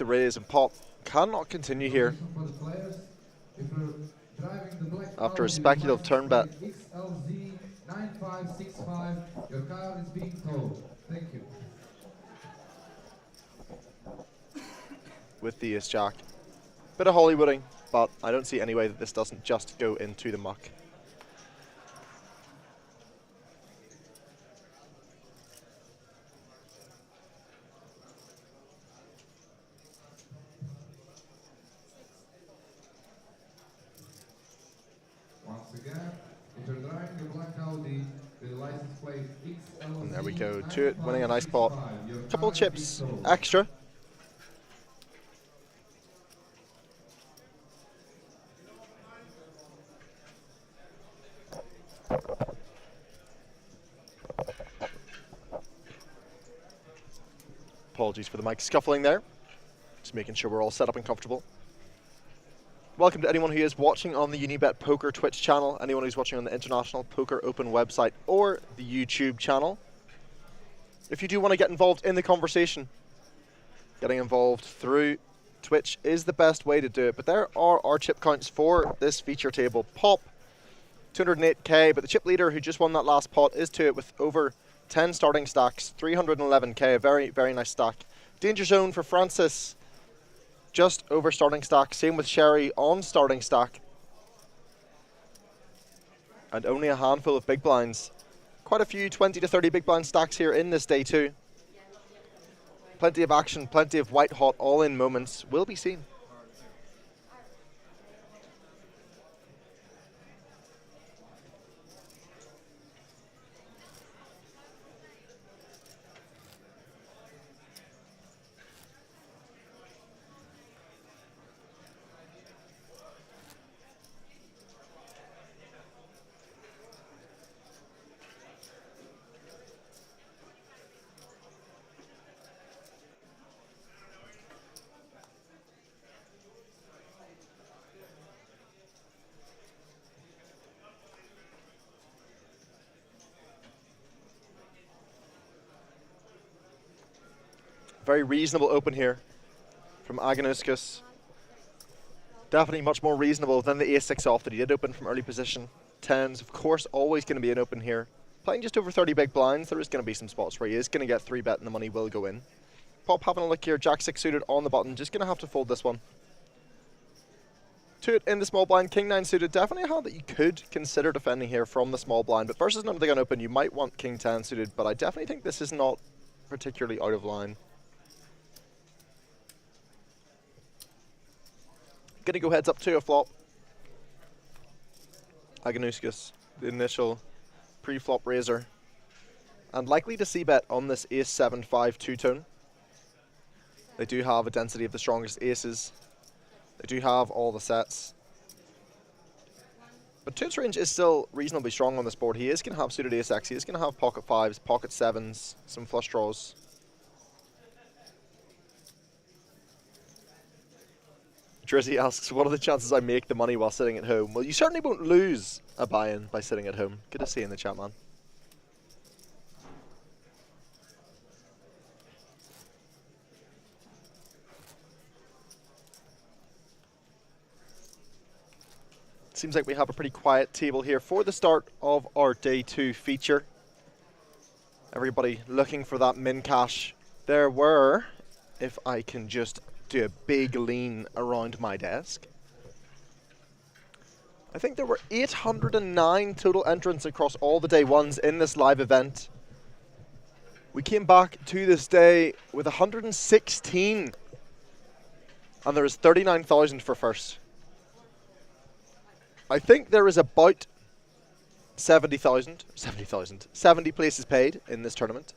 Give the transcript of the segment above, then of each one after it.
the raise, and Pop cannot continue here after a speculative turn bet. XLZ 9565, your car is being towed. Thank you. With the ace-jack. Bit of Hollywooding, but I don't see any way that this doesn't just go into the muck. Once again, if you're driving a black Audi with a license plate XLZ, and there we go, to it, winning a nice pot. Couple of chips extra. Apologies for the mic scuffling there. Just making sure we're all set up and comfortable. Welcome to anyone who is watching on the Unibet Poker Twitch channel, anyone who's watching on the International Poker Open website or the YouTube channel. If you do want to get involved in the conversation, getting involved through Twitch is the best way to do it. But there are our chip counts for this feature table. Pop, 208k, but the chip leader who just won that last pot is to it with over 10 starting stacks, 311k, a very, very nice stack. Danger Zone for Francis, just over starting stack. Same with Sherry on starting stack. And only a handful of big blinds. Quite a few 20 to 30 big blind stacks here in this day too. Plenty of action, plenty of white hot all-in moments will be seen. Very reasonable open here from Agonuscus. Definitely much more reasonable than the ace-6 off that he did open from early position. Tens, of course, always going to be an open here. Playing just over 30 big blinds, there is going to be some spots where he is going to get 3-bet and the money will go in. Pop having a look here, Jack-6 suited on the button, just going to have to fold this one. To it in the small blind, King-9 suited, definitely a hand that you could consider defending here from the small blind, but versus another gun open, you might want King-10 suited, but I definitely think this is not particularly out of line. Going to go heads up to a flop. Agonuscus, the initial pre-flop raiser. And likely to see bet on this ace-7-5 two-tone. They do have a density of the strongest aces. They do have all the sets. But Toot's range is still reasonably strong on this board. He is going to have suited ace-X. He is going to have pocket 5s, pocket 7s, some flush draws. Drizzy asks, what are the chances I make the money while sitting at home? Well, you certainly won't lose a buy-in by sitting at home. Good to see you in the chat, man. Seems like we have a pretty quiet table here for the start of our day 2 feature. Everybody looking for that min cash. There were, if I can just do a big lean around my desk, I think there were 809 total entrants across all the day ones in this live event. We came back to this day with 116, and there is 39,000 for first. I think there is about 70 places paid in this tournament.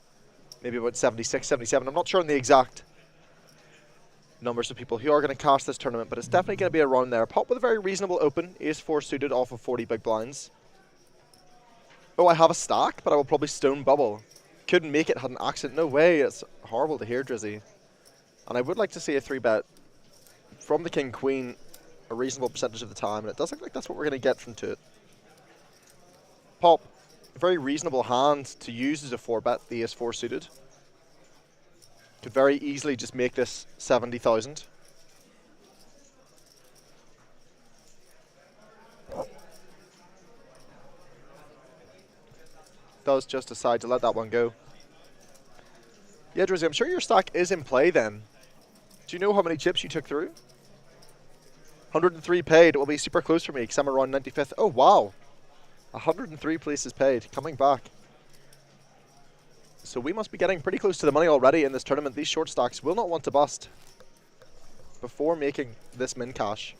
Maybe about 76, 77. I'm not sure on the exact numbers of people who are going to cash this tournament, but it's definitely going to be around there. Pop with a very reasonable open, ace-4 suited off of 40 big blinds. Oh, I have a stack, but I will probably stone bubble. Couldn't make it, had an accident. No way, it's horrible to hear, Drizzy. And I would like to see a 3-bet from the king-queen a reasonable percentage of the time, and it does look like that's what we're going to get from Toot. Pop, a very reasonable hand to use as a 4-bet, the ace-4 suited. Could very easily just make this 70,000. Does just decide to let that one go. Yeah, Drizzy, I'm sure your stack is in play then. Do you know how many chips you took through? 103 paid. It will be super close for me because I'm around 95th. Oh, wow. 103 places paid. Coming back. So we must be getting pretty close to the money already in this tournament. These short stacks will not want to bust before making this min cash.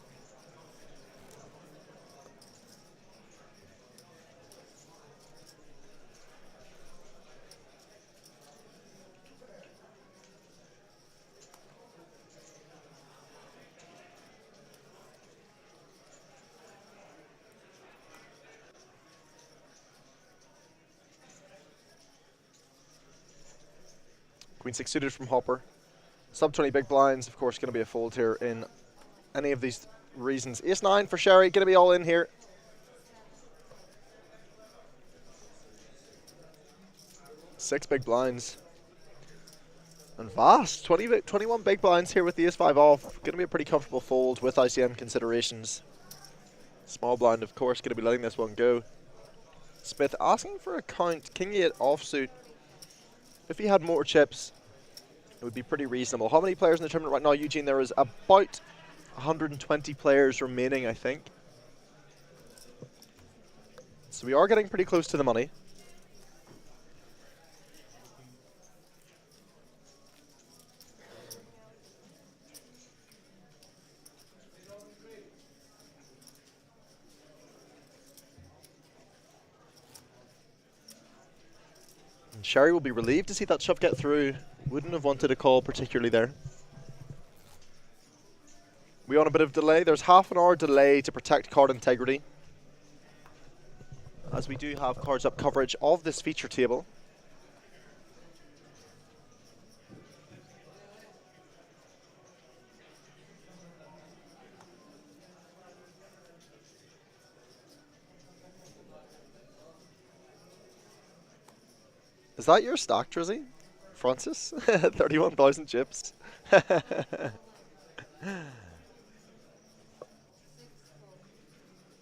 Queen 6 suited from Hopper. Sub 20 big blinds, of course, going to be a fold here in any of these reasons. Ace 9 for Sherry, going to be all in here. Six big blinds. And vast, 21 big blinds here with the Ace 5 off. Going to be a pretty comfortable fold with ICM considerations. Small blind, of course, going to be letting this one go. Smith asking for a count, King 8 offsuit. If he had more chips, it would be pretty reasonable. How many players in the tournament right now, Eugene? There is about 120 players remaining, I think. So we are getting pretty close to the money. And Sherry will be relieved to see that shove get through. Wouldn't have wanted a call particularly there. We on a bit of delay. There's half an hour delay to protect card integrity, as we do have cards up coverage of this feature table. Is that your stack, Drizzy? Francis? 31,000 chips.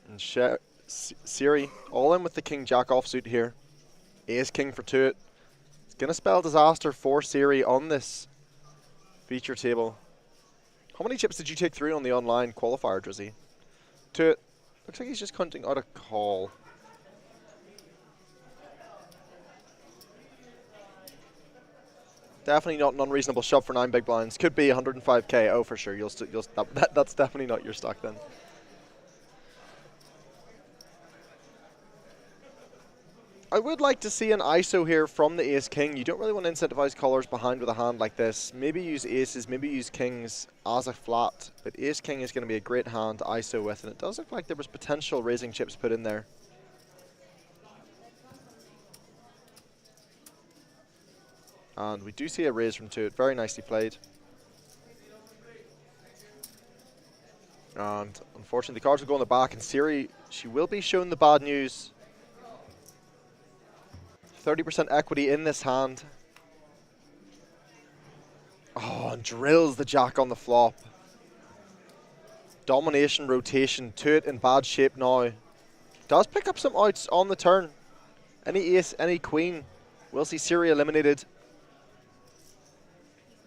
And Siri, all in with the King Jack offsuit here. Ace King for 2. It's going to spell disaster for Siri on this feature table. How many chips did you take through on the online qualifier, Drizzy? 2. Looks like he's just counting out a call. Definitely not an unreasonable shove for 9 big blinds. Could be 105k. Oh, for sure. That's definitely not your stack then. I would like to see an ISO here from the Ace King. You don't really want to incentivize callers behind with a hand like this. Maybe use aces, maybe use kings as a flat. But Ace King is going to be a great hand to ISO with. And it does look like there was potential raising chips put in there. And we do see a raise from 2. Very nicely played. And unfortunately, the cards will go on the back. And Siri, she will be shown the bad news. 30% equity in this hand. Oh, and drills the jack on the flop. Domination, rotation, 2 in bad shape now. Does pick up some outs on the turn. Any ace, any queen. We'll see Siri eliminated.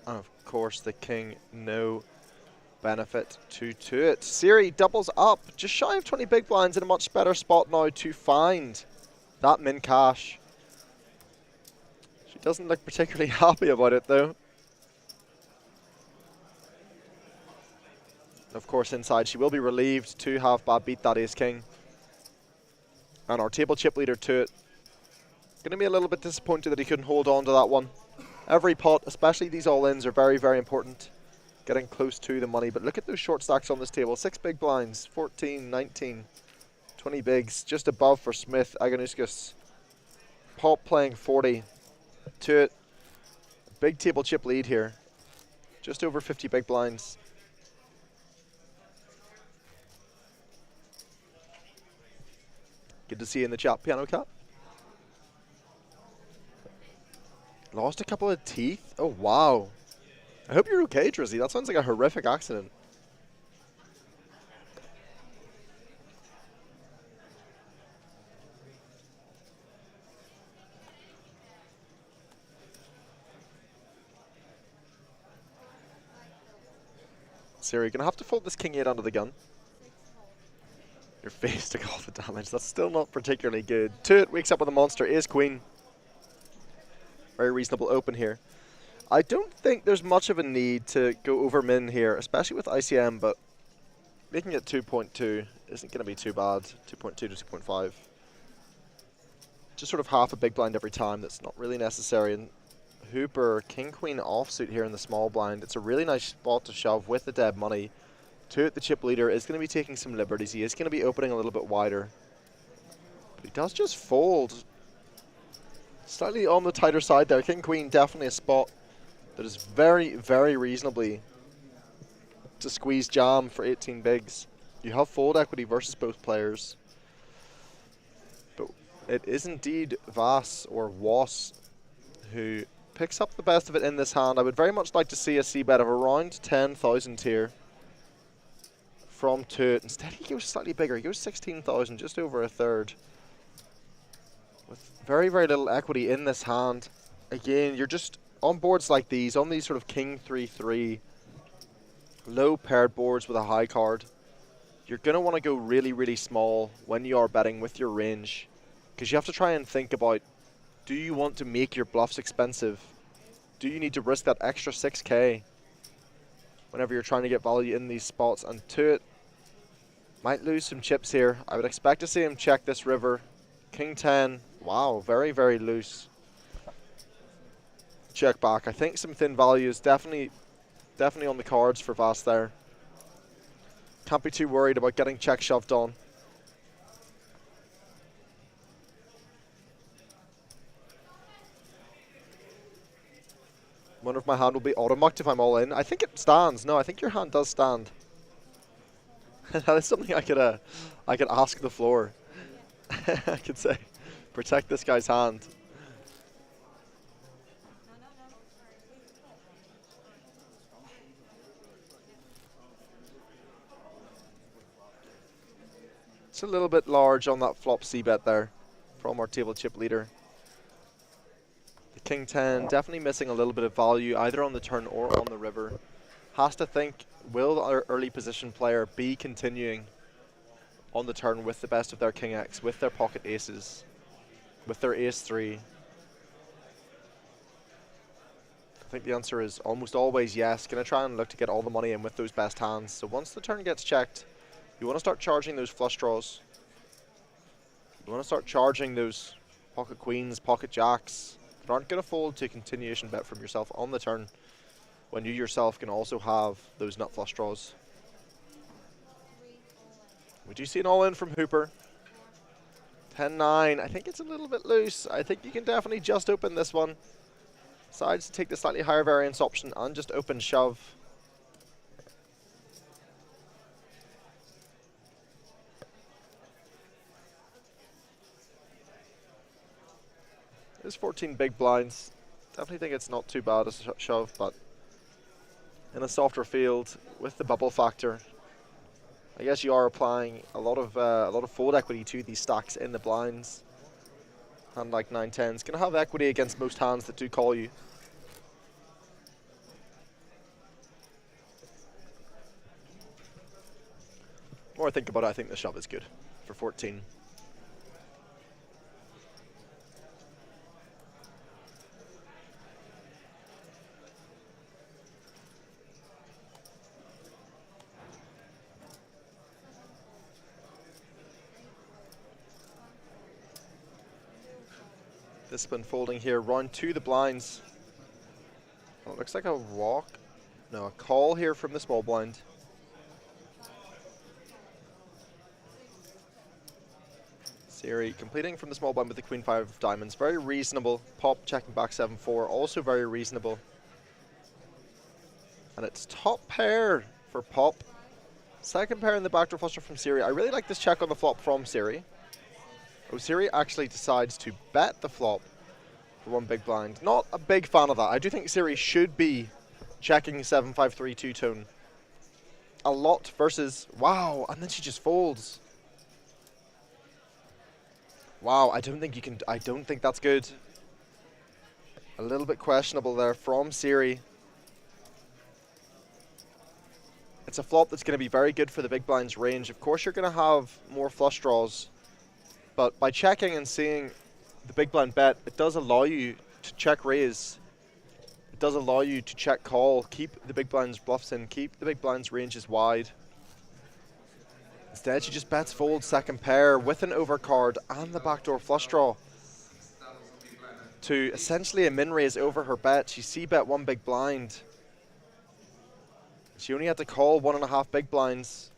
And of course, the king, no benefit to it. Siri doubles up, just shy of 20 big blinds, in a much better spot now to find that min cash. She doesn't look particularly happy about it though. Of course, inside she will be relieved to have bad beat that ace king. And our table chip leader to it. Gonna be a little bit disappointed that he couldn't hold on to that one. Every pot, especially these all-ins, are very, very important. Getting close to the money. But look at those short stacks on this table. 6 big blinds, 14, 19, 20 bigs. Just above for Smith, Aganuskas. Pop playing 40. To it. Big table chip lead here. Just over 50 big blinds. Good to see you in the chat, Piano Cat. Lost a couple of teeth. Oh, wow. I hope you're okay, Drizzy. That sounds like a horrific accident. Siri, gonna have to fold this king 8 under the gun. Your face took all the damage. That's still not particularly good. Toot wakes up with a monster. Ace queen. Very reasonable open here. I don't think there's much of a need to go over min here, especially with ICM, but making it 2.2 isn't going to be too bad. 2.2 to 2.5. Just sort of half a big blind every time. That's not really necessary. And Hooper, king queen offsuit here in the small blind. It's a really nice spot to shove with the dead money. Toot, the chip leader, is going to be taking some liberties. He is going to be opening a little bit wider. But he does just fold. Slightly on the tighter side there. King queen, definitely a spot that is very, very reasonably to squeeze jam for 18 bigs. You have fold equity versus both players. But it is indeed Vas or Was who picks up the best of it in this hand. I would very much like to see a c-bet of around 10,000 here from Toot. Instead he goes slightly bigger. He goes 16,000, just over a third. With very, very little equity in this hand. Again, you're just on boards like these, on these sort of king 3-3, low paired boards with a high card. You're going to want to go really, really small when you are betting with your range. Because you have to try and think about, do you want to make your bluffs expensive? Do you need to risk that extra 6k whenever you're trying to get value in these spots? And Toot might lose some chips here. I would expect to see him check this river. King 10, wow, very, very loose. Check back. I think some thin value is definitely on the cards for Vas there. Can't be too worried about getting check shoved on. Wonder if my hand will be auto-mucked if I'm all in. I think it stands. No, I think your hand does stand. That is something I could ask the floor. I could say, protect this guy's hand. It's a little bit large on that flop c-bet there from our table chip leader. The king 10 definitely missing a little bit of value either on the turn or on the river. Has to think, will our early position player be continuing on the turn with the best of their king X, with their pocket aces, with their ace 3? I think the answer is almost always yes. Going to try and look to get all the money in with those best hands. So once the turn gets checked, you want to start charging those flush draws. You want to start charging those pocket queens, pocket jacks that aren't going to fold to a continuation bet from yourself on the turn when you yourself can also have those nut flush draws. We do see an all-in from Hooper. 10-9. I think it's a little bit loose. I think you can definitely just open this one. Decides to take the slightly higher variance option and just open shove. There's 14 big blinds. Definitely think it's not too bad as a shove, but in a softer field with the bubble factor, I guess you are applying a lot of fold equity to these stacks in the blinds. Hand like 9-10 is going to have equity against most hands that do call you. The more I think about it, I think the shove is good for 14. Discipline folding here, round to the blinds. Oh, it looks like a walk. No, a call here from the small blind. Siri completing from the small blind with the queen 5 of diamonds. Very reasonable. Pop checking back 7-4, also very reasonable. And it's top pair for Pop. Second pair in the backdoor flush draw from Siri. I really like this check on the flop from Siri. Oh, Siri actually decides to bet the flop for one big blind. Not a big fan of that. I do think Siri should be checking 7-5-3 two-tone. A lot versus, wow, and then she just folds. Wow, I don't think that's good. A little bit questionable there from Siri. It's a flop that's going to be very good for the big blind's range. Of course, you're going to have more flush draws, but by checking and seeing the big blind bet, it does allow you to check raise. It does allow you to check call, keep the big blind's bluffs in, keep the big blind's ranges wide. Instead, she just bets fold second pair with an overcard and the backdoor flush draw to essentially a min raise over her bet. She c-bet one big blind. She only had to call 1.5 big blinds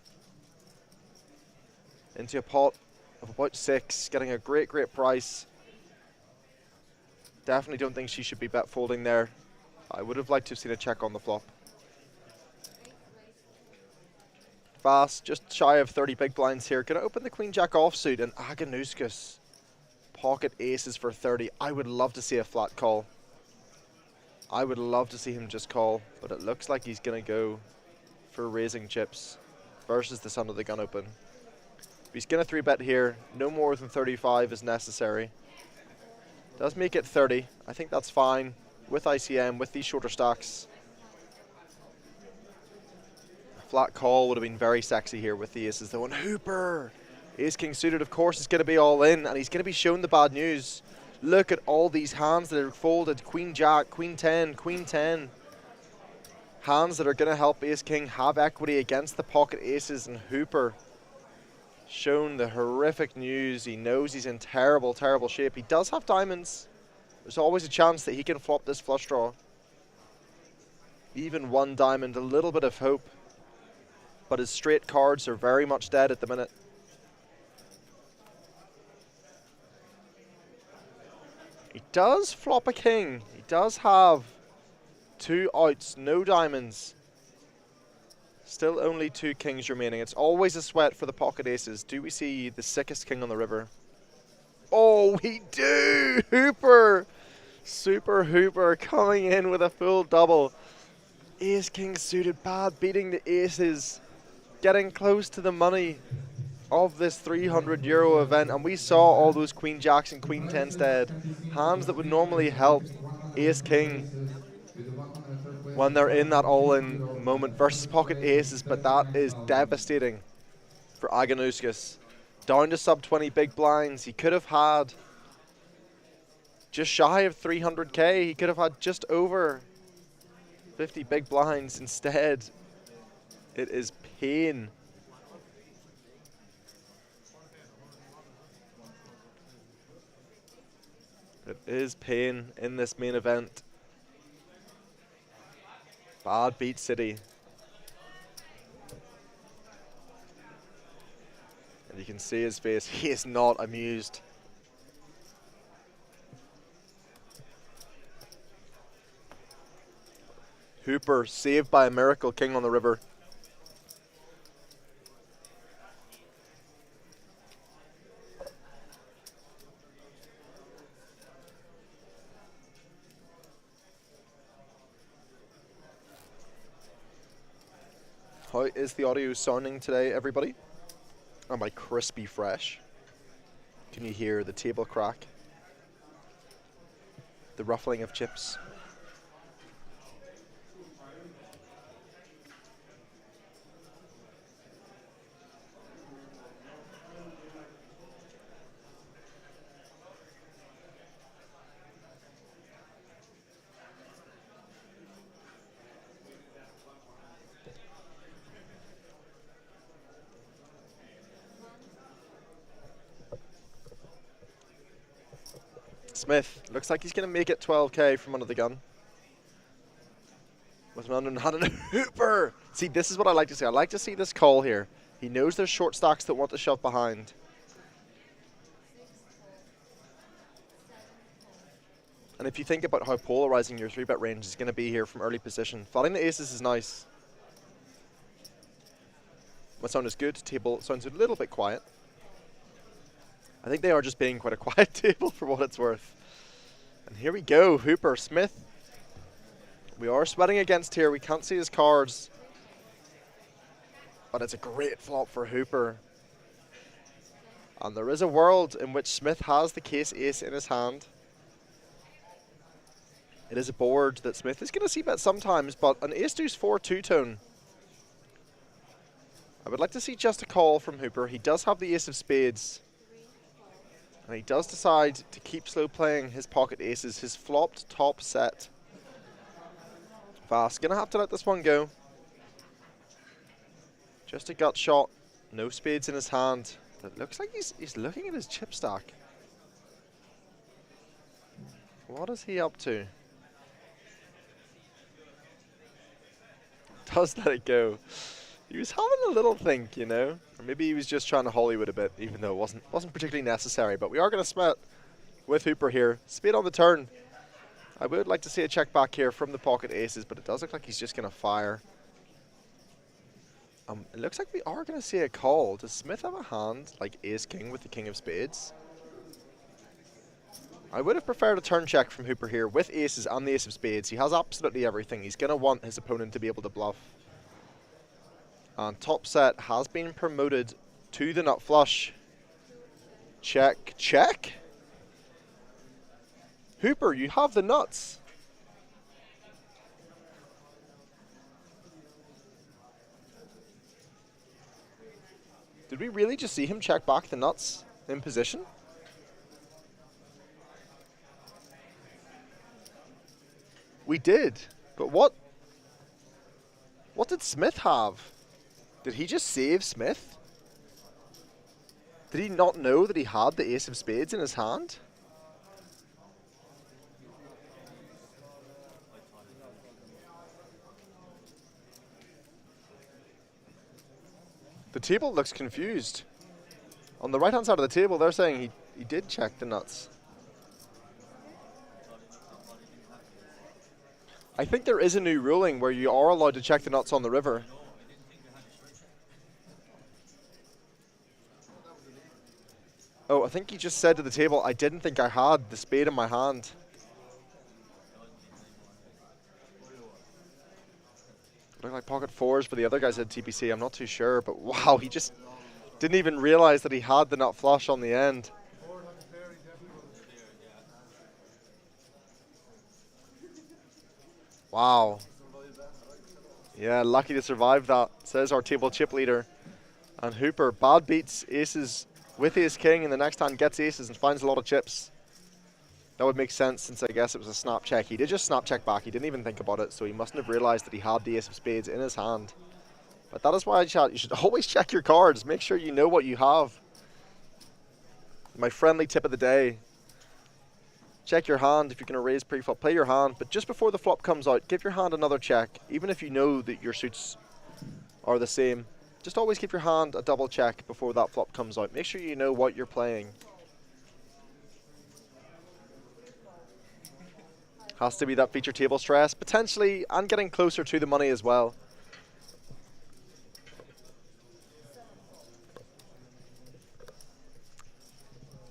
into a pot of about 6, getting a great price. Definitely don't think she should be bet folding there. I would have liked to have seen a check on the flop. Fast, just shy of 30 big blinds here. Gonna open the queen jack offsuit and Aganuskis pocket aces for 30. I would love to see a flat call. I would love to see him just call, but it looks like he's gonna go for raising chips versus the son of the gun open. He's gonna 3-bet here. No more than 35 is necessary. Does make it 30. I think that's fine with ICM, with these shorter stacks. A flat call would have been very sexy here with the aces though. And Hooper, ace king suited, of course, is gonna be all in, and he's gonna be shown the bad news. Look at all these hands that are folded. Queen jack, queen 10, queen 10. Hands that are going to help ace king have equity against the pocket aces, and Hooper shown the horrific news. He knows he's in terrible shape. He does have diamonds. There's always a chance that he can flop this flush draw. Even one diamond, a little bit of hope. But his straight cards are very much dead at the minute. He does flop a king. He does have 2 outs, no diamonds. Still only 2 kings remaining. It's always a sweat for the pocket aces. Do we see the sickest king on the river? Oh, we do! Hooper! Super Hooper coming in with a full double. Ace king suited bad, beating the aces. Getting close to the money of this €300 event, and we saw all those queen jacks and queen 10s dead. Hands that would normally help ace king when they're in that all-in moment versus pocket aces, but that is devastating for Aganuskis. Down to sub 20 big blinds. He could have had just shy of 300k. He could have had just over 50 big blinds. Instead, it is pain. It is pain in this main event. Bad beat City. And you can see his face. He is not amused. Hooper saved by a miracle king on the river. How is the audio sounding today, everybody? Am I crispy fresh? Can you hear the table crack? The ruffling of chips? Smith looks like he's going to make it 12k from under the gun. With an underhand and Hooper! See, this is what I like to see. I like to see this call here. He knows there's short stacks that want to shove behind. And if you think about how polarizing your 3-bet range is going to be here from early position, flatting the aces is nice. My sound is good. Table sounds a little bit quiet. I think they are just being quite a quiet table for what it's worth. And here we go, Hooper. Smith We are sweating against here. We can't see his cards. But it's a great flop for Hooper. And there is a world in which Smith has the case ace in his hand. It is a board that Smith is going to see bet sometimes, but an ace-deuce 4 two-tone. I would like to see just a call from Hooper. He does have the ace of spades. And he does decide to keep slow playing his pocket aces, his flopped top set. Fast, going to have to let this one go. Just a gut shot. No spades in his hand. But it looks like he's looking at his chip stack. What is he up to? Does let it go. He was having a little think, you know? Or maybe he was just trying to Hollywood a bit, even though it wasn't particularly necessary. But we are going to sweat with Hooper here. Spade on the turn. I would like to see a check back here from the pocket aces, but it does look like he's just going to fire. It looks like we are going to see a call. Does Smith have a hand like ace-king with the king of spades? I would have preferred a turn check from Hooper here with aces and the ace of spades. He has absolutely everything. He's going to want his opponent to be able to bluff. And top set has been promoted to the nut flush. Check, check. Hooper, you have the nuts. Did we really just see him check back the nuts in position? We did, but what did Smith have? Did he just save Smith? Did he not know that he had the ace of spades in his hand? The table looks confused. On the right-hand side of the table, they're saying he did check the nuts. I think there is a new ruling where you are allowed to check the nuts on the river. Oh, I think he just said to the table, I didn't think I had the spade in my hand. Look like pocket fours for the other guys at TPC, I'm not too sure, but wow, he just didn't even realize that he had the nut flush on the end. Wow. Yeah, lucky to survive that, says our table chip leader. And Hooper, bad beats aces with ace king, and the next hand gets aces and finds a lot of chips. That would make sense since I guess it was a snap check. He did just snap check back, he didn't even think about it, so he mustn't have realized that he had the ace of spades in his hand. But that is why you should always check your cards, make sure you know what you have. My friendly tip of the day. Check your hand if you're going to raise pre-flop, play your hand, but just before the flop comes out, give your hand another check, even if you know that your suits are the same. Just always give your hand a double check before that flop comes out. Make sure you know what you're playing. Has to be that feature table stress, potentially, and getting closer to the money as well.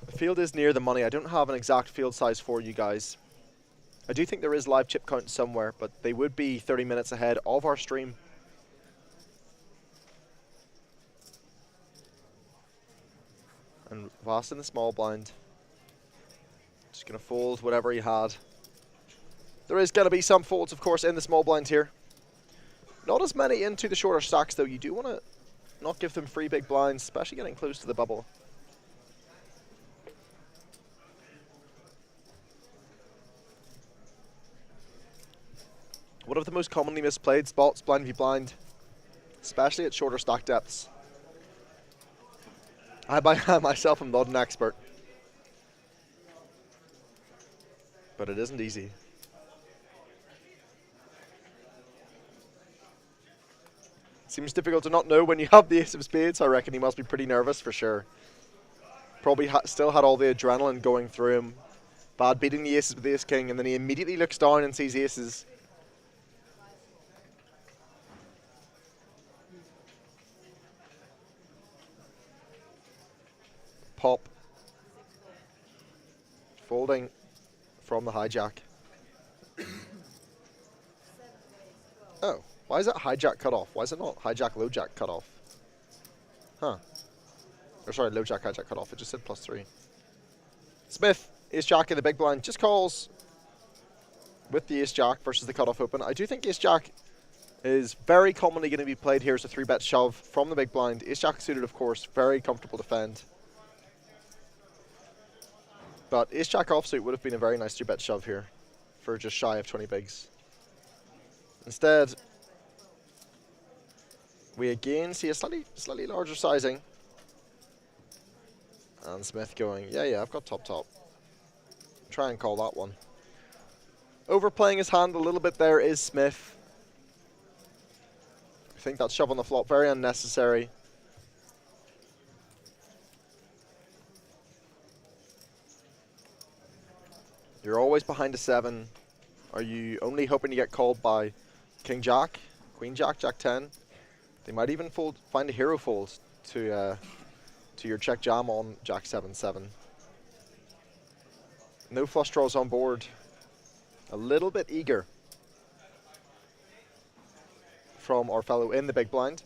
The field is near the money. I don't have an exact field size for you guys. I do think there is live chip count somewhere, but they would be 30 minutes ahead of our stream. And Vast in the small blind. Just going to fold whatever he had. There is going to be some folds, of course, in the small blind here. Not as many into the shorter stacks, though. You do want to not give them free big blinds, especially getting close to the bubble. One of the most commonly misplayed spots, blind v blind, especially at shorter stack depths. I myself am not an expert, but it isn't easy. Seems difficult to not know when you have the ace of spades. I reckon he must be pretty nervous for sure. Probably still had all the adrenaline going through him. Bad beating the aces with the ace king, and then he immediately looks down and sees aces. Pop. Folding from the hijack. Why is it hijack cutoff? Why is it not hijack low jack cutoff? Huh. Or sorry, low jack hijack cutoff. It just said +3. Smith, ace jack in the big blind, just calls with the ace jack versus the cutoff open. I do think ace jack is very commonly going to be played here as a 3-bet shove from the big blind. Ace jack suited, of course, very comfortable defend. But ace jack offsuit would have been a very nice 3-bet shove here for just shy of 20 bigs. Instead, we again see a slightly larger sizing. And Smith going, yeah, I've got top. Try and call that one. Overplaying his hand a little bit there is Smith. I think that shove on the flop, very unnecessary. You're always behind a 7. Are you only hoping to get called by King Jack, Queen Jack, Jack 10? They might even find a hero fold to your check jam on Jack 7-7. No flush draws on board. A little bit eager from our fellow in the big blind.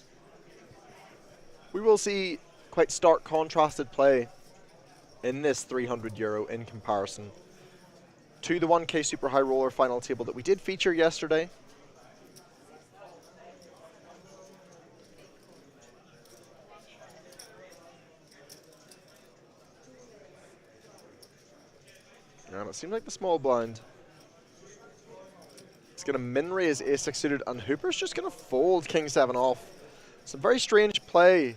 We will see quite stark contrasted play in this €300 in comparison to the 1K Super High Roller final table that we did feature yesterday. And it seems like the small blind is going to min-raise ace-6 suited, and Hooper's just going to fold King 7 off. Some very strange play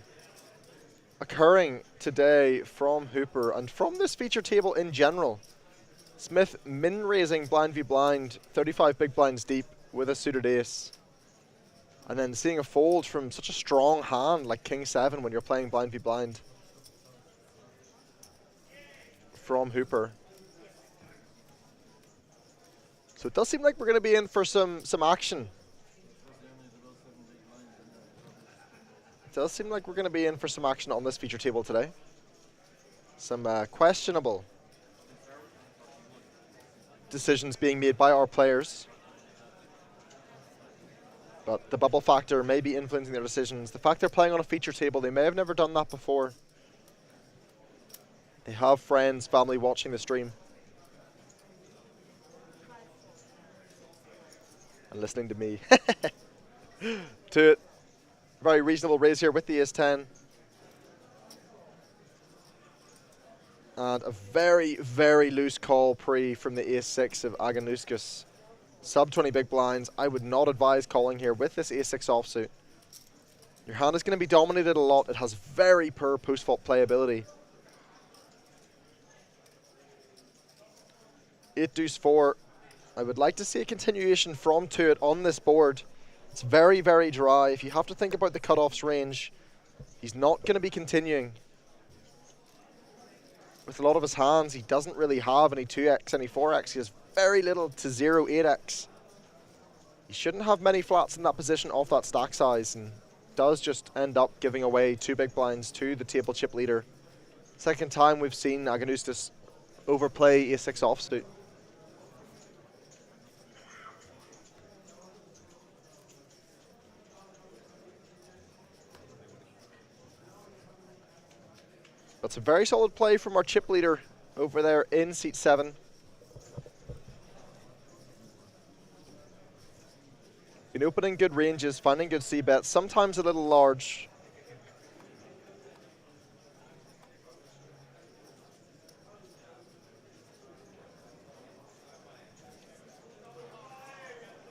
occurring today from Hooper and from this feature table in general. Smith min-raising blind v blind, 35 big blinds deep with a suited ace. And then seeing a fold from such a strong hand like King 7 when you're playing blind v blind from Hooper. So it does seem like we're going to be in for some action. It does seem like we're going to be in for some action on this feature table today. Some questionable decisions being made by our players. But the bubble factor may be influencing their decisions. The fact they're playing on a feature table, they may have never done that before. They have friends, family watching the stream. And listening to me. To it. Very reasonable raise here with the ace-10. And a very, very loose call pre from the ace-6 of Aganuskis. Sub 20 big blinds. I would not advise calling here with this ace-6 offsuit. Your hand is going to be dominated a lot. It has very poor post-flop playability. 8 deuce 4. I would like to see a continuation from Tuit on this board. It's very, very dry. If you have to think about the cutoffs range, he's not going to be continuing. With a lot of his hands, he doesn't really have any 2x, any 4x. He has very little to 0 8x. He shouldn't have many flats in that position off that stack size, and does just end up giving away 2 big blinds to the table chip leader. Second time we've seen Aganuskis overplay ace-6 offsuit. That's a very solid play from our chip leader over there in seat 7. Been opening good ranges, finding good c-bets, sometimes a little large.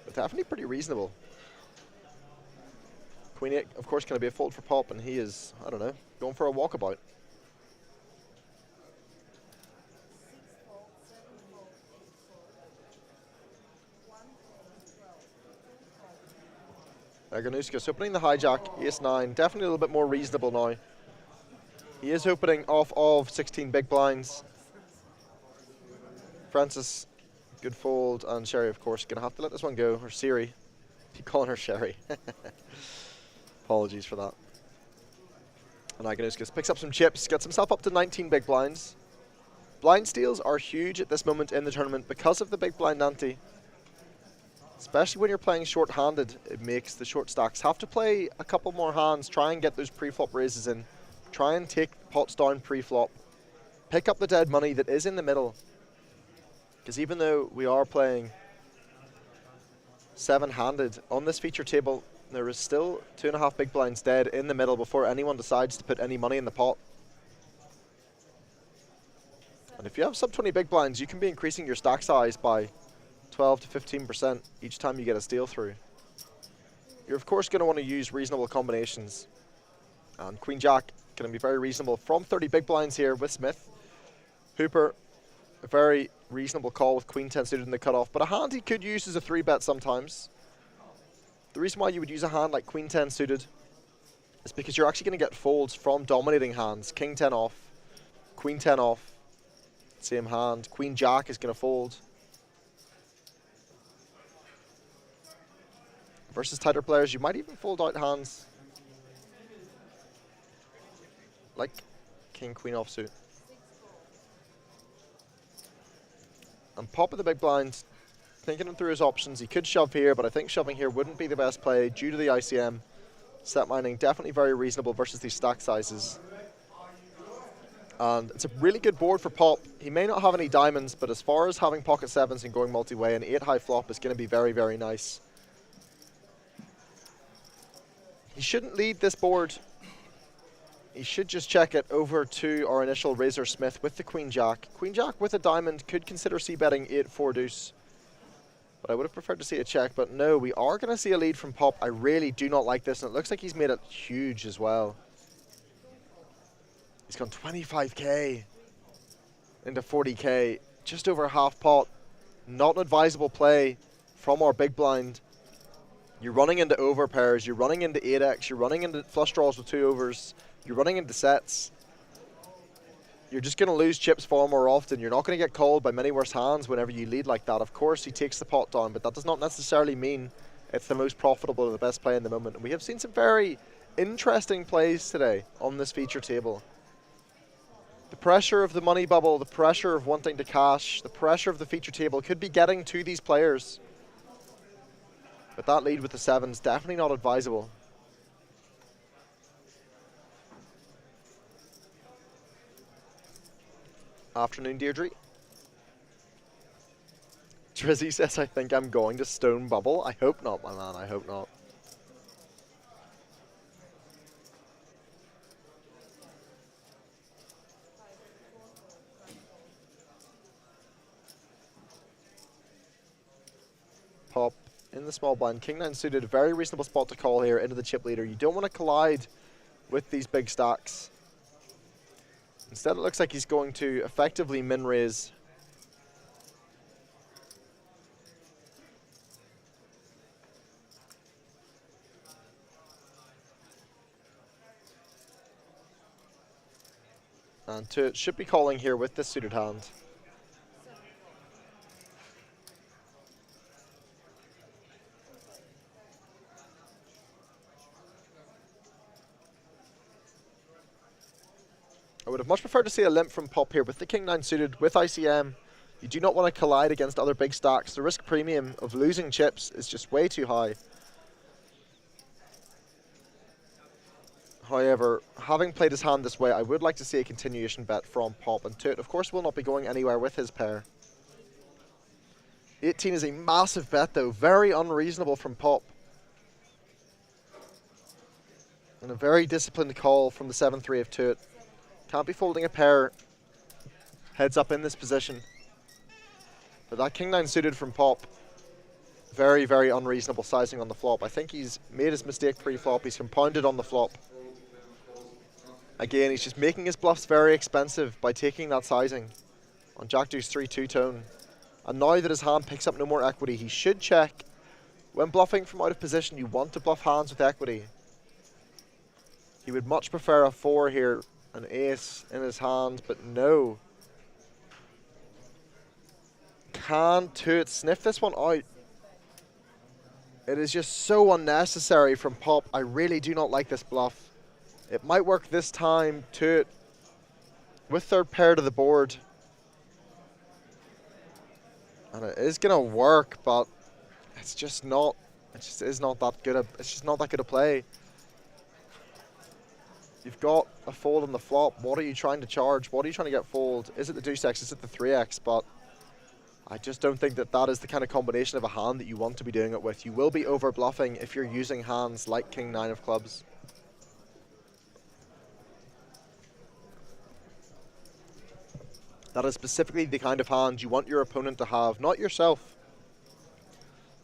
But definitely pretty reasonable. Queen 8, of course, going to be a fold for Pop, and he is, I don't know, going for a walkabout. Aganuskis opening the hijack, ace-9, definitely a little bit more reasonable now. He is opening off of 16 big blinds. Francis, good fold, and Sherry, of course, going to have to let this one go, or Siri. Keep calling her Sherry. Apologies for that. And Aganuskis picks up some chips, gets himself up to 19 big blinds. Blind steals are huge at this moment in the tournament because of the big blind ante. Especially when you're playing short-handed, it makes the short stacks have to play a couple more hands, try and get those pre-flop raises in, try and take pots down pre-flop, pick up the dead money that is in the middle. Because even though we are playing seven-handed on this feature table, there is still 2.5 big blinds dead in the middle before anyone decides to put any money in the pot. And if you have sub 20 big blinds, you can be increasing your stack size by 12 to 15% each time you get a steal through. You're of course going to want to use reasonable combinations. And Queen Jack going to be very reasonable from 30 big blinds here with Smith. Hooper, a very reasonable call with Queen 10 suited in the cutoff, but a hand he could use as a 3-bet sometimes. The reason why you would use a hand like Queen 10 suited is because you're actually going to get folds from dominating hands. King 10 off, Queen 10 off, same hand. Queen Jack is going to fold. Versus tighter players, you might even fold out hands like King Queen offsuit. And Pop at the big blind, thinking him through his options. He could shove here, but I think shoving here wouldn't be the best play due to the ICM. Set mining definitely very reasonable versus these stack sizes. And it's a really good board for Pop. He may not have any diamonds, but as far as having pocket sevens and going multi-way, an 8-high flop is going to be very, very nice. He shouldn't lead this board. He should just check it over to our initial Razor Smith with the Queen Jack. Queen Jack with a diamond could consider c-betting 8-4 deuce. But I would have preferred to see a check, but no, we are going to see a lead from Pop. I really do not like this, and it looks like he's made it huge as well. He's gone 25k into 40k, just over half pot. Not an advisable play from our big blind. You're running into over pairs, you're running into 8x, you're running into flush draws with 2 overs, you're running into sets. You're just going to lose chips far more often. You're not going to get called by many worse hands whenever you lead like that. Of course, he takes the pot down, but that does not necessarily mean it's the most profitable or the best play in the moment. And we have seen some very interesting plays today on this feature table. The pressure of the money bubble, the pressure of wanting to cash, the pressure of the feature table could be getting to these players. But that lead with the sevens, definitely not advisable. Afternoon, Deirdre. Drizzy says, I think I'm going to stone bubble. I hope not, my man, I hope not. Pop in the small blind. King 9 suited, a very reasonable spot to call here into the chip leader. You don't want to collide with these big stacks. Instead, it looks like he's going to effectively min-raise. And should be calling here with this suited hand. I would have much preferred to see a limp from Pop here with the King 9 suited with ICM. You do not want to collide against other big stacks. The risk premium of losing chips is just way too high. However, having played his hand this way, I would like to see a continuation bet from Pop, and Toot, of course, will not be going anywhere with his pair. 18 is a massive bet, though. Very unreasonable from Pop. And a very disciplined call from the 7-3 of Toot. Can't be folding a pair heads up in this position. But that King 9 suited from Pop, very, very unreasonable sizing on the flop. I think he's made his mistake pre-flop. He's compounded on the flop. Again, he's just making his bluffs very expensive by taking that sizing on Jack Deuce 3 two-tone. And now that his hand picks up no more equity, he should check. When bluffing from out of position, you want to bluff hands with equity. He would much prefer a 4 here, an ace in his hand, but no. Can Toot sniff this one out? It is just so unnecessary from Pop. I really do not like this bluff. It might work this time. Toot with third pair to the board. And it is going to work, but It's just not. It just is not that good. It's just not that good a play. You've got a fold on the flop. What are you trying to charge? What are you trying to get fold? Is it the deuce X? Is it the 3X? But I just don't think that that is the kind of combination of a hand that you want to be doing it with. You will be over bluffing if you're using hands like King 9 of clubs. That is specifically the kind of hand you want your opponent to have, not yourself.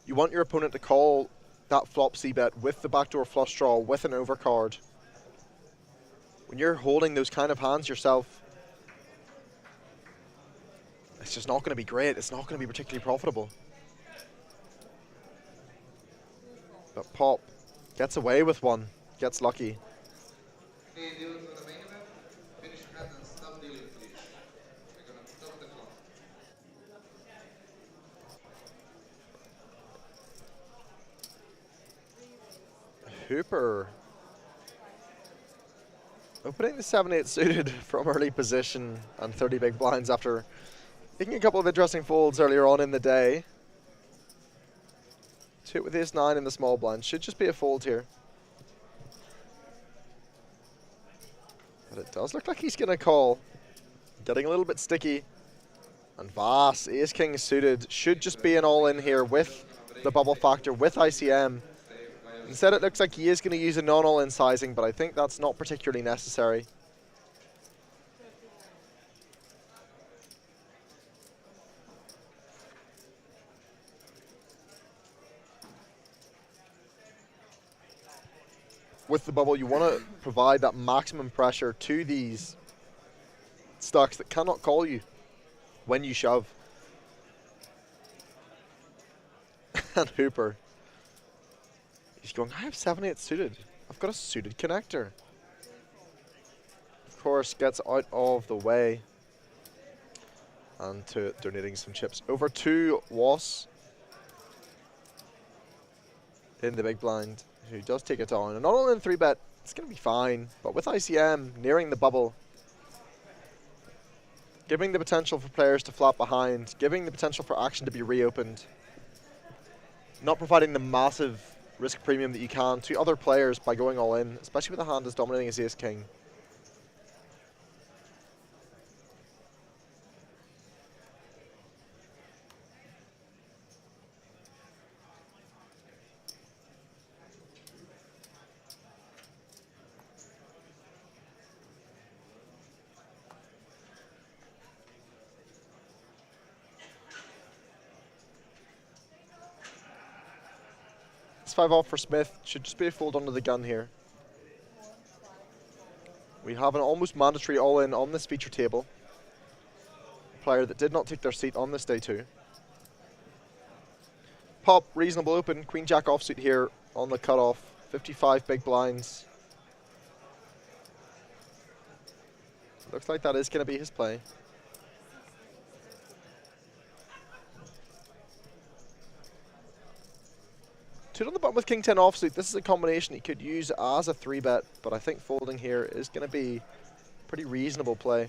You want your opponent to call that flop c-bet with the backdoor flush draw, with an overcard. When you're holding those kind of hands yourself, it's just not going to be great. It's not going to be particularly profitable. But Pop gets away with one, gets lucky. Okay, deal for the main event. Finish your hand and stop dealing, please. We're gonna stop the clock. Hooper opening the 7-8 suited from early position and 30 big blinds after making a couple of interesting folds earlier on in the day. Two with ace 9 in the small blind. Should just be a fold here. But it does look like he's going to call. Getting a little bit sticky. And Vass, ace king suited, should just be an all-in here with the bubble factor, with ICM. Instead, it looks like he is going to use a non-all-in sizing, but I think that's not particularly necessary. With the bubble, you want to provide that maximum pressure to these stacks that cannot call you when you shove. And Hooper, he's going, I have 7-8 suited. I've got a suited connector. Of course, gets out of the way. And to donating some chips over to Was in the big blind, who does take it down. And not only in 3-bet, it's going to be fine. But with ICM nearing the bubble, giving the potential for players to flop behind, giving the potential for action to be reopened, not providing the massive risk premium that you can to other players by going all in, especially with a hand as dominating as ace king. It's 5 off for Smith. Should just be a fold under the gun here. We have an almost mandatory all-in on this feature table. A player that did not take their seat on this day 2. Pop, reasonable open. Queen Jack offsuit here on the cutoff. 55 big blinds. Looks like that is going to be his play. Two on the button with King 10 offsuit. This is a combination he could use as a 3-bet, but I think folding here is going to be a pretty reasonable play.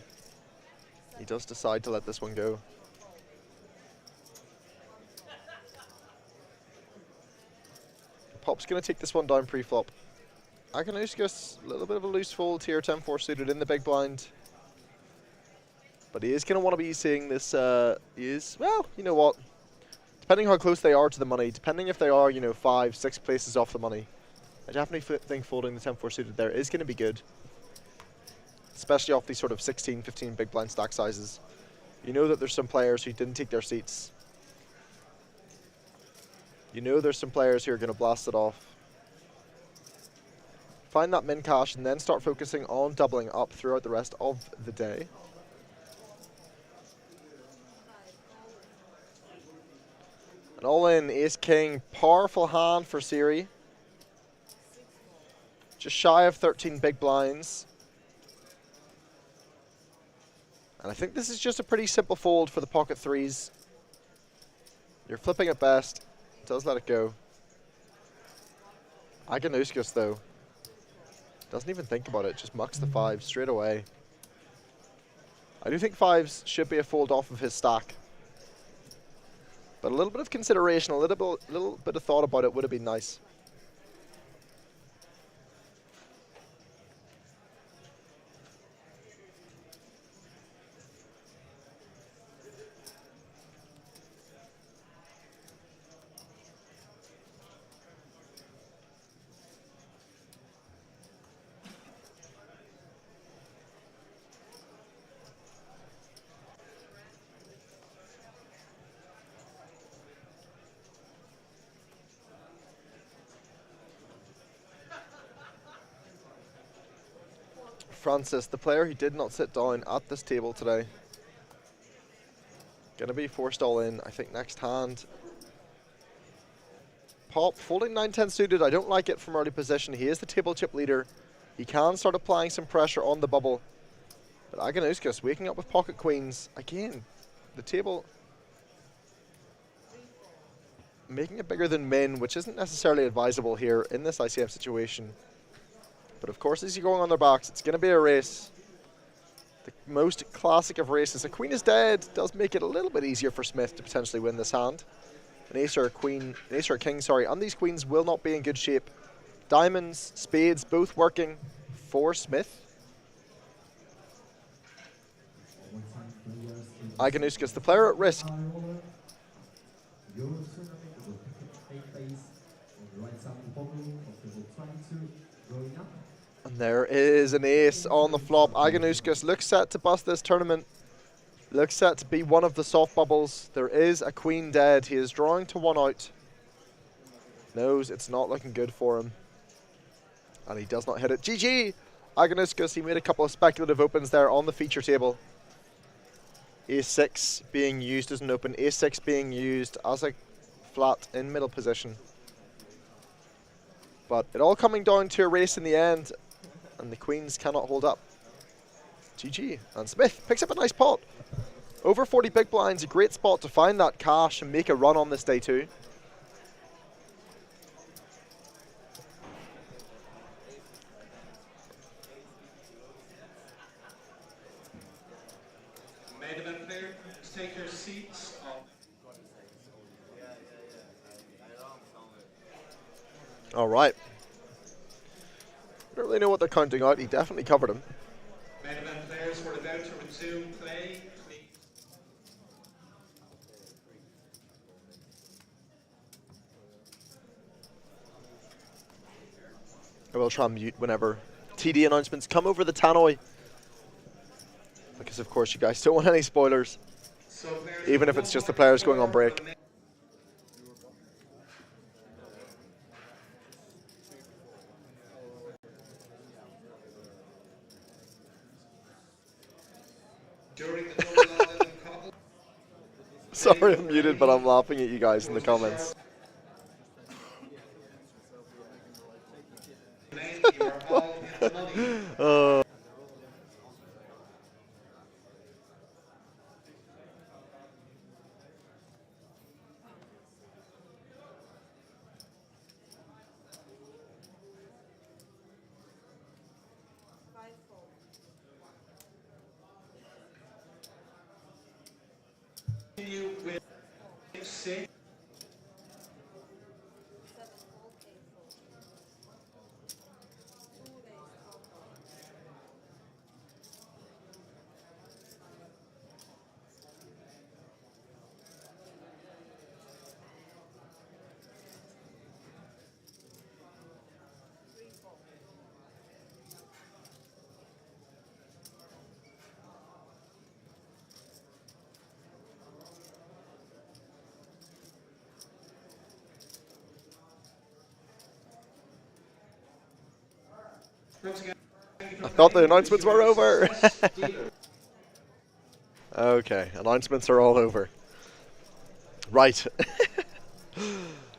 He does decide to let this one go. Pop's going to take this one down pre-flop. Aganuskis, a little bit of a loose fold here, 10-4 suited in the big blind. But he is going to want to be seeing this, well, you know what? Depending how close they are to the money, depending if they are, 5, 6 places off the money, I definitely think folding the 10-4 suited there is going to be good. Especially off these sort of 16, 15 big blind stack sizes. You know that there's some players who didn't take their seats. You know there's some players who are going to blast it off. Find that min cash and then start focusing on doubling up throughout the rest of the day. An all-in ace king, powerful hand for Siri. Just shy of 13 big blinds. And I think this is just a pretty simple fold for the pocket threes. You're flipping at best. Does let it go. Aganuskis though, doesn't even think about it, just mucks the 5 straight away. I do think 5s should be a fold off of his stack. But a little bit of consideration, a little bit of thought about it would have been nice. Francis, the player who did not sit down at this table today, gonna be forced all in, I think, next hand. Pop, folding 9-10 suited, I don't like it from early position. He is the table chip leader. He can start applying some pressure on the bubble. But Aganuskis waking up with pocket queens. Again, the table making it bigger than min, which isn't necessarily advisable here in this ICM situation. But of course, as you're going on their backs, it's going to be a race. The most classic of races. A queen is dead does make it a little bit easier for Smith to potentially win this hand. An ace or a queen, an ace or a king, sorry, and these queens will not be in good shape. Diamonds, spades, both working for Smith. Aganuskis, the player at risk. And there is an ace on the flop. Aganuskis looks set to bust this tournament. Looks set to be one of the soft bubbles. There is a queen dead. He is drawing to one out. Knows it's not looking good for him. And he does not hit it. GG! Aganuskis, he made a couple of speculative opens there on the feature table. A6 being used as an open. A6 being used as a flat in middle position. But it all coming down to a race in the end. And the queens cannot hold up. GG. And Smith picks up a nice pot. Over 40 big blinds, a great spot to find that cash and make a run on this day too. Main event player, take your seats. All right. I don't really know what they're counting out. He definitely covered him. Main event players, we're about to resume play. I will try and mute whenever TD announcements come over the tannoy. Because of course you guys don't want any spoilers. So Even if it's just the players going on break. During the Dublin London couple, Sorry I'm muted, but I'm laughing at you guys in the comments. you are all in money. You with 6. I thought the announcements were over. Okay, announcements are all over. Right.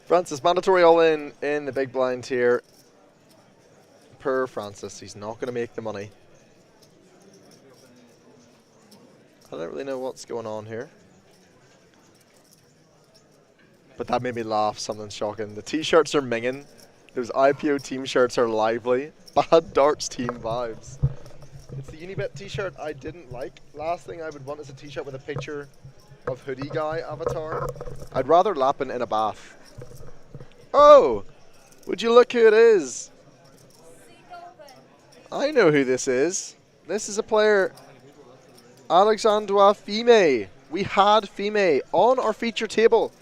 Francis, mandatory all in the big blind here. Per Francis, he's not going to make the money. I don't really know what's going on here. But that made me laugh, something shocking. The t-shirts are minging. Those IPO team shirts are lively. Bad darts team vibes. It's the Unibet t-shirt I didn't like. Last thing I would want is a t-shirt with a picture of hoodie guy avatar. I'd rather Lappin in a bath. Oh! Would you look who it is? I know who this is. This is a player, Alexandre Fime. We had Fime on our feature table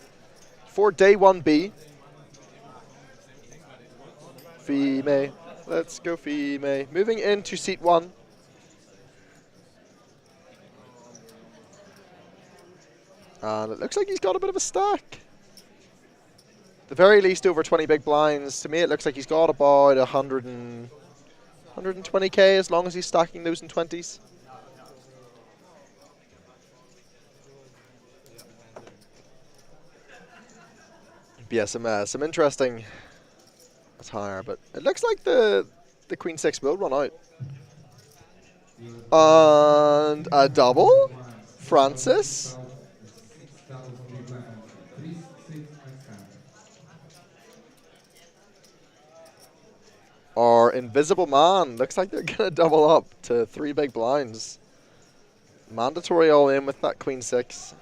for day 1B. Fime. Let's go Fime. Moving into seat 1. And it looks like he's got a bit of a stack. The very least over 20 big blinds. To me, it looks like he's got about 120k as long as he's stacking those in 20s. But yeah, some interesting attire, but it looks like the Queen 6 will run out. And a double? Francis? Or Invisible Man. Looks like they're going to double up to 3 big blinds. Mandatory all in with that Queen 6.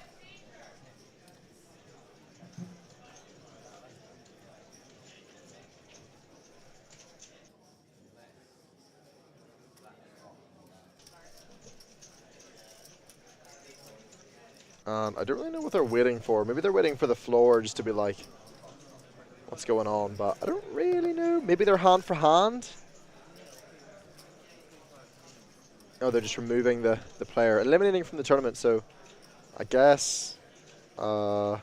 I don't really know what they're waiting for. Maybe they're waiting for the floor just to be like, what's going on? But I don't really know. Maybe they're hand for hand. Oh, they're just removing the player. Eliminating from the tournament, so I guess... I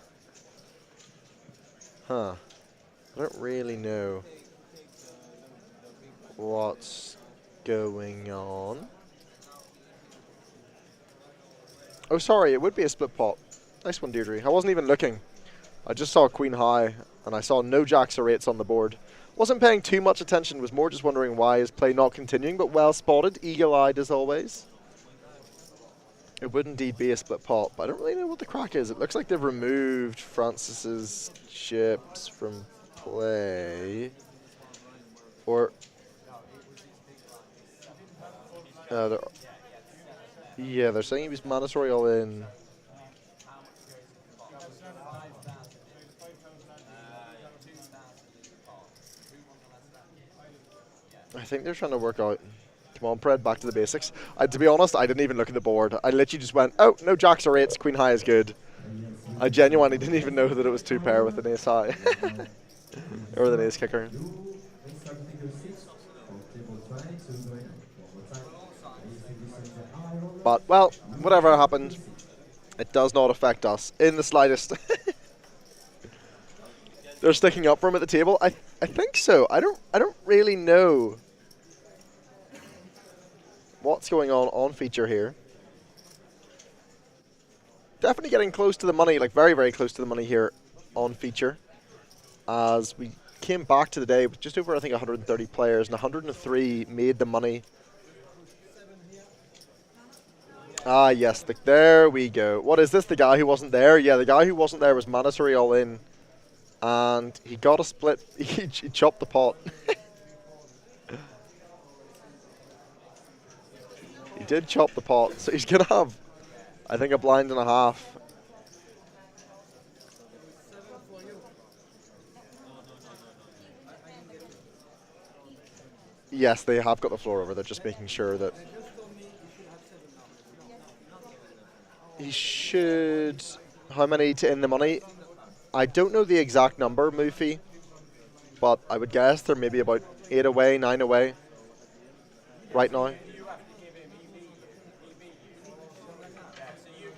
don't really know what's going on. Oh, sorry, it would be a split pot. Nice one, Deirdre. I wasn't even looking. I just saw Queen High, and I saw no jacks or 8s on the board. Wasn't paying too much attention, was more just wondering why is play not continuing, but well spotted, eagle-eyed as always. It would indeed be a split pot, but I don't really know what the crack is. It looks like they've removed Francis's chips from play. Or... yeah, they're saying he was mandatory all in. I think they're trying to work out. Come on, Pred, back to the basics. To be honest, I didn't even look at the board. I literally just went, oh, no jacks or 8s, Queen High is good. I genuinely didn't even know that it was 2 pair with an ace high. Or with an ace kicker. But, well, whatever happened, it does not affect us in the slightest. They're sticking up for him at the table. I think so. I don't really know what's going on feature here. Definitely getting close to the money, like very, very close to the money here on feature. As we came back to the day with just over, I think, 130 players, and 103 made the money. Ah, yes, there we go. What is this, the guy who wasn't there? Yeah, the guy who wasn't there was mandatory all in. And he got a split. He chopped the pot. He did chop the pot, so he's going to have, I think, a blind and a half. Yes, they have got the floor over. They're just making sure that he should... How many to in the money? I don't know the exact number, Moofy, but I would guess they're maybe about 8 away, 9 away right now.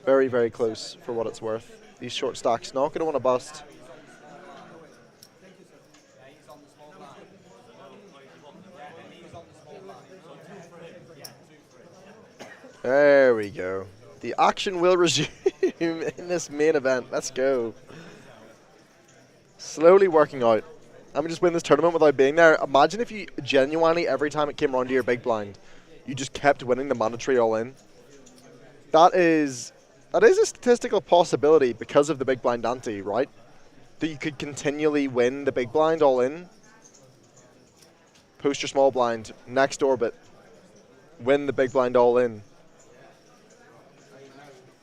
Very, very close for what it's worth. These short stacks not going to want to bust. There we go. The action will resume in this main event. Let's go. Slowly working out. I'm going to just win this tournament without being there. Imagine if you genuinely, every time it came around to your big blind, you just kept winning the mandatory all in. That is a statistical possibility because of the big blind ante, right? That you could continually win the big blind all in. Post your small blind, next orbit, win the big blind all in.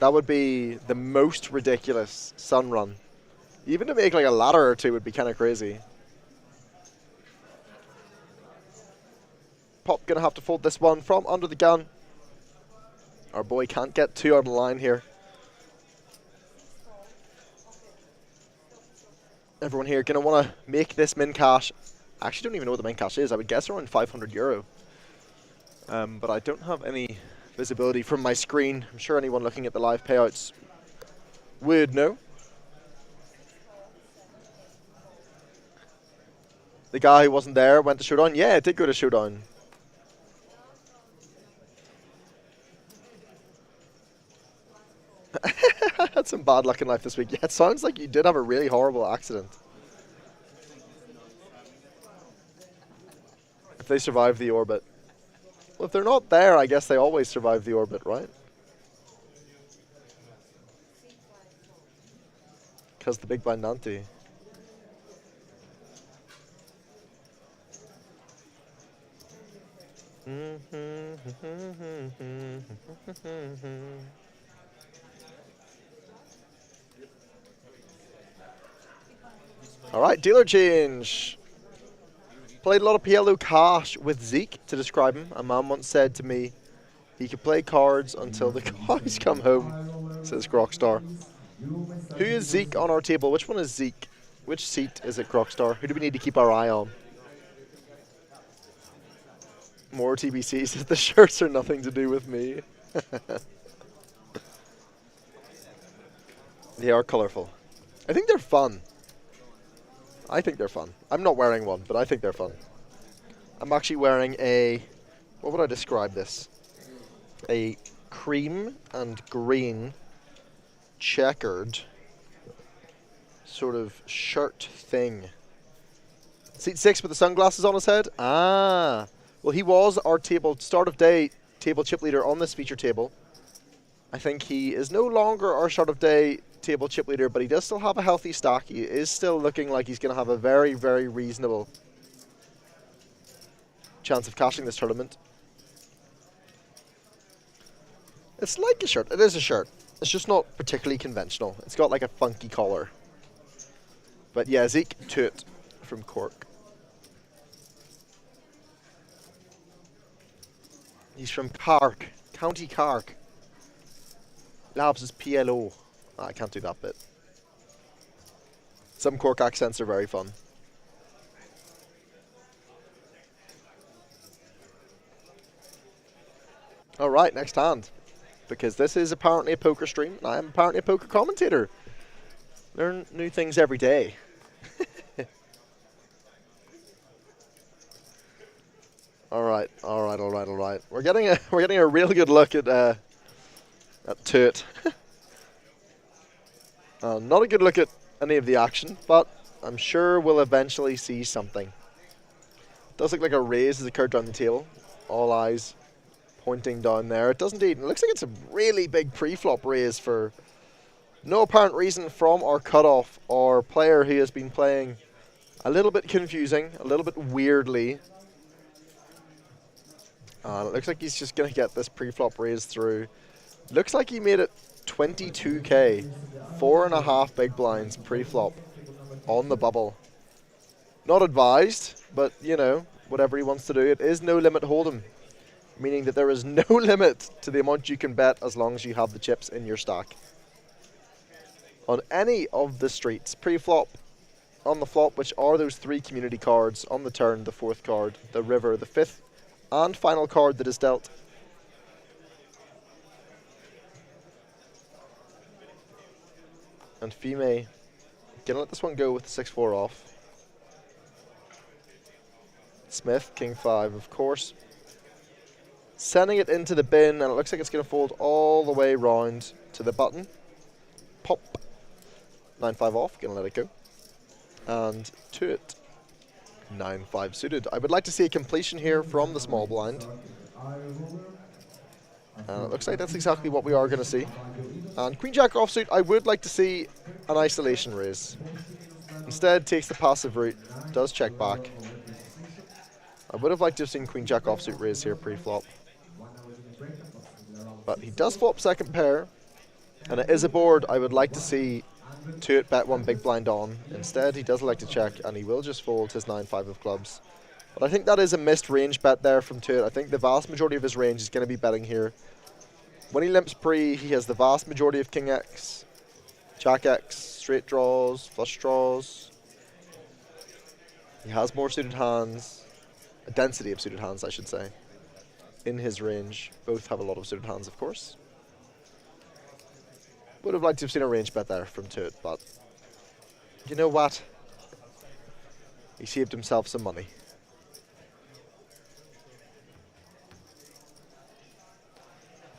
That would be the most ridiculous sun run. Even to make like a ladder or two would be kind of crazy. Pop gonna have to fold this one from under the gun. Our boy can't get two on the line here. Everyone here gonna want to make this min cash. I actually don't even know what the min cash is. I would guess around €500. But I don't have any visibility from my screen. I'm sure anyone looking at the live payouts would know. The guy who wasn't there went to Showdown. Yeah, it did go to Showdown. Had some bad luck in life this week. Yeah, it sounds like you did have a really horrible accident. If they survive the orbit. Well, if they're not there, I guess they always survive the orbit, right? Because the big blind Nanti. All right, dealer change. Played a lot of PLO cash with Zeke to describe him. A man once said to me, he could play cards until the cows come home, says Crocstar. Who is Zeke on our table? Which one is Zeke? Which seat is it, Crocstar? Who do we need to keep our eye on? More TBCs. The shirts are nothing to do with me. They are colourful. I think they're fun. I think they're fun. I'm not wearing one, but I think they're fun. I'm actually wearing a... What would I describe this? A cream and green checkered sort of shirt thing. Seat 6 with the sunglasses on his head? Ah. Well, he was our table start of day table chip leader on this feature table. I think he is no longer our start of day table chip leader, but he does still have a healthy stack. He is still looking like he's going to have a very, very reasonable chance of cashing this tournament. It's like a shirt. It is a shirt. It's just not particularly conventional. It's got like a funky collar. But yeah, Zeke Toot from Cork. He's from Cork, County Cork. Labs is PLO. Oh, I can't do that bit. Some Cork accents are very fun. Alright, next hand. Because this is apparently a poker stream, and I am apparently a poker commentator. Learn new things every day. Alright. We're getting a real good look at Toot. Not a good look at any of the action, but I'm sure we'll eventually see something. Does look like a raise has occurred down the table. All eyes pointing down there. It does indeed. It looks like it's a really big pre-flop raise for no apparent reason from our cutoff, our player who has been playing a little bit confusing, a little bit weirdly. It looks like he's just going to get this pre-flop raise through. Looks like he made it 22k, 4.5 big blinds pre-flop on the bubble. Not advised, but you know, whatever he wants to do. It is no limit hold'em, meaning that there is no limit to the amount you can bet as long as you have the chips in your stack. On any of the streets, pre-flop, on the flop, which are those 3 community cards, on the turn, the 4th card, the river, the 5th and final card that is dealt. And Fime gonna let this one go with the 6-4 off. Smith, King 5, of course. Sending it into the bin, and it looks like it's gonna fold all the way round to the button. Pop. 9-5 off, gonna let it go. And to it. 9-5 suited. I would like to see a completion here from the small blind. And it looks like that's exactly what we are going to see. And Queen Jack offsuit, I would like to see an isolation raise. Instead, takes the passive route, does check back. I would have liked to have seen Queen Jack offsuit raise here pre-flop. But he does flop second pair. And it is a board I would like to see Tuit bet one big blind on. Instead, he does like to check, and he will just fold his 9-5 of clubs. But I think that is a missed range bet there from Tuit. I think the vast majority of his range is going to be betting here. When he limps pre, he has the vast majority of King X, Jack X, straight draws, flush draws. He has more suited hands, a density of suited hands, I should say, in his range. Both have a lot of suited hands, of course. Would have liked to have seen a range bet there from Tuit, but you know what? He saved himself some money.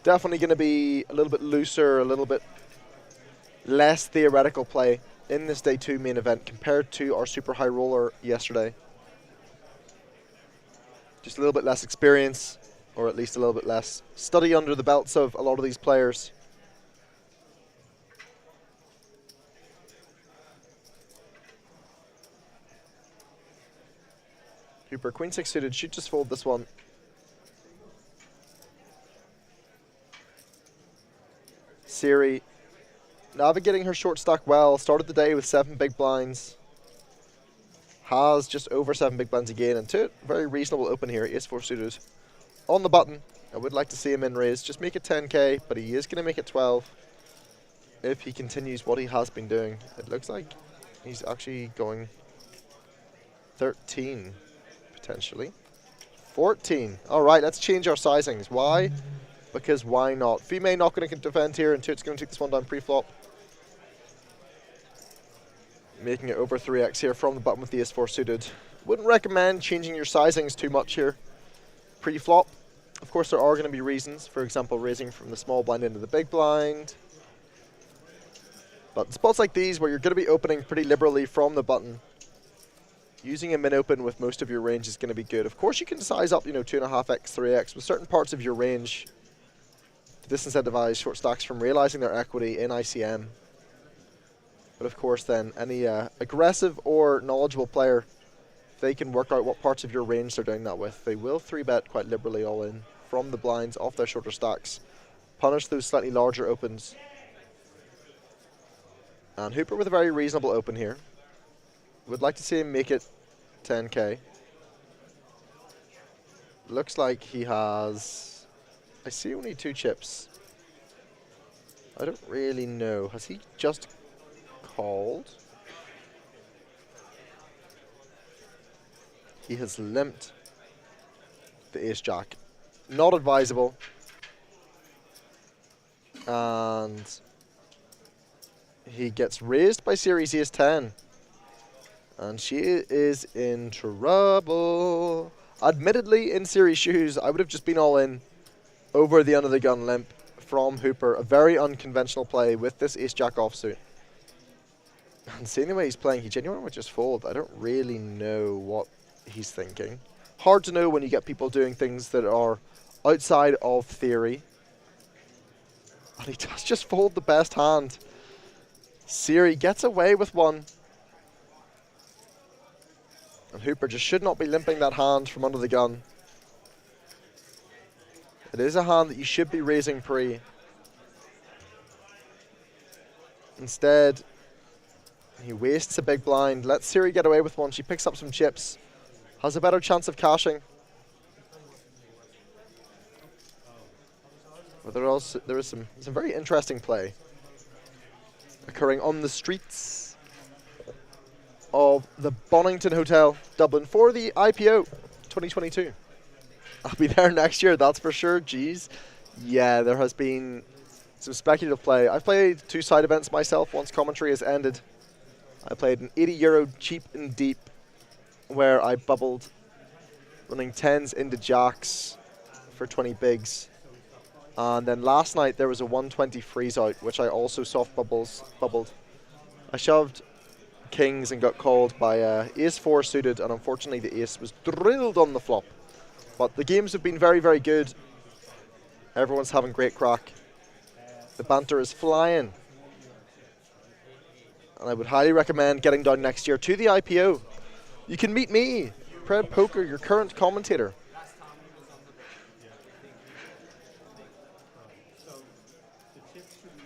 Definitely going to be a little bit looser, a little bit less theoretical play in this day 2 main event compared to our super high roller yesterday. Just a little bit less experience, or at least a little bit less study under the belts of a lot of these players. Hooper, queen 6 suited, should just fold this one. Siri, navigating her short stack well, started the day with 7 big blinds. Has just over 7 big blinds again, and Tuit, very reasonable open here, ace-4 suited. On the button, I would like to see him in raise, just make it 10k, but he is going to make it 12 if he continues what he has been doing. It looks like he's actually going 13. Potentially. 14. Alright, let's change our sizings. Why? Because why not? Female not going to defend here, and Tuit's going to take this one down pre-flop. Making it over 3x here from the button with the ace-4 suited. Wouldn't recommend changing your sizings too much here pre-flop. Of course, there are going to be reasons. For example, raising from the small blind into the big blind. But in spots like these, where you're going to be opening pretty liberally from the button, using a min open with most of your range is going to be good. Of course, you can size up, 2.5x, 3x with certain parts of your range to disincentivize short stacks from realizing their equity in ICM. But of course, then any aggressive or knowledgeable player, if they can work out what parts of your range they're doing that with, they will 3-bet quite liberally all in from the blinds off their shorter stacks, punish those slightly larger opens. And Hooper with a very reasonable open here. Would like to see him make it 10k. Looks like he has... I see only 2 chips. I don't really know. Has he just called? He has limped the ace-jack. Not advisable. And he gets raised by series ace-10. And she is in trouble. Admittedly, in series shoes, I would have just been all in over the under the gun limp from Hooper. A very unconventional play with this ace-jack offsuit. And seeing the way he's playing, he genuinely would just fold. I don't really know what he's thinking. Hard to know when you get people doing things that are outside of theory. And he does just fold the best hand. Siri gets away with one. And Hooper just should not be limping that hand from under the gun. It is a hand that you should be raising pre. Instead, he wastes a big blind, lets Siri get away with one. She picks up some chips, has a better chance of cashing. But there is some very interesting play occurring on the streets of the Bonington Hotel, Dublin, for the IPO 2022. I'll be there next year, that's for sure. Jeez. Yeah, there has been some speculative play. I've played 2 side events myself once commentary has ended. I played an €80 cheap and deep where I bubbled, running 10s into jacks for 20 bigs. And then last night there was a 120 freeze out, which I also soft bubbled. I shoved kings and got called by ace-4 suited, and unfortunately the ace was drilled on the flop. But the games have been very, very good. Everyone's having great crack. The banter is flying. And I would highly recommend getting down next year to the IPO. You can meet me, Pred Poker, your current commentator.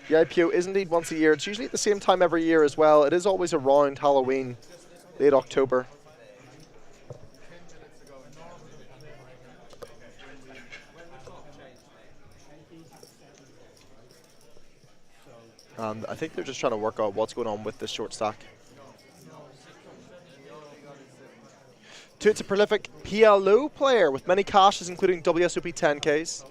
The IPO is indeed once a year. It's usually at the same time every year as well. It is always around Halloween, late October. And I think they're just trying to work out what's going on with this short stack. Toot's a prolific PLO player with many cashes, including WSOP 10Ks.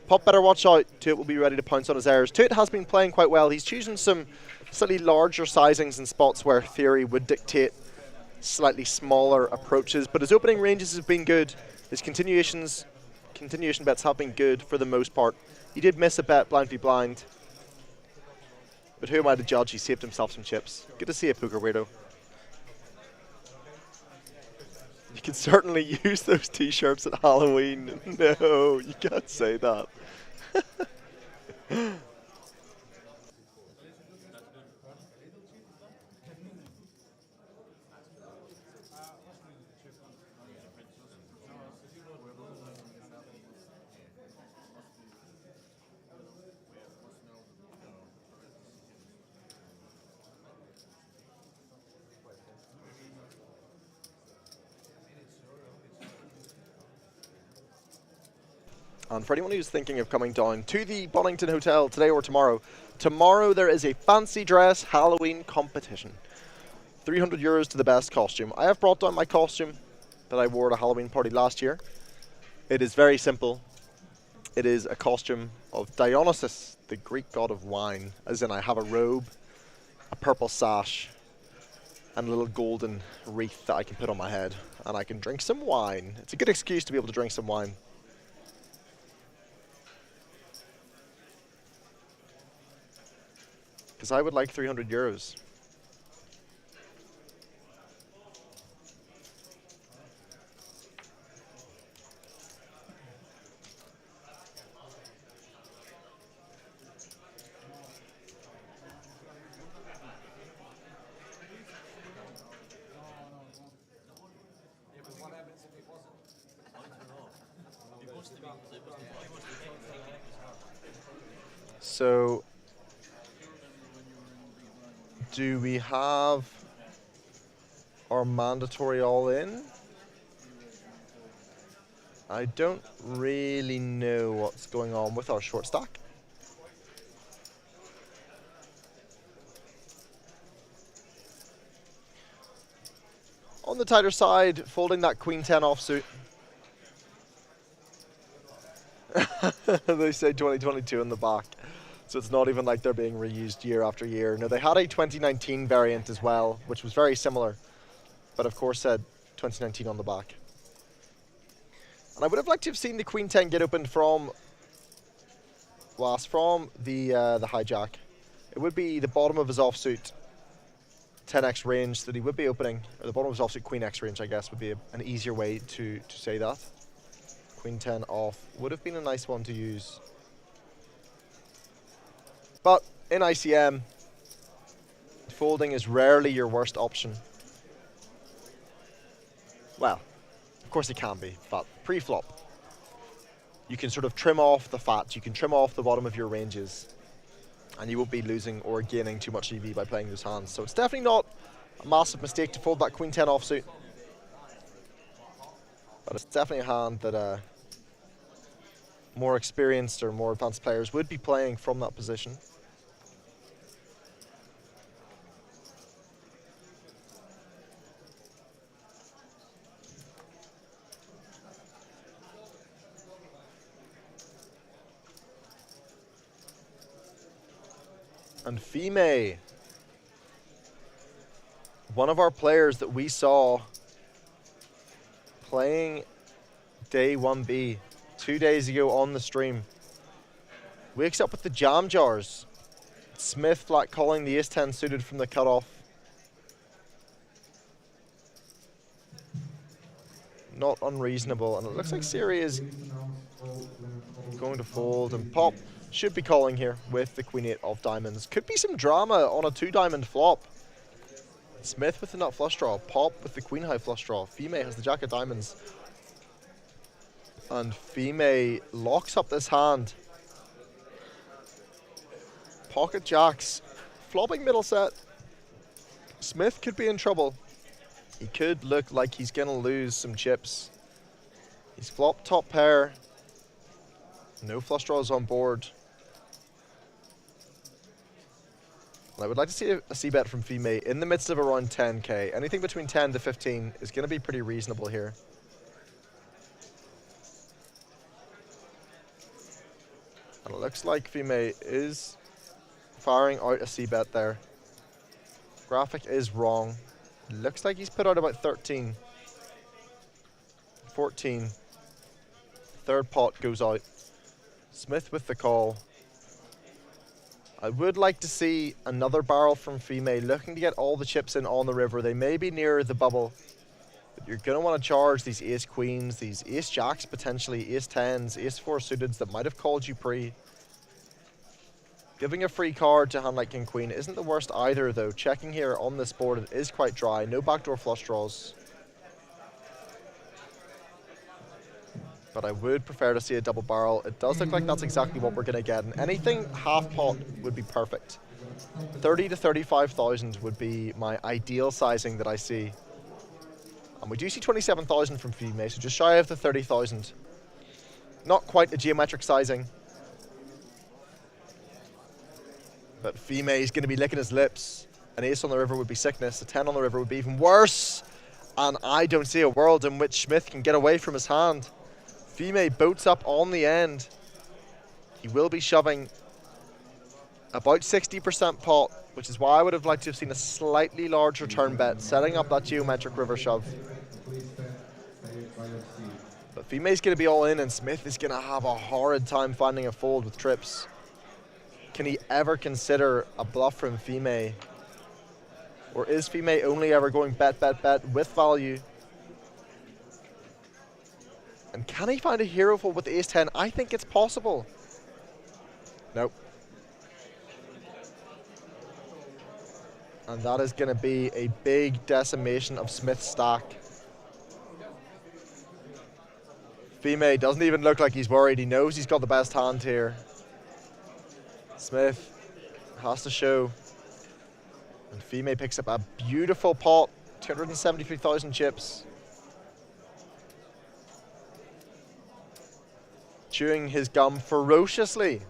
Pop better watch out. Toot will be ready to pounce on his errors. Toot has been playing quite well. He's choosing some slightly larger sizings in spots where theory would dictate slightly smaller approaches, but his opening ranges have been good. His continuation bets have been good for the most part. He did miss a bet blind v blind, but who am I to judge? He saved himself some chips. Good to see you, Poker Weirdo. You can certainly use those t-shirts at Halloween. No, you can't say that. And for anyone who's thinking of coming down to the Bonington Hotel today or tomorrow there is a fancy dress Halloween competition. €300 to the best costume. I have brought down my costume that I wore at a Halloween party last year. It is very simple. It is a costume of Dionysus, the Greek god of wine. As in, I have a robe, a purple sash, and a little golden wreath that I can put on my head. And I can drink some wine. It's a good excuse to be able to drink some wine. Because I would like €300. So, do we have our mandatory all-in? I don't really know what's going on with our short stack. On the tighter side, folding that Queen 10 offsuit. They say 2022 in the back. So it's not even like they're being reused year after year. No, they had a 2019 variant as well, which was very similar, but of course said 2019 on the back. And I would have liked to have seen the Queen 10 get opened from the hijack. It would be the bottom of his offsuit 10x range that he would be opening, or the bottom of his offsuit Queen X range, I guess, would be an easier way to say that. Queen 10 off would have been a nice one to use. But in ICM, folding is rarely your worst option. Well, of course it can be, but pre-flop, you can sort of trim off the fat, you can trim off the bottom of your ranges, and you won't be losing or gaining too much EV by playing those hands. So it's definitely not a massive mistake to fold that Queen 10 offsuit, but it's definitely a hand that more experienced or more advanced players would be playing from that position. And Fime, one of our players that we saw playing day 1B 2 days ago on the stream, wakes up with the jam jars. Smith flat calling the ace-10 suited from the cutoff. Not unreasonable, and it looks like Siri is going to fold, and Pop should be calling here with the Queen 8 of diamonds. Could be some drama on a 2-diamond flop. Smith with the nut flush draw, Pop with the Queen high flush draw. Fime has the Jack of diamonds. And Fime locks up this hand. Pocket jacks. Flopping middle set. Smith could be in trouble. He could look like he's going to lose some chips. He's flopped top pair. No flush draws on board. And I would like to see a c-bet from Fime in the midst of around 10k. Anything between 10 to 15 is going to be pretty reasonable here. And it looks like Fime is firing out a c-bet there. Graphic is wrong. Looks like he's put out about 13. 14. Third pot goes out. Smith with the call. I would like to see another barrel from Fime looking to get all the chips in on the river. They may be near the bubble, but you're going to want to charge these ace queens, these ace jacks potentially, ace tens, ace four suiteds that might have called you pre. Giving a free card to hand like king queen isn't the worst either though. Checking here on this board, it is quite dry. No backdoor flush draws. But I would prefer to see a double barrel. It does look like that's exactly what we're going to get. And anything half pot would be perfect. 30 to 35,000 would be my ideal sizing that I see. And we do see 27,000 from Fime, so just shy of the 30,000. Not quite a geometric sizing. But Fime is going to be licking his lips. An ace on the river would be sickness. A 10 on the river would be even worse. And I don't see a world in which Smith can get away from his hand. Fime boats up on the end. He will be shoving about 60% pot, which is why I would have liked to have seen a slightly larger turn bet, setting up that geometric river shove. But Fime's going to be all in, and Smith is going to have a horrid time finding a fold with trips. Can he ever consider a bluff from Fime? Or is Fime only ever going bet, bet, bet with value? And can he find a hero fold with ace 10? I think it's possible. Nope. And that is going to be a big decimation of Smith's stack. Fime doesn't even look like he's worried. He knows he's got the best hand here. Smith has to show. And Fime picks up a beautiful pot. 273,000 chips. Chewing his gum ferociously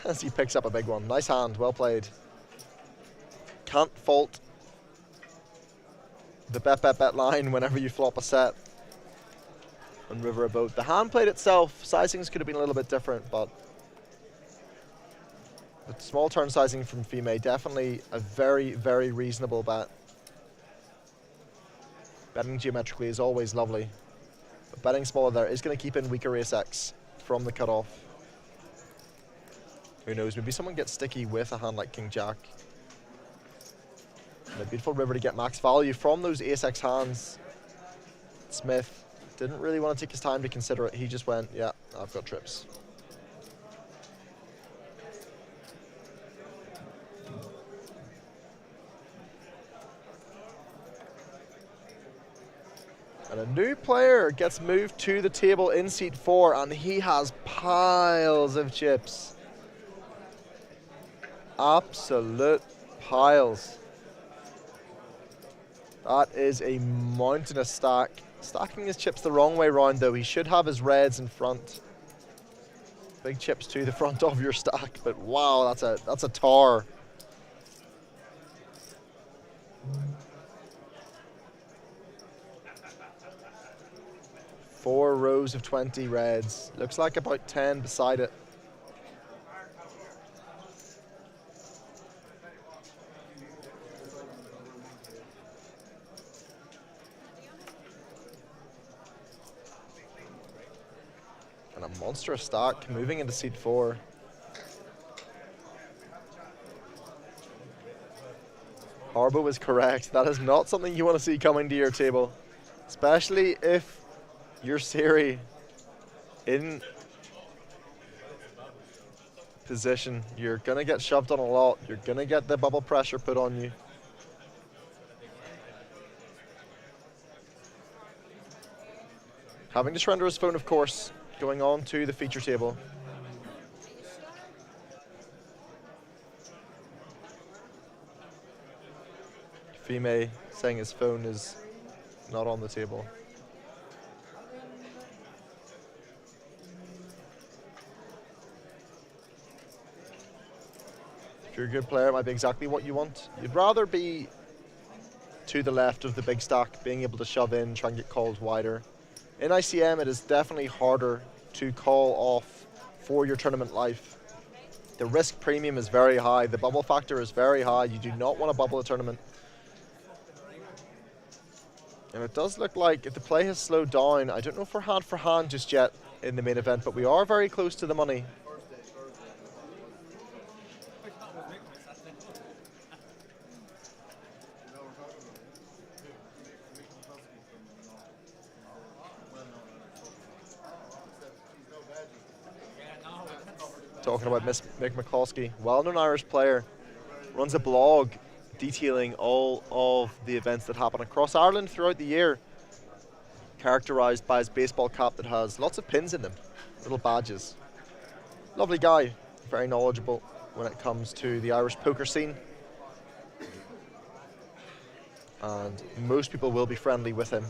as he picks up a big one. Nice hand, well played. Can't fault the bet, bet, bet line whenever you flop a set on river or boat. The hand played itself, sizings could have been a little bit different, but the small turn sizing from Fime, definitely a very, very reasonable bet. Betting geometrically is always lovely, but betting smaller there is going to keep in weaker ace X from the cutoff. Who knows, maybe someone gets sticky with a hand like King Jack. And a beautiful river to get max value from those ace X hands. Smith didn't really want to take his time to consider it. He just went, yeah, I've got trips. And a new player gets moved to the table in seat 4, and he has piles of chips. Absolute piles. That is a mountainous stack. Stacking his chips the wrong way round though. He should have his reds in front. Big chips to the front of your stack, but wow, that's a tar. Four rows of 20 reds. Looks like about 10 beside it. And a monstrous stack moving into seat 4. Harbo is correct. That is not something you want to see coming to your table, especially if your Siri in position. You're going to get shoved on a lot. You're going to get the bubble pressure put on you. Having to surrender his phone, of course, going on to the feature table. Fime saying his phone is not on the table. If you're a good player, it might be exactly what you want. You'd rather be to the left of the big stack, being able to shove in, try and get calls wider. In ICM, it is definitely harder to call off for your tournament life. The risk premium is very high. The bubble factor is very high. You do not want to bubble a tournament. And it does look like if the play has slowed down, I don't know if we're hand for hand just yet in the main event, but we are very close to the money. Talking about Mick McCloskey, well-known Irish player, runs a blog detailing all of the events that happen across Ireland throughout the year, characterised by his baseball cap that has lots of pins in them, little badges. Lovely guy, very knowledgeable when it comes to the Irish poker scene. And most people will be friendly with him.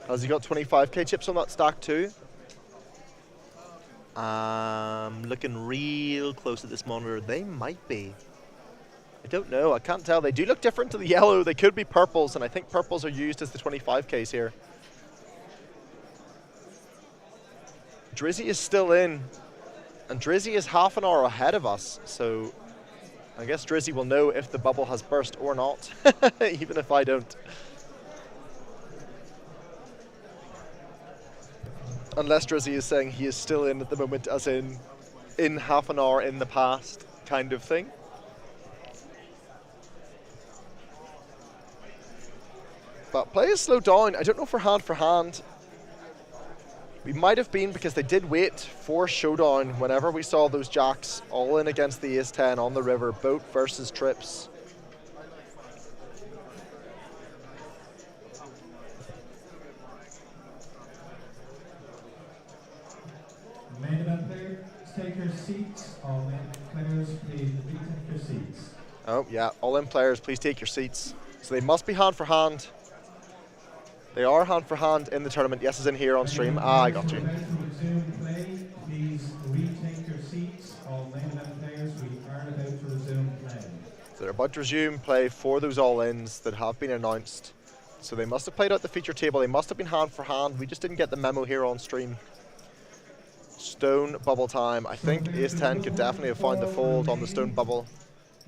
Has he got 25k chips on that stack too? Looking real close at this monitor. They might be. I don't know. I can't tell. They do look different to the yellow. They could be purples, and I think purples are used as the 25ks here. Drizzy is still in, and Drizzy is half an hour ahead of us, so I guess Drizzy will know if the bubble has burst or not, even if I don't. Unless Drizzy is saying he is still in at the moment, as in half an hour in the past kind of thing. But play is slowed down. I don't know for hand. We might have been because they did wait for showdown whenever we saw those jacks all in against the ace-10 on the river, boat versus trips. Main event players, take your seats. All main players, please retake your seats. Oh, yeah. All in players, please take your seats. So they must be hand for hand. They are hand for hand in the tournament. Yes, is in here on stream. Ah, I got you. Resume play. Please retake your seats. All main event players, we are about to resume play. So they're about to resume play for those all-ins that have been announced. So they must have played out the feature table. They must have been hand for hand. We just didn't get the memo here on stream. Stone bubble time. I think ace-10 could definitely have found the fold on the stone bubble.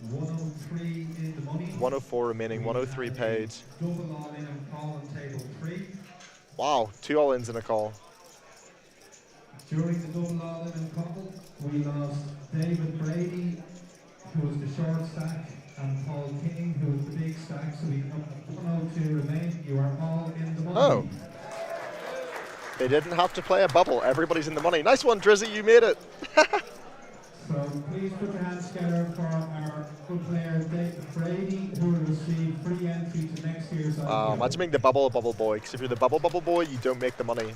103 in the money. 104 remaining, 103 paid. Double all in and call on table 3. Wow, 2 all-ins and a call. During the double all in and call, we lost David Brady, who was the short stack, and Paul King, who was the big stack. So we have 102 remain. You are all in the money. Oh. They didn't have to play a bubble. Everybody's in the money. Nice one, Drizzy. You made it. So please put your hands together for our good player David Brady, who will receive free entry to next year's IPO. Imagine being the bubble boy, because if you're the bubble boy, you don't make the money.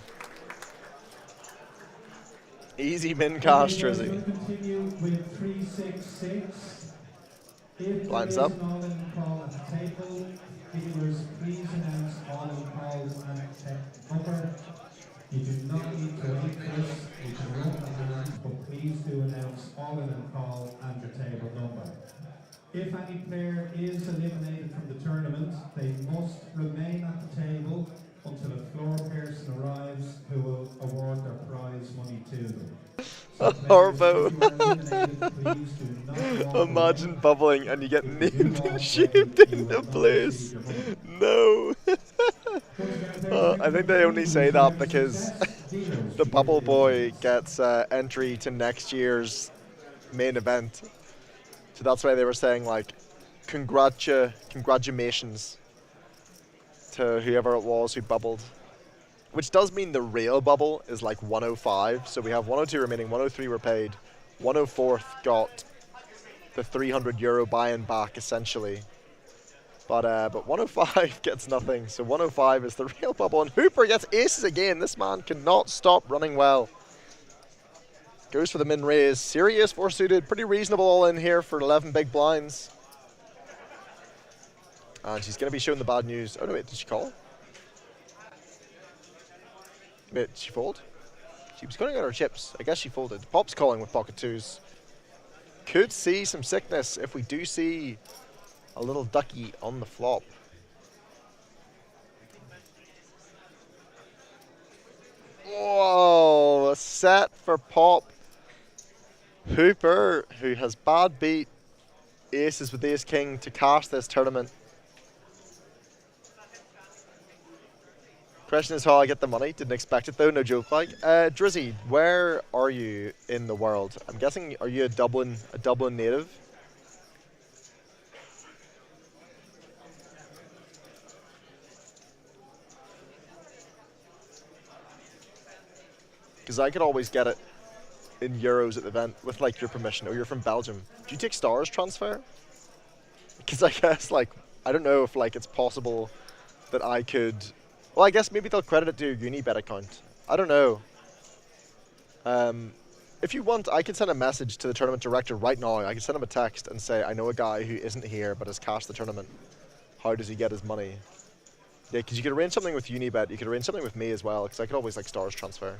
Easy min cash, Drizzy. We'll continue with 366. If Blinds there up. is an all-in call at the table, viewers, please announce all-in calls and accept number. You do not need to wait for us. You can run the hands, but please do announce all-in call and your table number. If any player is eliminated from the tournament, they must remain at the table until a floor person arrives who will award their prize money to them. So Orbo. please do not walk Imagine away. bubbling and you get If you named walk and away, shaped you into will not place. receive your money. No. I think they only say that because the bubble boy gets entry to next year's main event. So that's why they were saying, like, congratulations to whoever it was who bubbled. Which does mean the real bubble is like 105. So we have 102 remaining, 103 were paid, 104th got the €300 buy-in back essentially. But 105 gets nothing, so 105 is the real bubble. And Hooper gets aces again. This man cannot stop running well. Goes for the min raise. Serious 4-suited, pretty reasonable all in here for 11 big blinds. And she's going to be showing the bad news. Oh no, wait, did she call? Wait, did she fold? She was going to get her chips. I guess she folded. Pop's calling with pocket twos. Could see some sickness if we do see a little ducky on the flop. Whoa, a set for Pop. Hooper, who has bad beat aces with ace king to cash this tournament. Question is how I get the money. Didn't expect it though, no joke like. Drizzy, where are you in the world? I'm guessing, are you a Dublin native? Because I could always get it in euros at the event with like your permission. Oh, you're from Belgium. Do you take stars transfer? Because I guess like, I don't know if like it's possible that I could, well I guess maybe they'll credit it to your Unibet account. I don't know. If you want, I can send a message to the tournament director right now. I can send him a text and say, I know a guy who isn't here but has cashed the tournament. How does he get his money? Yeah, because you could arrange something with Unibet. You could arrange something with me as well, because I could always like stars transfer.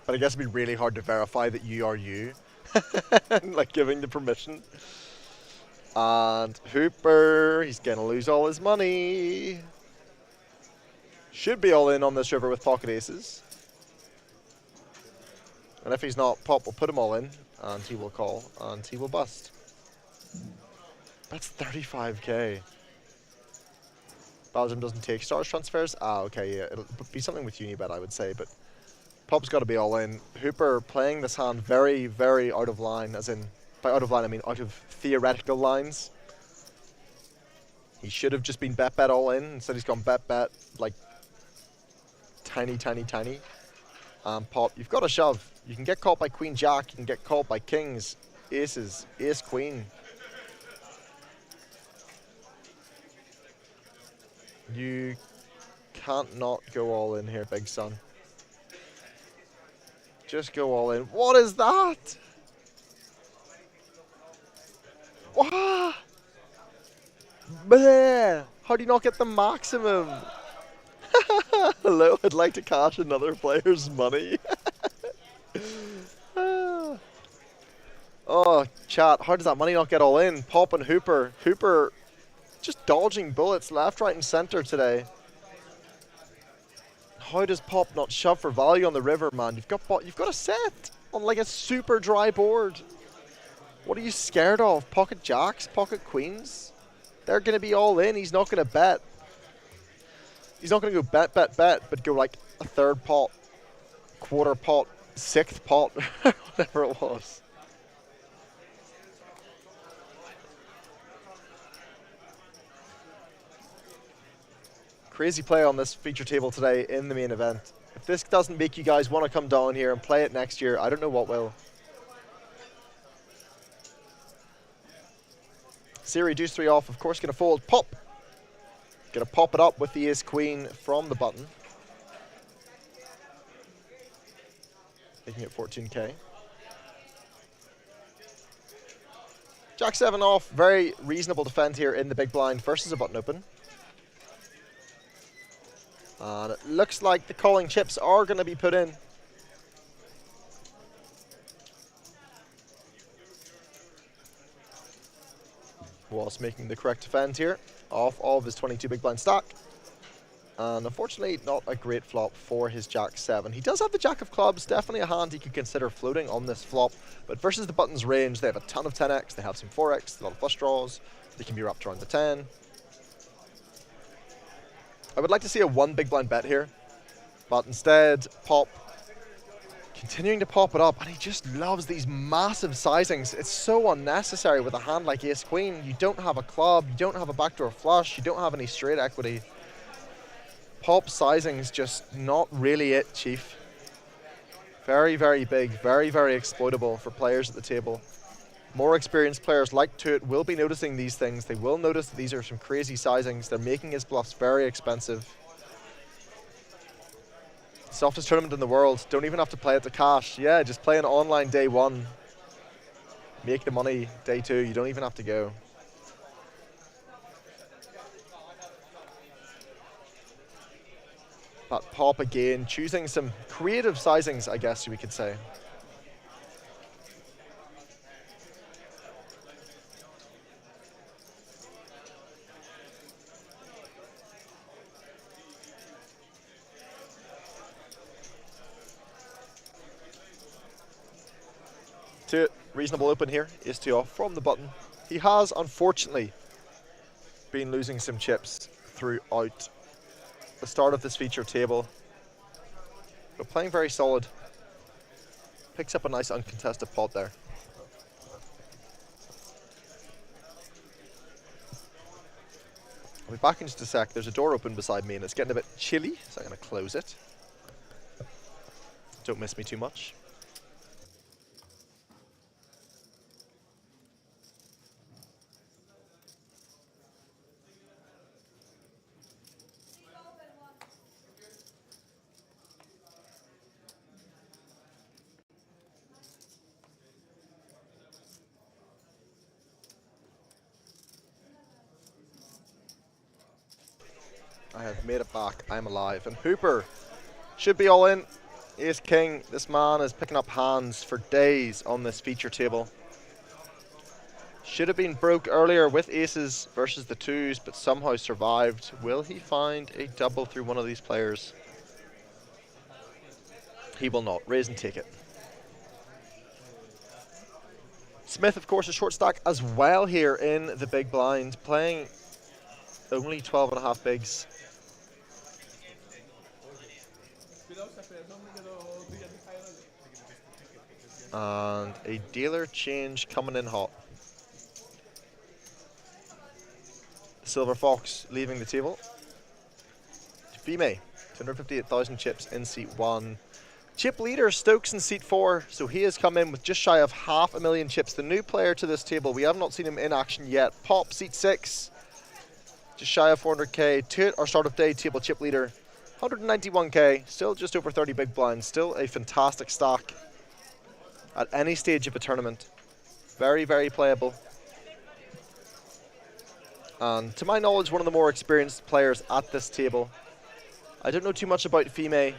But I guess it'd be really hard to verify that you are you. Like giving the permission. And Hooper, he's going to lose all his money. Should be all in on this river with pocket aces. And if he's not, Pop will put him all in. And he will call. And he will bust. That's 35k. Belgium doesn't take stars transfers? Ah, okay, yeah. It'll be something with Unibet, I would say. But Pop's got to be all in. Hooper playing this hand very, very out of line, as in, by out of line I mean out of theoretical lines. He should have just been bet all in. Instead he's gone bet, like tiny. Pop, you've got to shove. You can get caught by queen jack, you can get caught by kings, aces, ace queen. You can't not go all in here, big son. Just go all in. What is that? What? Bleh. How do you not get the maximum? Hello, I'd like to cash another player's money. Oh, chat, how does that money not get all in? Pop and Hooper. Hooper just dodging bullets left, right, and center today. How does Pop not shove for value on the river, man? You've got a set on like a super dry board. What are you scared of? Pocket jacks, pocket queens? They're going to be all in. He's not going to bet. He's not going to go bet, but go like a third pot, quarter pot, sixth pot, whatever it was. Crazy play on this feature table today in the main event. If this doesn't make you guys want to come down here and play it next year, I don't know what will. Siri, deuce 3 off, of course, going to fold. Pop! Going to pop it up with the ace queen from the button. Making it 14k. Jack 7 off, very reasonable defend here in the big blind versus a button open. And it looks like the calling chips are going to be put in. Whilst making the correct defend here, off all of his 22 big blind stack. And unfortunately, not a great flop for his Jack 7. He does have the Jack of clubs, definitely a hand he could consider floating on this flop. But versus the button's range, they have a ton of 10x, they have some 4x, a lot of flush draws, they can be wrapped around the 10. I would like to see a one big blind bet here, but instead, Pop continuing to pop it up, and he just loves these massive sizings. It's so unnecessary with a hand like ace queen. You don't have a club, you don't have a backdoor flush, you don't have any straight equity. Pop sizing's just not really it, chief. Very, very big, very, very exploitable for players at the table. More experienced players like Tuit will be noticing these things. They will notice that these are some crazy sizings. They're making his bluffs very expensive. Softest tournament in the world. Don't even have to play it to cash. Yeah, just play an online day one. Make the money day two. You don't even have to go. But pop again, choosing some creative sizings, I guess we could say. Tuit, reasonable open here. Ace 2 off from the button. He has, unfortunately, been losing some chips throughout the start of this feature table. But playing very solid. Picks up a nice uncontested pot there. I'll be back in just a sec. There's a door open beside me and it's getting a bit chilly, so I'm going to close it. Don't miss me too much. I have made it back. I'm alive. And Hooper should be all in. Ace King. This man is picking up hands for days on this feature table. Should have been broke earlier with aces versus the twos, but somehow survived. Will he find a double through one of these players? He will not. Raise and take it. Smith, of course, a short stack as well here in the big blind, playing only 12.5 bigs. And a dealer change coming in hot. Silver Fox leaving the table. Fime, 258,000 chips in seat 1. Chip leader Stokes in seat 4, so he has come in with just shy of 500,000 chips. The new player to this table, we have not seen him in action yet. Pop, seat 6, just shy of 400k. Tuit, our start of day table chip leader, 191k, still just over 30 big blinds. Still a fantastic stack at any stage of a tournament. Very, very playable. And to my knowledge, one of the more experienced players at this table. I don't know too much about Fime.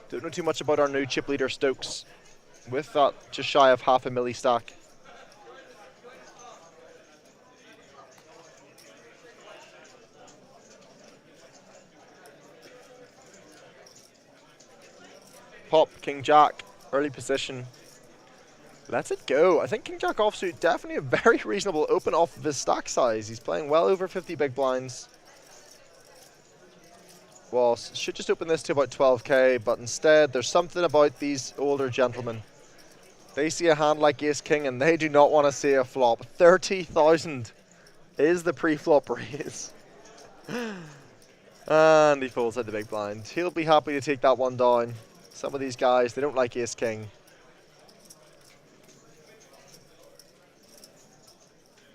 Don't know too much about our new chip leader Stokes. With that, just shy of 500,000 stack. Pop, King Jack, early position. Lets it go. I think King Jack offsuit, definitely a very reasonable open off of his stack size. He's playing well over 50 big blinds. Well, should just open this to about 12k, but instead there's something about these older gentlemen. They see a hand like Ace King and they do not want to see a flop. 30,000 is the pre-flop raise. And he folds out the big blind. He'll be happy to take that one down. Some of these guys, they don't like Ace King.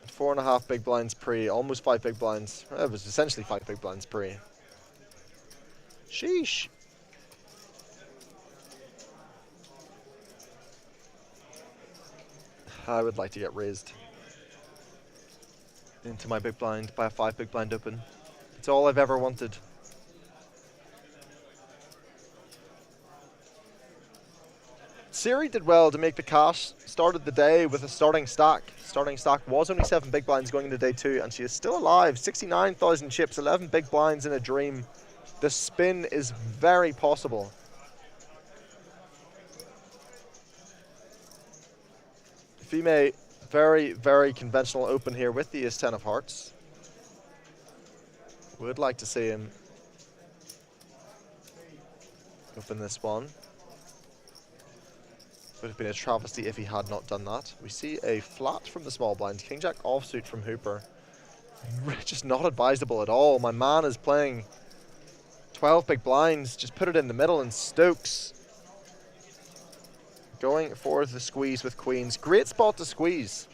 4.5 big blinds pre, almost 5 big blinds. It was essentially 5 big blinds pre. Sheesh. I would like to get raised into my big blind by a 5 big blind open. It's all I've ever wanted. Siri did well to make the cash. Started the day with a starting stack. Starting stack was only 7 big blinds going into day 2, and she is still alive. 69,000 chips, 11 big blinds in a dream. The spin is very possible. Fime, very, very conventional open here with the Ace-10 of hearts. Would like to see him open this one. Would have been a travesty if he had not done that. We see a flat from the small blind. King Jack offsuit from Hooper. Just not advisable at all. My man is playing 12 big blinds. Just put it in the middle and Stokes Going for the squeeze with queens. Great spot to squeeze.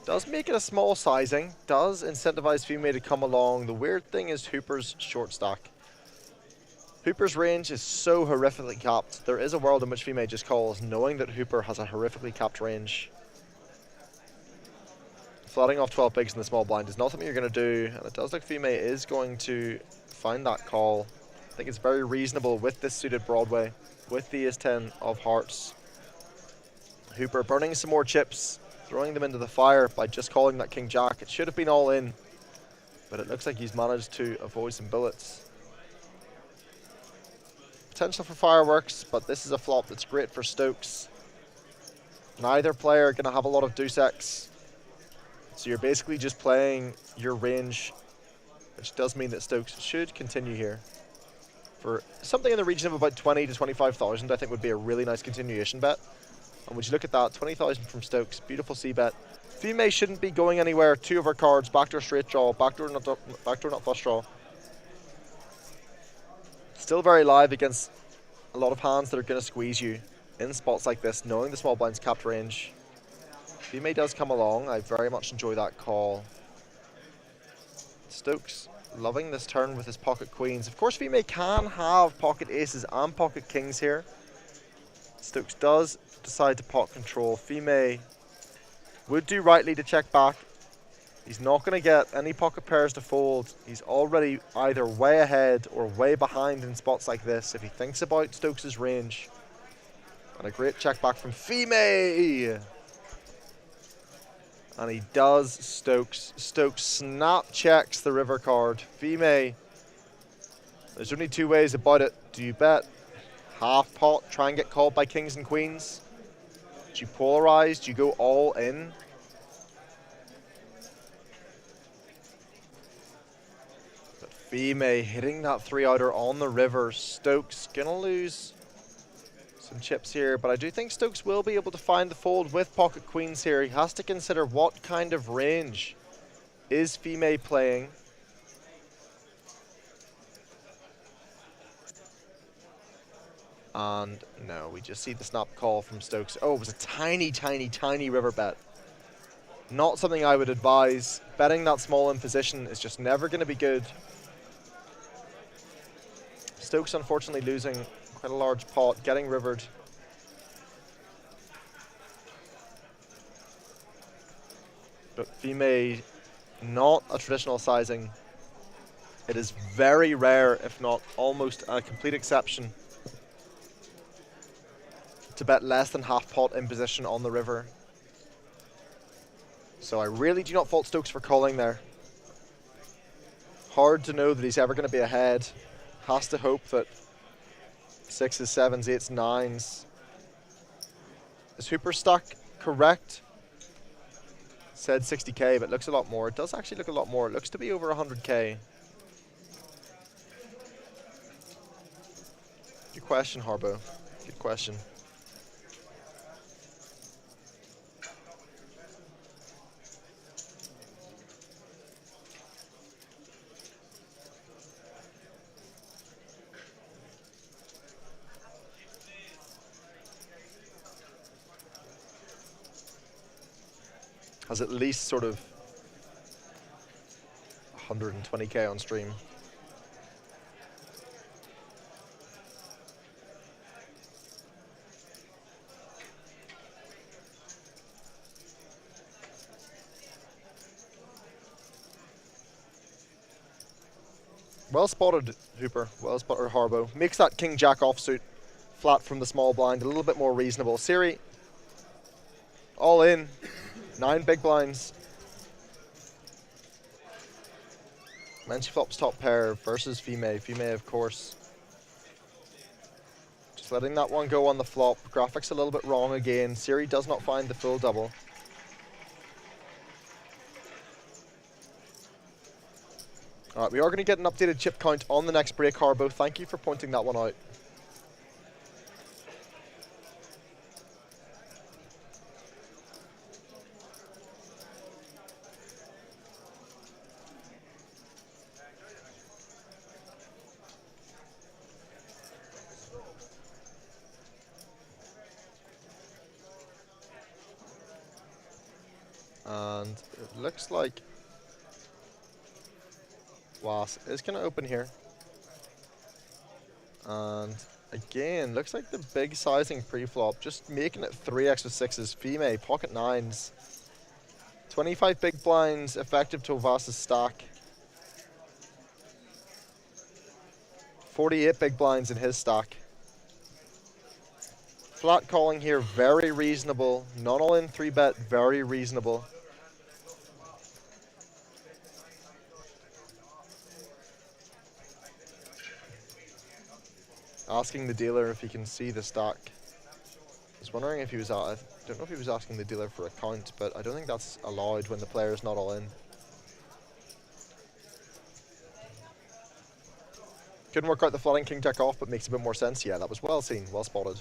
Does make it a small sizing. Does incentivize Fime to come along. The weird thing is Hooper's short stack. Hooper's range is so horrifically capped. There is a world in which Fime just calls, knowing that Hooper has a horrifically capped range. Flooding off 12 bigs in the small blind is not something you're going to do, and it does look Fime is going to find that call. I think it's very reasonable with this suited Broadway, with the Ace-10 of hearts. Hooper burning some more chips, throwing them into the fire by just calling that King-Jack. It should have been all in, but it looks like he's managed to avoid some bullets. Potential for fireworks, but this is a flop that's great for Stokes. Neither player going to have a lot of deuce-X, so you're basically just playing your range, which does mean that Stokes should continue here. For something in the region of about 20 to 25,000, I think would be a really nice continuation bet. And would you look at that, 20,000 from Stokes, beautiful C-bet. Fime shouldn't be going anywhere. 2 of our cards, backdoor straight draw, backdoor not flush draw. Still very live against a lot of hands that are going to squeeze you in spots like this, knowing the small blind's capped range. Fime does come along. I very much enjoy that call. Stokes loving this turn with his pocket queens. Of course, Fime can have pocket aces and pocket kings here. Stokes does decide to pot control. Fime would do rightly to check back. He's not going to get any pocket pairs to fold. He's already either way ahead or way behind in spots like this if he thinks about Stokes' range. And a great check back from Fime. And he does Stokes. Stokes snap checks the river card. Fime, there's only 2 ways about it. Do you bet half pot, try and get called by kings and queens? Do you polarize? Do you go all in? But Fime hitting that 3-outer on the river. Stokes gonna lose some chips here, but I do think Stokes will be able to find the fold with pocket queens here. He has to consider what kind of range is Fime playing. And no, we just see the snap call from Stokes. Oh, it was a tiny, tiny, tiny river bet. Not something I would advise. Betting that small in position is just never going to be good. Stokes unfortunately losing quite a large pot, getting rivered. But Fime, not a traditional sizing. It is very rare, if not almost a complete exception, to bet less than half pot in position on the river. So I really do not fault Stokes for calling there. Hard to know that he's ever going to be ahead. Has to hope that 6s, 7s, 8s, 9s. Is Hooper stack correct? Said 60k, but looks a lot more. It does actually look a lot more. It looks to be over 100k. Good question, Harbo. Good question. Has at least sort of 120k on stream. Well spotted, Hooper. Well spotted, Harbo. Makes that King-Jack offsuit flat from the small blind a little bit more reasonable. Siri, all in. 9 big blinds. When she flops top pair versus Fime. Fime, of course. Just letting that one go on the flop. Graphics a little bit wrong again. Siri does not find the full double. Alright, we are going to get an updated chip count on the next break, Harbo. Thank you for pointing that one out. looks like Was is going to open here. And again, looks like the big sizing pre-flop, just making it 3x with 6s. Fime, pocket 9s. 25 big blinds effective to Vas's stack. 48 big blinds in his stack. Flat calling here, very reasonable. Not all in 3-bet, very reasonable. Asking the dealer if he can see the stack. I was wondering if he was, I don't know if he was asking the dealer for a count, but I don't think that's allowed when the player's not all in. Couldn't work out the flooding king tech off, but makes a bit more sense. Yeah, that was well seen, well spotted.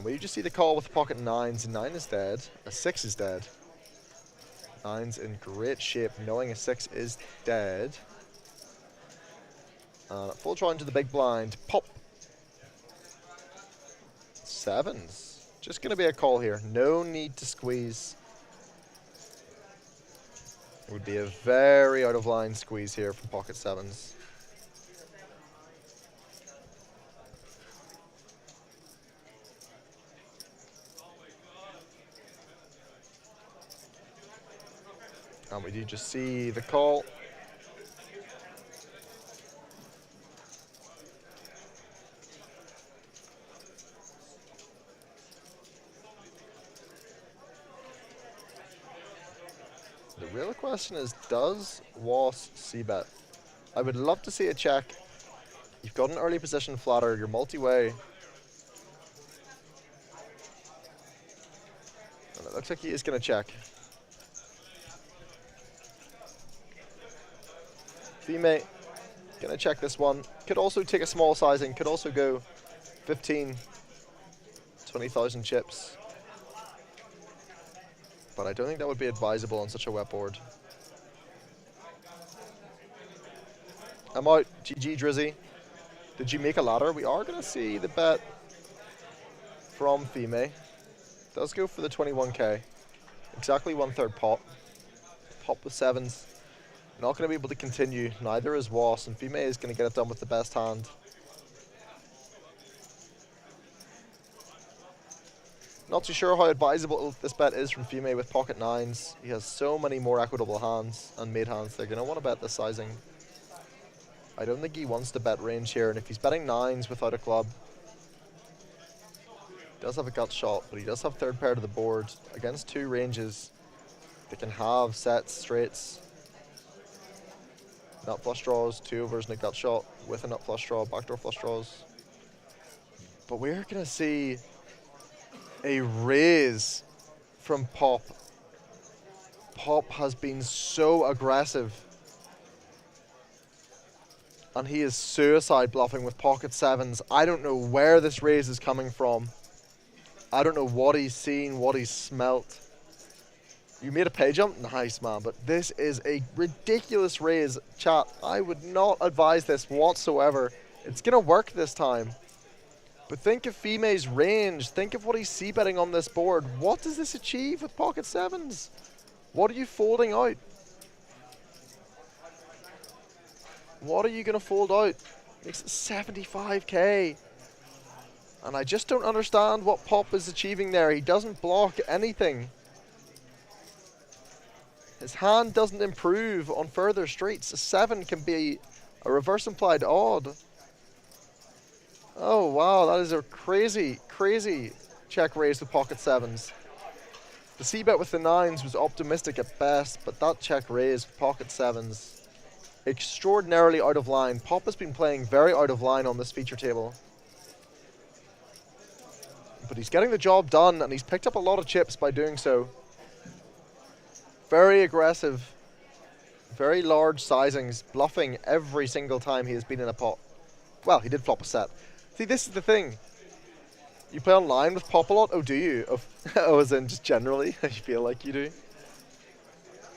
We just see the call with the pocket 9s, and 9 is dead, a 6 is dead. 9's in great shape, knowing a 6 is dead. Full draw into the big blind, pop. 7s, just going to be a call here, no need to squeeze. It would be a very out of line squeeze here from pocket 7s. And we do just see the call. The real question is, does Was c-bet? I would love to see a check. You've got an early position flatter, you're multi-way. And it looks like he is going to check. Fime, gonna check this one. Could also take a small sizing, could also go 15, 20,000 chips. But I don't think that would be advisable on such a wet board. I'm out. GG, Drizzy. Did you make a ladder? We are gonna see the bet from Fime. Does go for the 21k. Exactly 1/3 pot. Pot with 7s. Not going to be able to continue, neither is Was, and Fime is going to get it done with the best hand. Not too sure how advisable this bet is from Fime with pocket 9s. He has so many more equitable hands and made hands, they're going to want to bet this sizing. I don't think he wants to bet range here, and if he's betting 9s without a club, he does have a gut shot, but he does have third pair to the board against 2 ranges that can have sets, straights. Nut flush draws, 2 overs and a gut shot with a nut flush draw, backdoor flush draws. But we're going to see a raise from Pop. Pop has been so aggressive. And he is suicide bluffing with pocket 7s. I don't know where this raise is coming from. I don't know what he's seen, what he's smelt. You made a pay jump? Nice, man. But this is a ridiculous raise. Chat, I would not advise this whatsoever. It's going to work this time. But think of Fime's range. Think of what he's c-betting on this board. What does this achieve with pocket 7s? What are you folding out? What are you going to fold out? Makes it 75k. And I just don't understand what Pop is achieving there. He doesn't block anything. His hand doesn't improve on further streets. A 7 can be a reverse implied odd. Oh wow, that is a crazy, crazy check raise with pocket 7s. The c-bet with the 9s was optimistic at best, but that check raise with pocket 7s, extraordinarily out of line. Pop has been playing very out of line on this feature table. But he's getting the job done, and he's picked up a lot of chips by doing so. Very aggressive, very large sizings, bluffing every single time he has been in a pot. Well, he did flop a set. See, this is the thing. You play online with Pop a lot? Oh, do you? Oh, as in just generally, you feel like you do?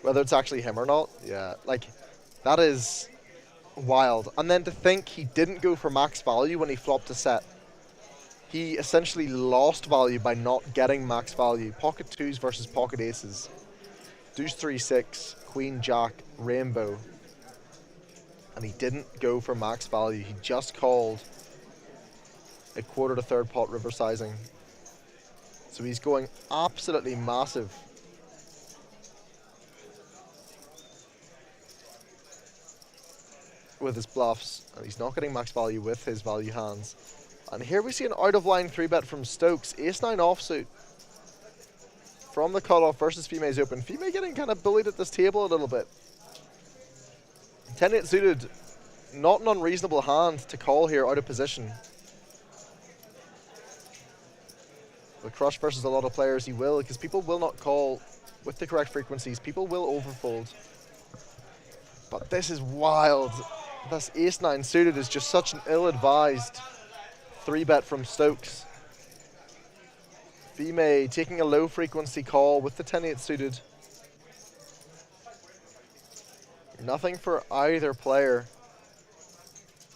Whether it's actually him or not? Yeah, like, that is wild. And then to think he didn't go for max value when he flopped a set. He essentially lost value by not getting max value. Pocket 2s versus pocket aces. Deuce 3-6, Queen Jack, Rainbow. And he didn't go for max value. He just called a quarter to third pot river sizing. So he's going absolutely massive. With his bluffs, and he's not getting max value with his value hands. And here we see an out of line 3-bet from Stokes, ace-9 offsuit. From the cutoff versus Fime's open. Fime getting kind of bullied at this table a little bit. 10-8 suited, not an unreasonable hand to call here out of position. With Crush versus a lot of players, he will, because people will not call with the correct frequencies. People will overfold. But this is wild. This ace-9 suited is just such an ill-advised 3-bet from Stokes. Fime taking a low frequency call with the 10-8 suited. Nothing for either player.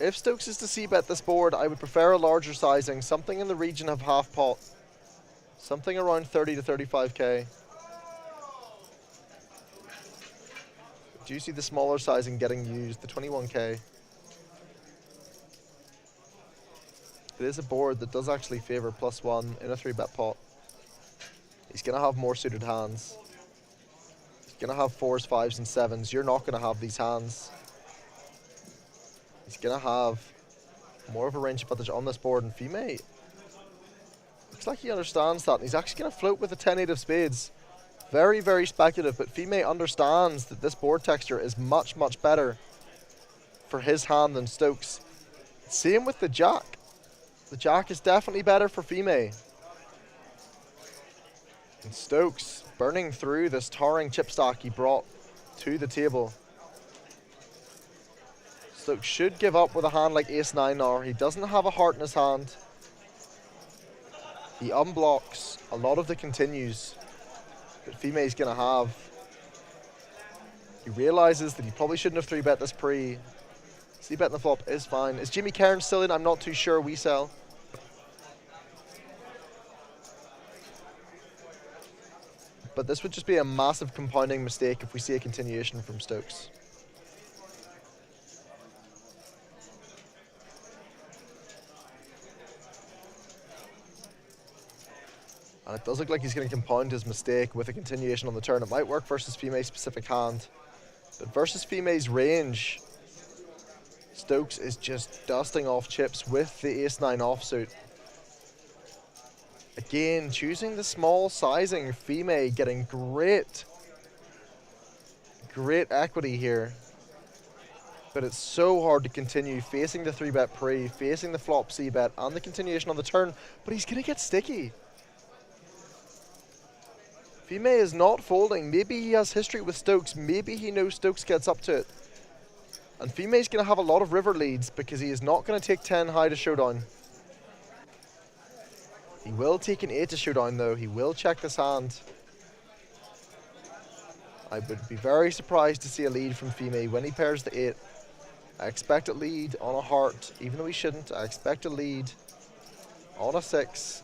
If Stokes is to c-bet this board, I would prefer a larger sizing, something in the region of half pot. Something around 30 to 35k. Do you see the smaller sizing getting used, the 21k? It is a board that does actually favor +1 in a 3-bet pot. He's going to have more suited hands. He's going to have 4s, 5s, and 7s. You're not going to have these hands. He's going to have more of a range advantage on this board, and Fime looks like he understands that. And he's actually going to float with a 10-8 of spades. Very, very speculative, but Fime understands that this board texture is much, much better for his hand than Stokes. Same with the Jack. The Jack is definitely better for Fime. And Stokes burning through this towering chip stack he brought to the table. Stokes should give up with a hand like ace-9 now. He doesn't have a heart in his hand. He unblocks a lot of the continues that Fime's going to have. He realizes that he probably shouldn't have 3-bet this pre. C-bet in the flop is fine. Is Jimmy Cairn still in? I'm not too sure. We sell. But this would just be a massive compounding mistake if we see a continuation from Stokes. And it does look like he's going to compound his mistake with a continuation on the turn. It might work versus Fime's specific hand. But versus Fime's range, Stokes is just dusting off chips with the ace-9 offsuit. Again, choosing the small sizing, Fime getting great equity here. But it's so hard to continue facing the 3-bet pre, facing the flop c-bet, and the continuation on the turn. But he's going to get sticky. Fime is not folding. Maybe he has history with Stokes. Maybe he knows Stokes gets up to it. And Fime is going to have a lot of river leads because he is not going to take 10 high to showdown. He will take an 8 to showdown though. He will check this hand. I would be very surprised to see a lead from Fime when he pairs the 8. I expect a lead on a heart, even though he shouldn't. I expect a lead on a 6,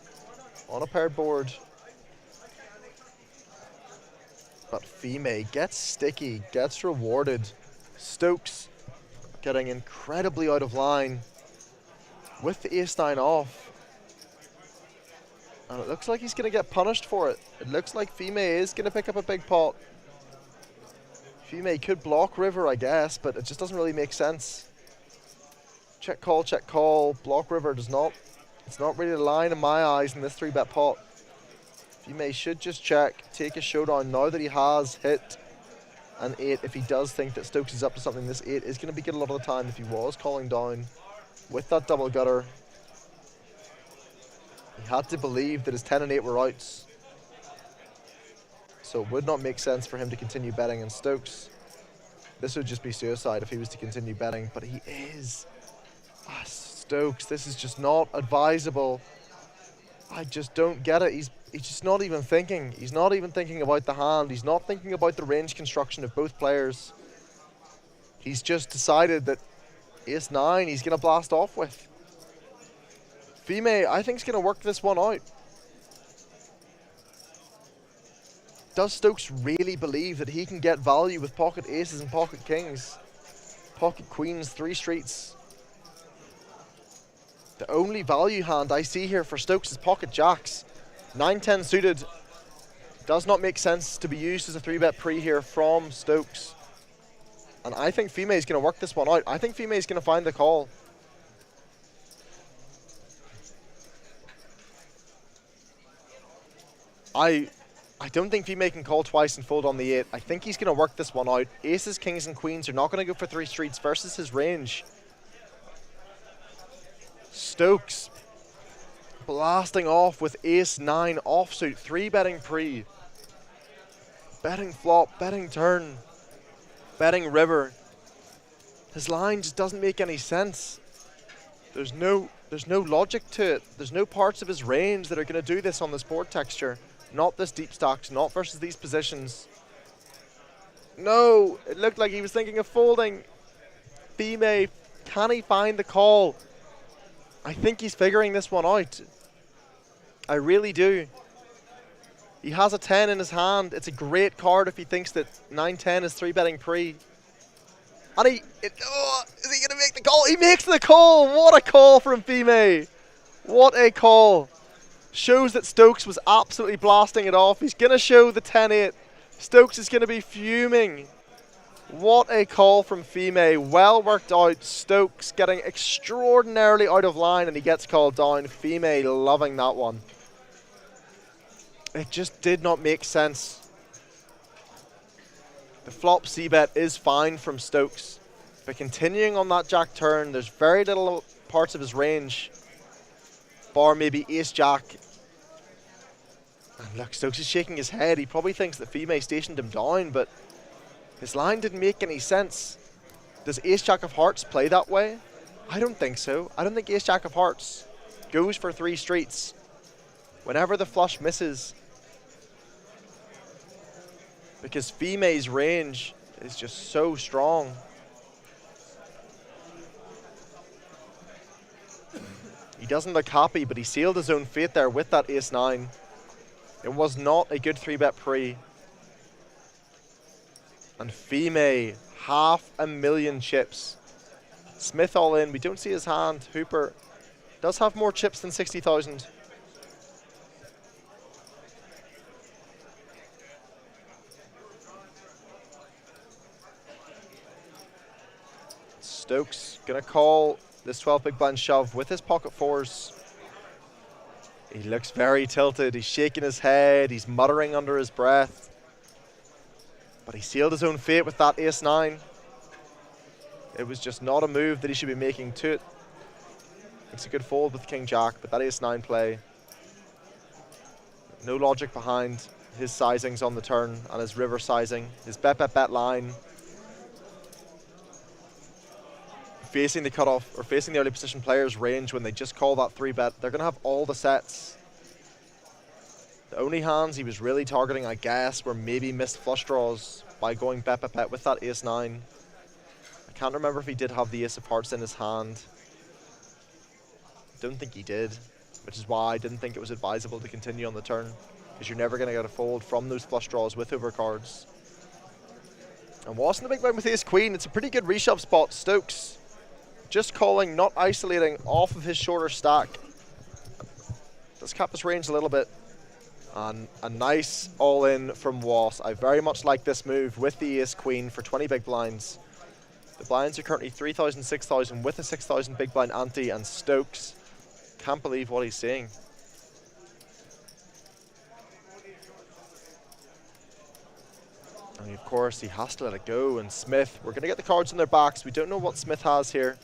on a paired board. But Fime gets sticky, gets rewarded. Stokes getting incredibly out of line with the ace-9 off. And it looks like he's going to get punished for it. It looks like Fime is going to pick up a big pot. Fime could block river, I guess, but it just doesn't really make sense. Check call, block river does not. It's not really a line in my eyes in this 3-bet pot. Fime should just check, take a showdown now that he has hit an 8. If he does think that Stokes is up to something, this 8 is going to be good a lot of the time if he was calling down with that double gutter. He had to believe that his 10 and 8 were outs. So it would not make sense for him to continue betting in Stokes. This would just be suicide if he was to continue betting, but he is. Stokes, this is just not advisable. I just don't get it. He's just not even thinking. He's not even thinking about the hand. He's not thinking about the range construction of both players. He's just decided that ace-9 he's going to blast off with. Fime, I think, is going to work this one out. Does Stokes really believe that he can get value with pocket aces and pocket kings? Pocket queens, 3 streets. The only value hand I see here for Stokes is pocket jacks. 9-10 suited. Does not make sense to be used as a 3-bet pre here from Stokes. And I think Fime is going to work this one out. I think Fime is going to find the call. I don't think Fime can call twice and fold on the 8. I think he's going to work this one out. Aces, kings, and queens are not going to go for 3 streets versus his range. Stokes blasting off with ace-9 offsuit. 3-betting pre. Betting flop, betting turn, betting river. His line just doesn't make any sense. There's no logic to it. There's no parts of his range that are going to do this on this board texture. Not this deep stacks, not versus these positions. No, it looked like he was thinking of folding. Fime, can he find the call? I think he's figuring this one out. I really do. He has a 10 in his hand. It's a great card if he thinks that 9-10 is 3-betting pre. And is he going to make the call? He makes the call! What a call from Fime! What a call! Shows that Stokes was absolutely blasting it off. He's going to show the 10-8. Stokes is going to be fuming. What a call from Fime. Well worked out. Stokes getting extraordinarily out of line and he gets called down. Fime loving that one. It just did not make sense. The flop c-bet is fine from Stokes. But continuing on that jack turn, there's very little parts of his range. Bar maybe ace-jack. And look, Stokes is shaking his head. He probably thinks that Fime stationed him down, but his line didn't make any sense. Does ace-jack of hearts play that way? I don't think so. I don't think ace-jack of hearts goes for 3 streets. Whenever the flush misses. Because Fime's range is just so strong. He doesn't look happy, but he sealed his own fate there with that ace-9. It was not a good 3-bet pre. And Fime, 500,000 chips. Smith all in. We don't see his hand. Hooper does have more chips than 60,000. Stokes gonna call this 12 big blind shove with his pocket 4s. He looks very tilted. He's shaking his head. He's muttering under his breath. But he sealed his own fate with that ace-9. It was just not a move that he should be making to it. It's a good fold with king jack, but that ace-9 play. No logic behind his sizings on the turn and his river sizing. His bet line. Facing the cutoff or facing the early position player's range when they just call that 3-bet, they're going to have all the sets. The only hands he was really targeting, I guess, were maybe missed flush draws by going bet with that ace-9. I can't remember if he did have the ace of hearts in his hand. Don't think he did, which is why I didn't think it was advisable to continue on the turn, because you're never going to get a fold from those flush draws with overcards. And Wasson the big blind with ace-queen. It's a pretty good reshove spot. Stokes just calling, not isolating off of his shorter stack. Does cap his range a little bit. And a nice all-in from Was. I very much like this move with the ace-queen for 20 big blinds. The blinds are currently 3,000, 6,000 with a 6,000 big blind ante, and Stokes can't believe what he's seeing. And of course, he has to let it go. And Smith, we're going to get the cards on their backs. We don't know what Smith has here.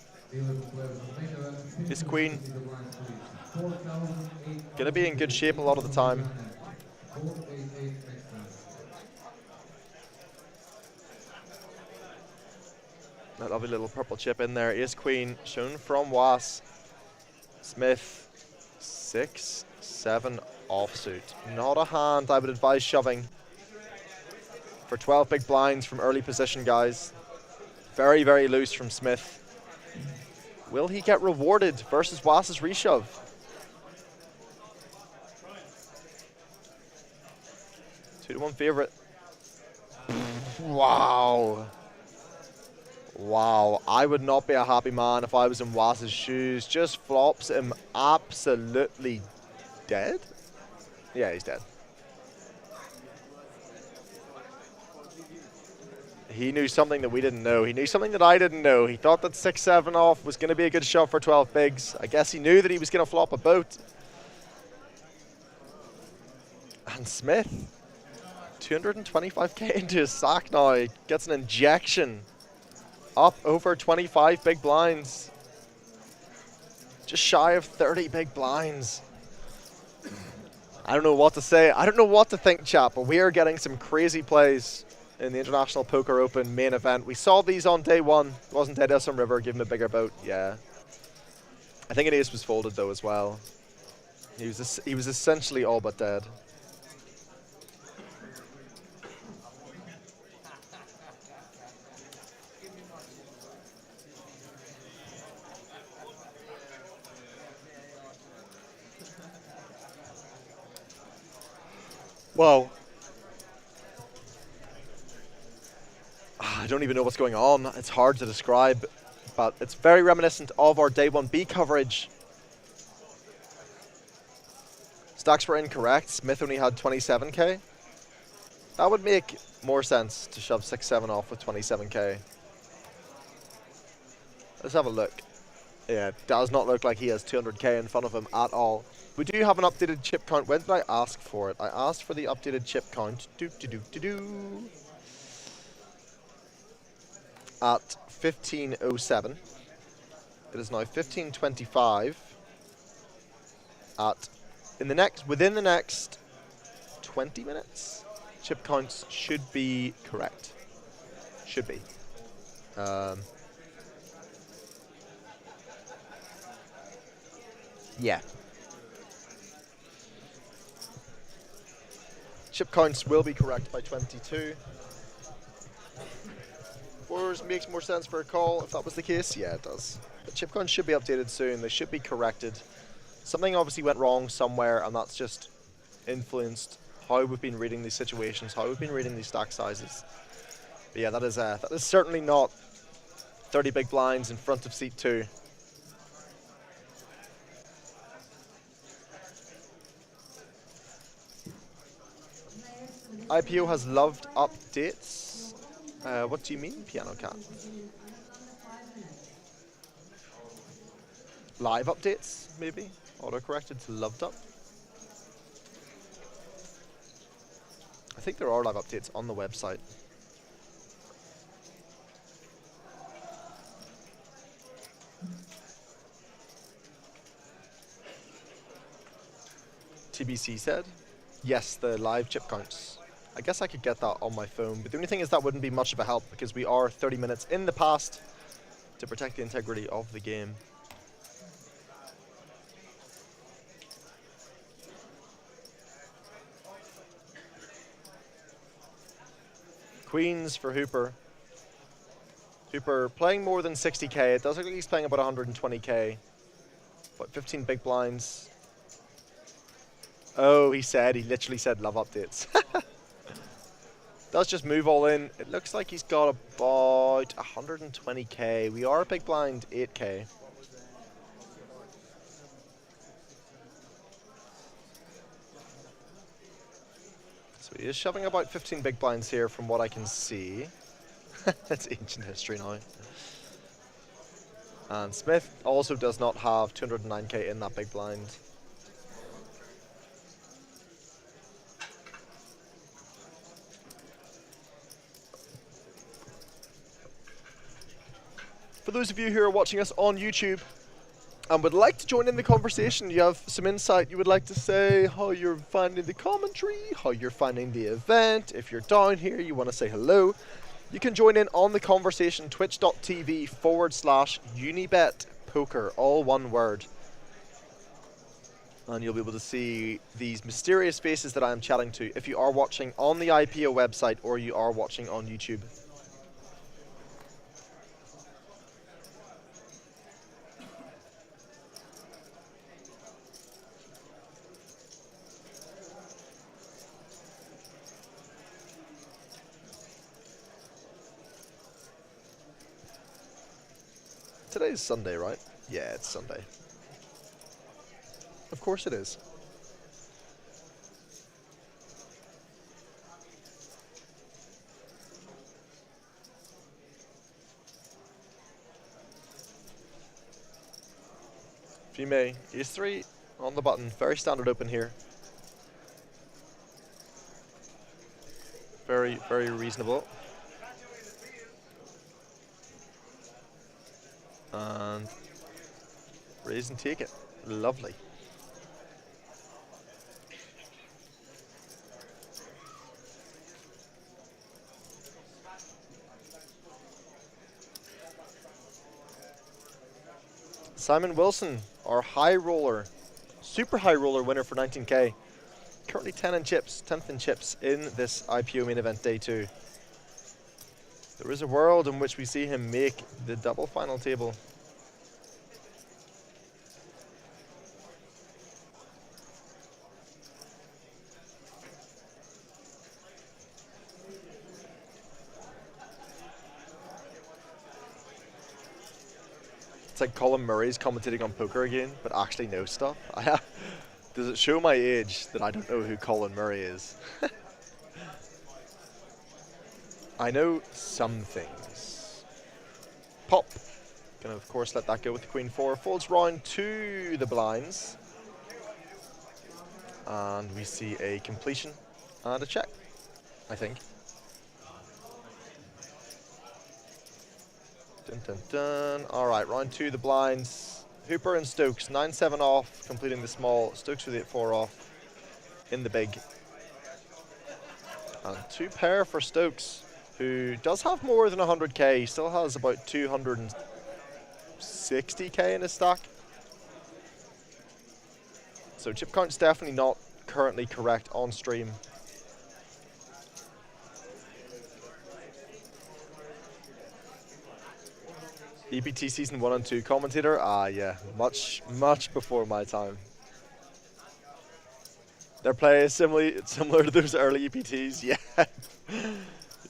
His queen. Going to be in good shape a lot of the time. That lovely little purple chip in there. Ace queen shown from Was. Smith, 6, 7 offsuit. Not a hand I would advise shoving for 12 big blinds from early position, guys. Very, very loose from Smith. Will he get rewarded versus Was's reshove? 2-1 favorite. Wow. Wow. I would not be a happy man if I was in Was's shoes. Just flops him absolutely dead. Yeah, he's dead. He knew something that we didn't know. He knew something that I didn't know. He thought that 6-7 off was going to be a good shot for 12 bigs. I guess he knew that he was going to flop a boat. And Smith, 225k into his sack now. He gets an injection. Up over 25 big blinds. Just shy of 30 big blinds. I don't know what to say. I don't know what to think, chat, but we are getting some crazy plays in the International Poker Open main event. We saw these on day one. Wasn't Dead Some River, give him a bigger boat. Yeah. I think an ace was folded though as well. He was essentially all but dead. Whoa. I don't even know what's going on. It's hard to describe, but it's very reminiscent of our day 1B coverage. Stacks were incorrect. Smith only had 27k. That would make more sense to shove 6-7 off with 27k. Let's have a look. Yeah, it does not look like he has 200k in front of him at all. We do have an updated chip count. When did I ask for it? I asked for the updated chip count. At 15:07. It is now 15:25. Within the next 20 minutes, chip counts should be correct. Should be. Yeah. Chip counts will be correct by 22. Makes more sense for a call if that was the case. Yeah, it does. The chip counts should be updated soon. They should be corrected. Something obviously went wrong somewhere, and that's just influenced how we've been reading these situations, how we've been reading these stack sizes. But yeah, that is certainly not 30 big blinds in front of seat 2. IPO has loved updates. What do you mean, Piano Cat? Live updates, maybe? Auto-corrected to loved up? I think there are live updates on the website. TBC said, yes, the live chip counts. I guess I could get that on my phone, but the only thing is that wouldn't be much of a help because we are 30 minutes in the past to protect the integrity of the game. Queens for Hooper. Hooper playing more than 60k. It does look like he's playing about 120k. What, 15 big blinds? Oh, he literally said love updates. Does just move all in. It looks like he's got about 120k. We are a big blind 8k. So he is shoving about 15 big blinds here from what I can see. That's ancient history now. And Smith also does not have 209k in that big blind. For those of you who are watching us on YouTube and would like to join in the conversation, you have some insight you would like to say, how you're finding the commentary, how you're finding the event, if you're down here, you want to say hello, you can join in on the conversation, twitch.tv/UnibetPoker, all one word. And you'll be able to see these mysterious faces that I am chatting to if you are watching on the IPO website or you are watching on YouTube. Today's Sunday, right? Yeah, it's Sunday. Of course it is. Fime, ace 3 on the button. Very standard open here. Very, very reasonable. And raise and take it. Lovely. Simon Wilson, our high roller, super high roller winner for 19k. Currently 10th in chips in this IPO main event day 2. There is a world in which we see him make the double final table. It's like Colin Murray's commentating on poker again, but actually knows stuff. Does it show my age that I don't know who Colin Murray is? I know some things. Pop. Gonna of course let that go with the Queen 4. Folds round to the blinds. And we see a completion and a check, I think. Dun dun dun. Alright, round 2 the blinds. Hooper and Stokes, 9-7 off, completing the small. Stokes with 8-4 off in the big. And 2 pair for Stokes, who does have more than 100k. He still has about 260k in his stack. So chip count's definitely not currently correct on stream. EPT Season 1 and 2 commentator? Ah, yeah. Much before my time. Their play is similar to those early EPTs, yeah.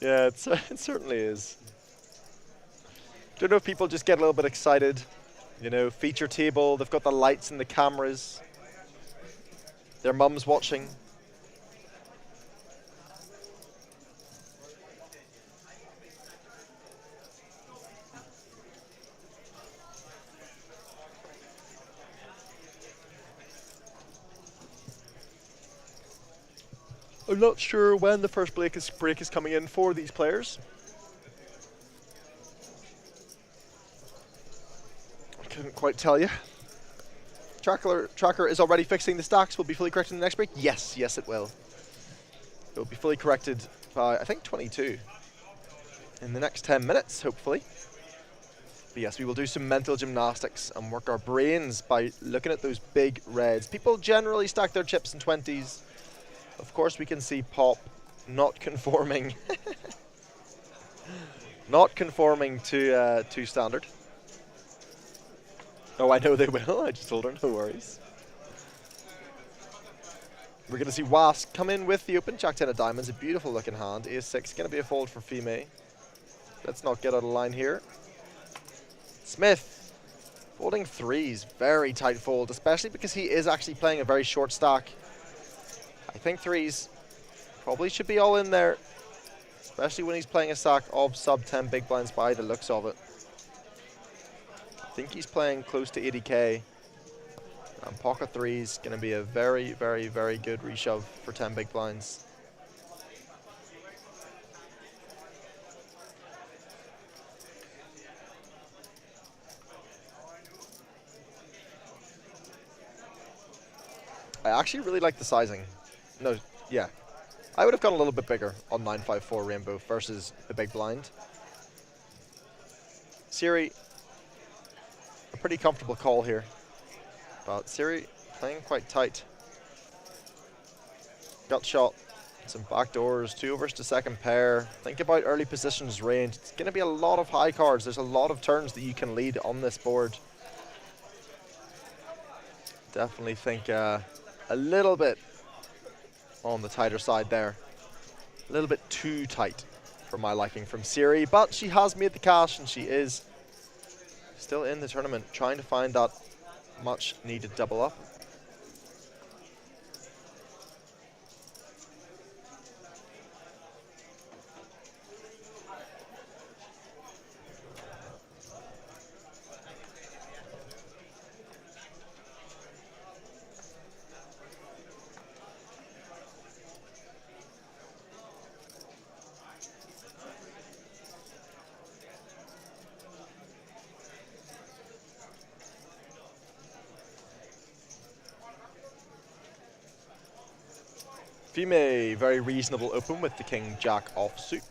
Yeah, it certainly is. Don't know if people just get a little bit excited. You know, feature table, they've got the lights and the cameras. Their mum's watching. I'm not sure when the first break is coming in for these players. I couldn't quite tell you. Tracker is already fixing the stacks. Will be fully corrected in the next break? Yes, yes it will. It will be fully corrected by, I think, 22. In the next 10 minutes, hopefully. But yes, we will do some mental gymnastics and work our brains by looking at those big reds. People generally stack their chips in 20s. Of course, we can see Pop not conforming, not conforming to standard. Oh, I know they will. I just told her, no worries. We're going to see Wask come in with the open Jack 10 of diamonds, a beautiful looking hand. Ace 6, going to be a fold for Fime. Let's not get out of line here. Smith, folding 3s, very tight fold, especially because he is actually playing a very short stack. I think 3s probably should be all in there, especially when he's playing a stack of sub 10 big blinds by the looks of it. I think he's playing close to 80k. And pocket 3's going to be a very, very, very good reshove for 10 big blinds. I actually really like the sizing. No, yeah. I would have gone a little bit bigger on 954 Rainbow versus the big blind. Siri, a pretty comfortable call here. But Siri playing quite tight. Gut shot, some backdoors, 2 overs to second pair. Think about early positions range. It's going to be a lot of high cards. There's a lot of turns that you can lead on this board. Definitely think a little bit on the tighter side there. A little bit too tight for my liking from Siri, but she has made the cash and she is still in the tournament, trying to find that much needed double up. Fime, very reasonable open with the King-Jack offsuit.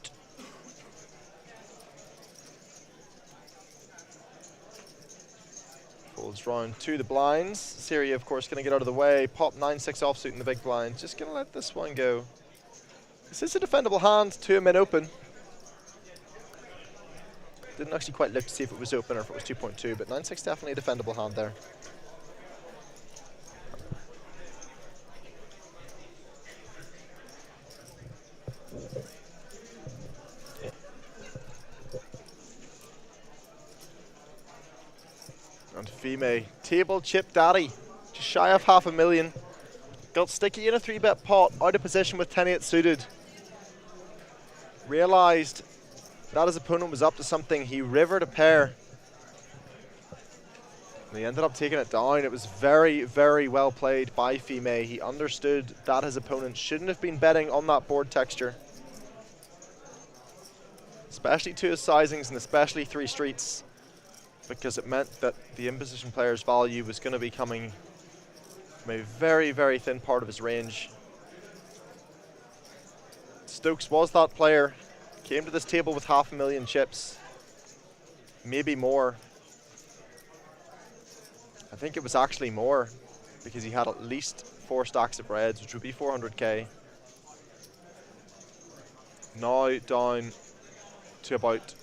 Folds round to the blinds. Siri, of course, going to get out of the way. Pop 9-6 offsuit in the big blind. Just going to let this one go. This is a defendable hand to a min-open. Didn't actually quite look to see if it was open or if it was 2.2, but 9-6 definitely a defendable hand there. And Fime, table chip daddy, just shy of $500,000. Got sticky in a 3-bet pot, out of position with 10-8 suited. Realised that his opponent was up to something. He rivered a pair. And he ended up taking it down. It was very, very well played by Fime. He understood that his opponent shouldn't have been betting on that board texture. Especially to his sizings and especially 3 streets, because it meant that the in-position player's value was going to be coming from a very, very thin part of his range. Stokes was that player. Came to this table with $500,000 chips. Maybe more. I think it was actually more, because he had at least 4 stacks of reds, which would be 400k. Now down to about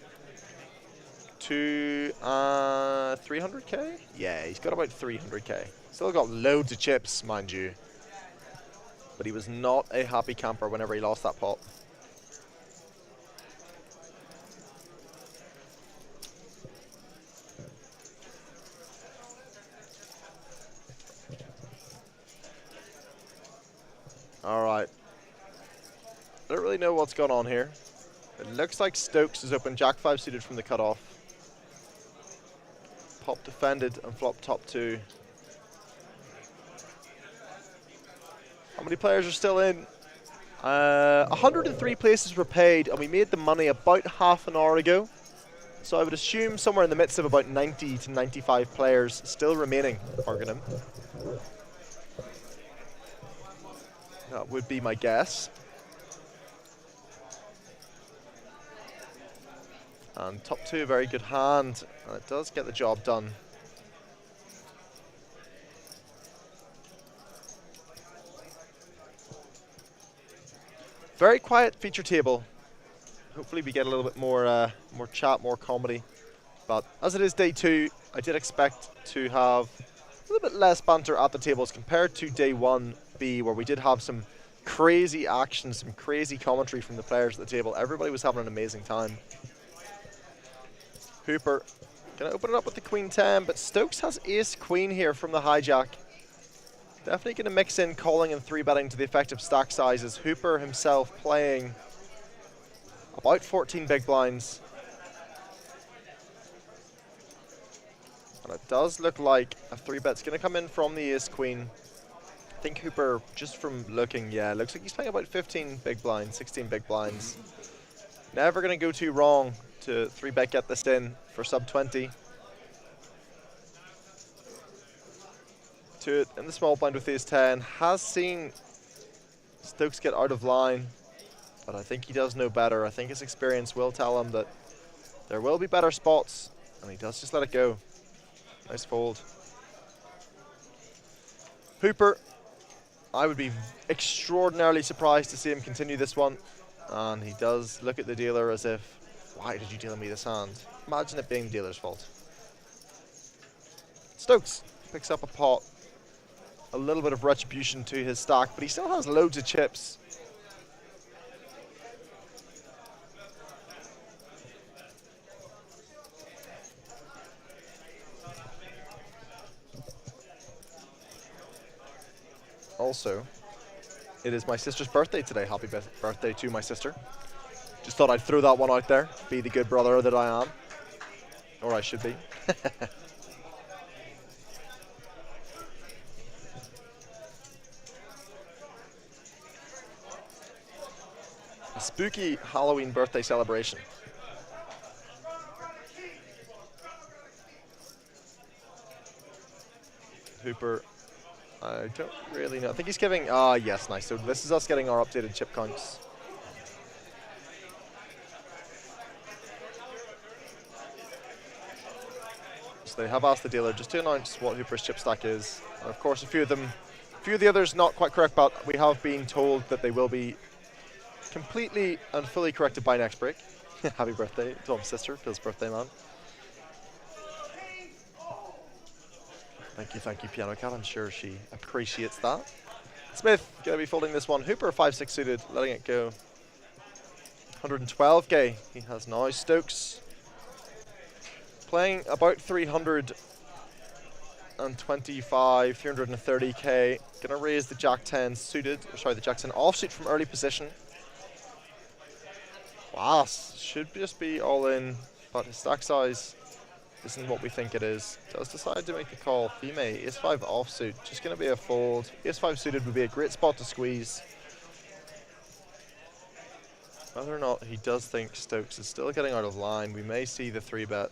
300k? Yeah, he's got about 300k. Still got loads of chips, mind you. But he was not a happy camper whenever he lost that pot. Alright. I don't really know what's going on here. It looks like Stokes is open Jack 5 suited from the cutoff. Pop defended and flop top 2. How many players are still in? 103 places were paid, and we made the money about half an hour ago. So I would assume somewhere in the midst of about 90 to 95 players still remaining, Argonham. That would be my guess. And top 2, very good hand, and it does get the job done. Very quiet feature table. Hopefully we get a little bit more more chat, more comedy. But as it is day 2, I did expect to have a little bit less banter at the tables compared to day 1B, where we did have some crazy action, some crazy commentary from the players at the table. Everybody was having an amazing time. Hooper gonna open it up with the Queen 10, but Stokes has Ace Queen here from the hijack. Definitely gonna mix in calling and 3-betting to the effective stack sizes. Hooper himself playing about 14 big blinds. And it does look like a 3-bet's gonna come in from the Ace Queen. I think Hooper, just from looking, yeah, looks like he's playing about 15 big blinds, 16 big blinds. Never gonna go too wrong to 3-bet get this in for sub 20. To it in the small blind with Ace 10. Has seen Stokes get out of line, but I think he does know better. I think his experience will tell him that there will be better spots, and he does just let it go. Nice fold. Hooper, I would be extraordinarily surprised to see him continue this one. And he does look at the dealer as if, why did you deal me this hand? Imagine it being the dealer's fault. Stokes picks up a pot. A little bit of retribution to his stack, but he still has loads of chips. also, it is my sister's birthday today. Happy birthday to my sister. Just thought I'd throw that one out there. Be the good brother that I am. Or I should be. A spooky Halloween birthday celebration. Hooper, I don't really know. I think he's giving, yes, nice. So this is us getting our updated chip counts. So they have asked the dealer just to announce what Hooper's chip stack is. And of course, a few of the others not quite correct, but we have been told that they will be completely and fully corrected by next break. Happy birthday to my sister, Phil's birthday man. Thank you, Piano Cat. I'm sure she appreciates that. Smith going to be folding this one. Hooper 5-6 suited, letting it go. 112k he has now. Stokes playing about 325, 330k. Gonna raise the Jack 10 suited, sorry, the Jack 10 offsuit from early position. Was should just be all in, but his stack size isn't what we think it is. Does decide to make the call. Fime, Ace-5 offsuit, just gonna be a fold. Ace-5 suited would be a great spot to squeeze. Whether or not he does think Stokes is still getting out of line, we may see the 3-bet.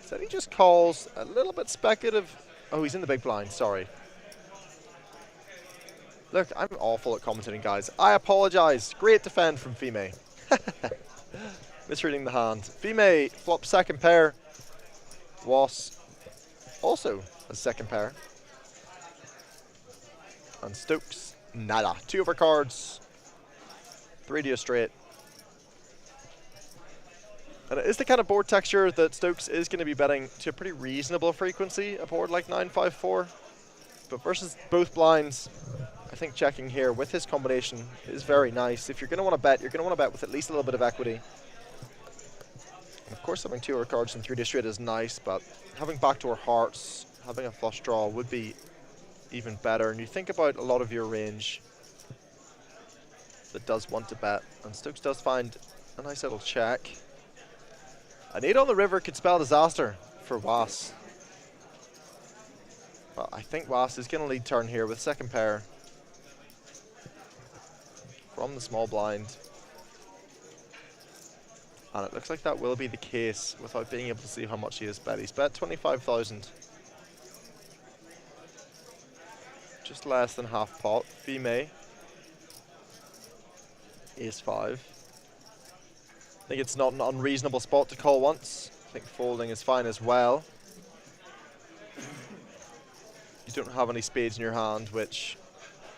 Said he just calls a little bit speculative. Oh, he's in the big blind, sorry. Look, I'm awful at commentating, guys. I apologize. Great defend from Fime. Misreading the hand. Fime flops second pair. Was also a second pair. And Stokes, nada. 2 overcards. 3 to a straight. And it is the kind of board texture that Stokes is going to be betting to a pretty reasonable frequency, a board like 9-5-4. But versus both blinds, I think checking here with his combination is very nice. If you're going to want to bet, you're going to want to bet with at least a little bit of equity. And of course, having 2 overcards and 3 to straight is nice, but having backdoor hearts, having a flush draw would be even better. And you think about a lot of your range that does want to bet, and Stokes does find a nice little check. An 8 on the river could spell disaster for Was. But I think Was is going to lead turn here with second pair from the small blind. And it looks like that will be the case without being able to see how much he has bet. He's bet 25,000. Just less than half pot. Fime. Ace-5. I think it's not an unreasonable spot to call once. I think folding is fine as well. You don't have any spades in your hand, which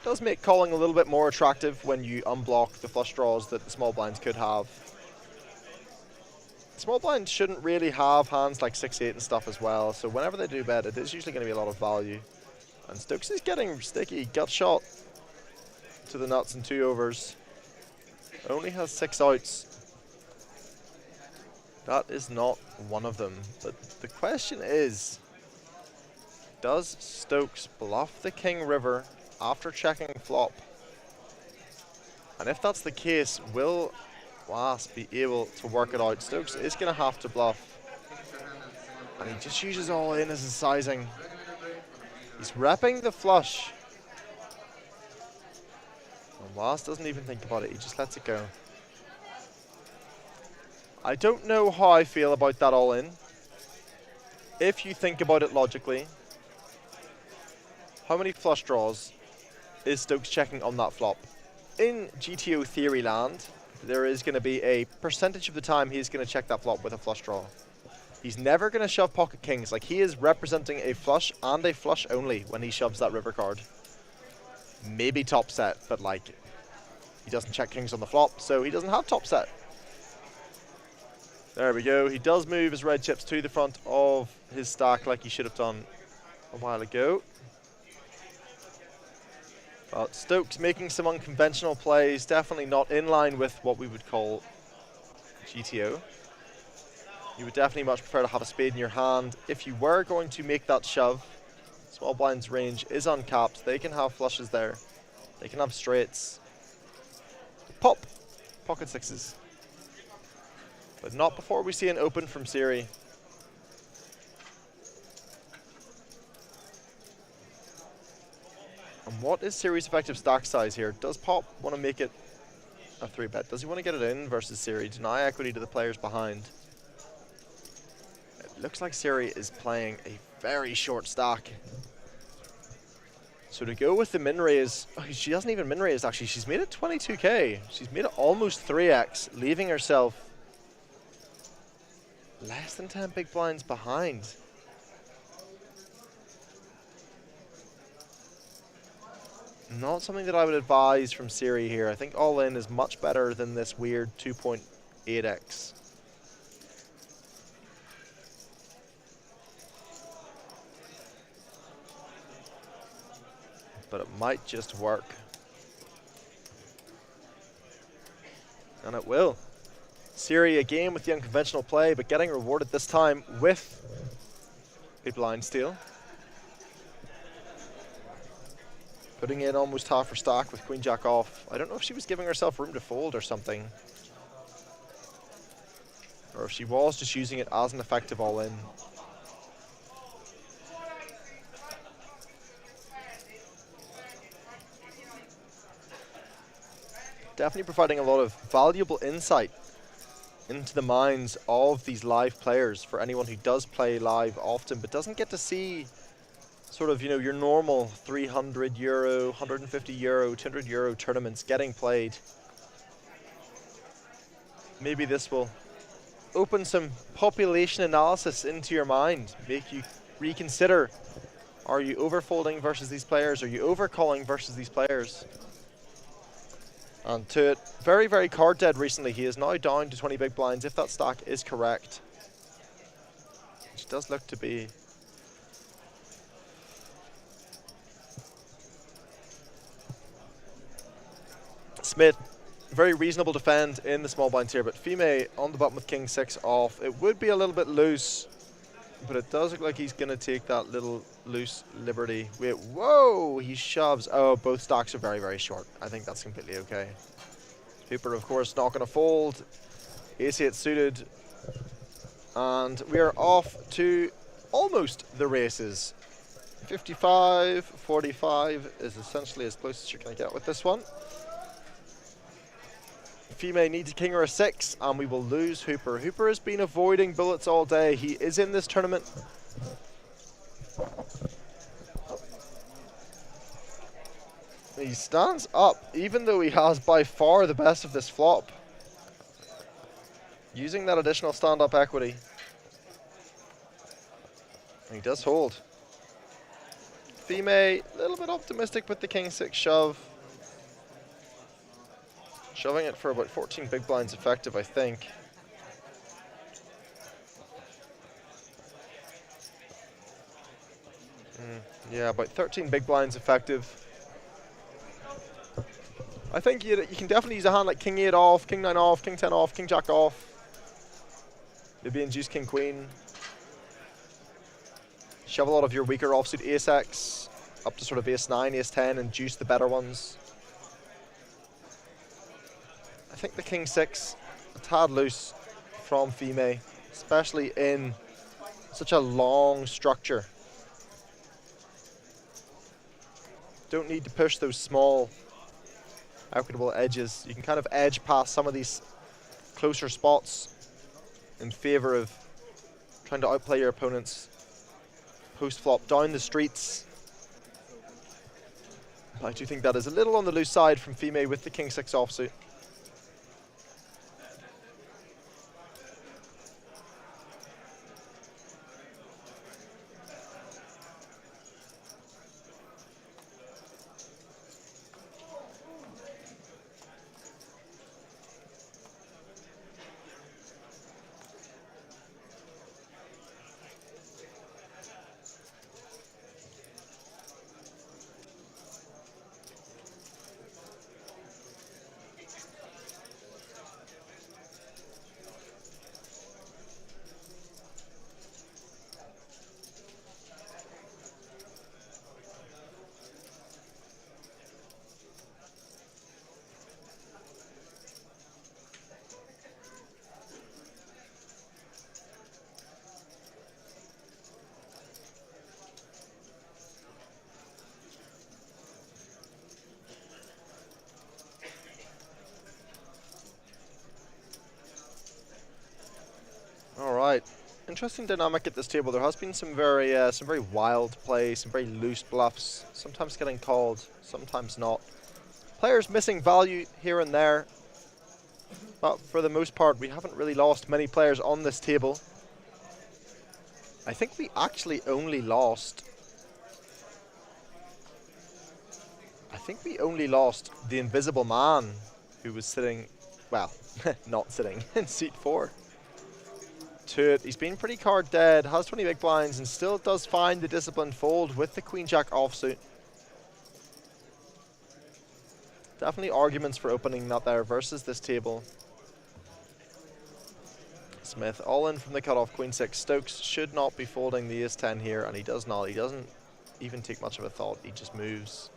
does make calling a little bit more attractive when you unblock the flush draws that the small blinds could have. The small blinds shouldn't really have hands like 6-8 and stuff as well, so whenever they do bet, it is usually going to be a lot of value. And Stokes is getting sticky. Gut shot to the nuts and 2 overs. Only has 6 outs. That is not one of them. But the question is, does Stokes bluff the king river after checking flop? And if that's the case, will Was be able to work it out? Stokes is going to have to bluff. And he just uses all in as his sizing. He's repping the flush. And Was doesn't even think about it, he just lets it go. I don't know how I feel about that all in. If you think about it logically, how many flush draws is Stokes checking on that flop? In GTO theory land, there is going to be a percentage of the time he's going to check that flop with a flush draw. He's never going to shove pocket kings. Like, he is representing a flush and a flush only when he shoves that river card. Maybe top set, but like, he doesn't check kings on the flop, so he doesn't have top set. There we go. He does move his red chips to the front of his stack like he should have done a while ago. But Stokes making some unconventional plays, definitely not in line with what we would call GTO. You would definitely much prefer to have a spade in your hand if you were going to make that shove. Small blind's range is uncapped. They can have flushes there. They can have straights. Pop! Pocket sixes. But not before we see an open from Siri. And what is Siri's effective stack size here? Does Pop want to make it a 3-bet? Does he want to get it in versus Siri? Deny equity to the players behind. It looks like Siri is playing a very short stack. So to go with the min raise, oh, she hasn't even min raised actually. She's made it 22k. She's made it almost 3x, leaving herself less than 10 big blinds behind. Not something that I would advise from Siri here. I think all in is much better than this weird 2.8x. But it might just work. And it will. Siri again with the unconventional play, but getting rewarded this time with a blind steal. Putting in almost half her stack with queen jack off. I don't know if she was giving herself room to fold or something. Or if she was just using it as an effective all-in. Definitely providing a lot of valuable insight into the minds of these live players for anyone who does play live often but doesn't get to see sort of, you know, your normal 300 euro, 150 euro, 200 euro tournaments getting played. Maybe this will open some population analysis into your mind, make you reconsider, are you overfolding versus these players, are you overcalling versus these players? And to it, very, very card dead recently. He is now down to 20 big blinds, if that stack is correct. Which does look to be. Smith, very reasonable defend in the small blinds here, but Fime on the button with king 6 off. It would be a little bit loose, but it does look like he's going to take that little loose liberty. Wait, whoa, he shoves. Oh, both stacks are very, very short. I think that's completely okay. Hooper, of course, not going to fold. Ace-8 suited. And we are off to almost the races. 55, 45 is essentially as close as you're going to get with this one. Fime needs a king or a 6, and we will lose Hooper. Hooper has been avoiding bullets all day. He is in this tournament. He stands up, even though he has by far the best of this flop. Using that additional stand-up equity. And he does hold. Fime, a little bit optimistic with the king 6 shove. Shoving it for about 14 big blinds effective, I think. Yeah, about 13 big blinds effective. I think you can definitely use a hand like king 8 off, king 9 off, king 10 off, king jack off. Maybe induce king queen. Shove a lot of your weaker offsuit ace x up to sort of ace 9, ace 10, and juice the better ones. I think the king 6, a tad loose from Fime, especially in such a long structure. Don't need to push those small equitable edges. You can kind of edge past some of these closer spots in favor of trying to outplay your opponents post-flop down the streets. I do think that is a little on the loose side from Fime with the king 6 offsuit. interesting dynamic at this table. There has been some very wild play, some very loose bluffs, sometimes getting called, sometimes not. Players missing value here and there, but for the most part, we haven't really lost many players on this table. I think we actually only lost... the Invisible Man, who was sitting, well, not sitting, in seat 4. To it, he's been pretty card dead, has 20 big blinds, and still does find the disciplined fold with the Queen-Jack offsuit. Definitely arguments for opening that there versus this table. Smith all in from the cutoff, Queen-6. Stokes should not be folding the Ace-10 here, and he does not. He doesn't even take much of a thought, he just moves.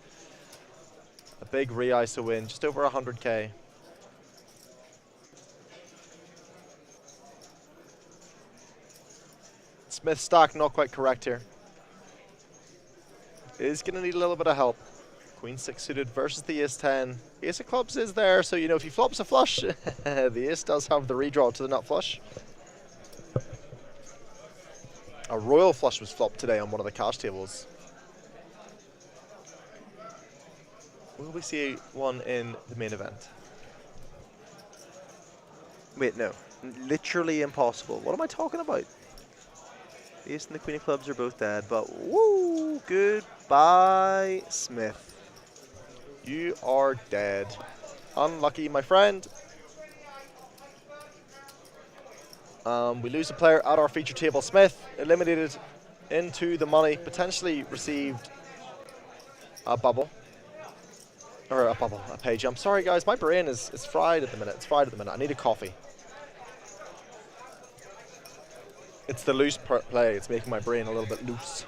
A big re-ISO win, just over 100k. Smith stack not quite correct here. Is going to need a little bit of help. Queen-6 suited versus the Ace-10. Ace of clubs is there, so you know if he flops a flush, the Ace does have the redraw to the nut flush. A royal flush was flopped today on one of the cash tables. Will we see one in the main event? Wait, no. Literally impossible. What am I talking about? The Ace and the Queen of Clubs are both dead, but woo! Goodbye, Smith. You are dead. Unlucky, my friend. We lose a player at our feature table. Smith eliminated into the money, potentially received a bubble. Or a bubble, a pay jump. Sorry guys, my brain is fried at the minute. It's fried at the minute. I need a coffee. It's the loose play. It's making my brain a little bit loose.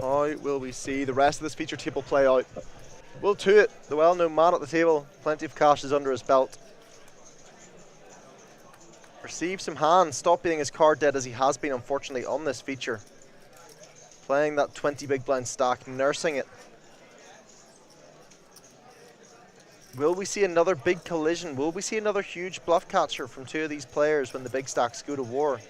How will we see the rest of this feature table play out? Will Tuit, the well-known man at the table, plenty of cash is under his belt. Receive some hands, stop being as card dead as he has been unfortunately on this feature. Playing that 20 big blind stack, nursing it. Will we see another big collision? Will we see another huge bluff catcher from two of these players when the big stacks go to war?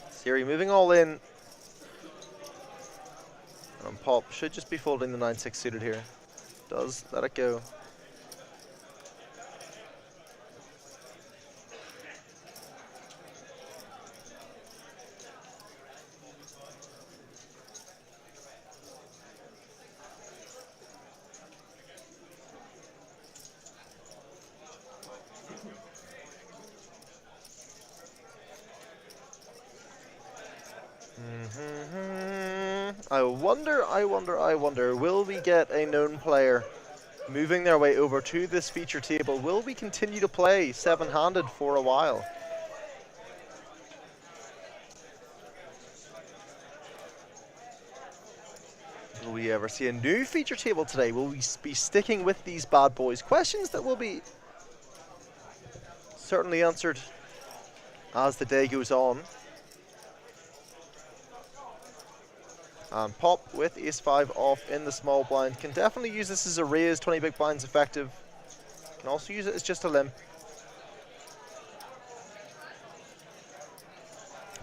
Siri moving all in. And Pop should just be folding the 9-6 suited here. Does let it go. I wonder, will we get a known player moving their way over to this feature table? Will we continue to play seven-handed for a while? Will we ever see a new feature table today? Will we be sticking with these bad boys? Questions that will be certainly answered as the day goes on. And Pop with Ace-5 off in the small blind. Can definitely use this as a raise, 20 big blinds effective. Can also use it as just a limp.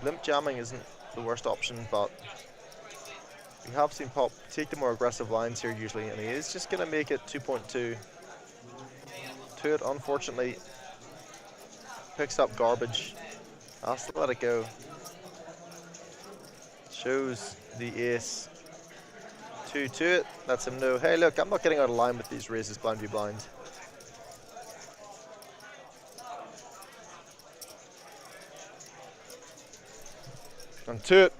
Limp jamming isn't the worst option, but we have seen Pop take the more aggressive lines here usually, and he is just going to make it 2.2. Tuit, unfortunately, picks up garbage. Has to let it go. Shows the ace to it, lets him know, hey look, I'm not getting out of line with these raises blind v blind. And Tuit,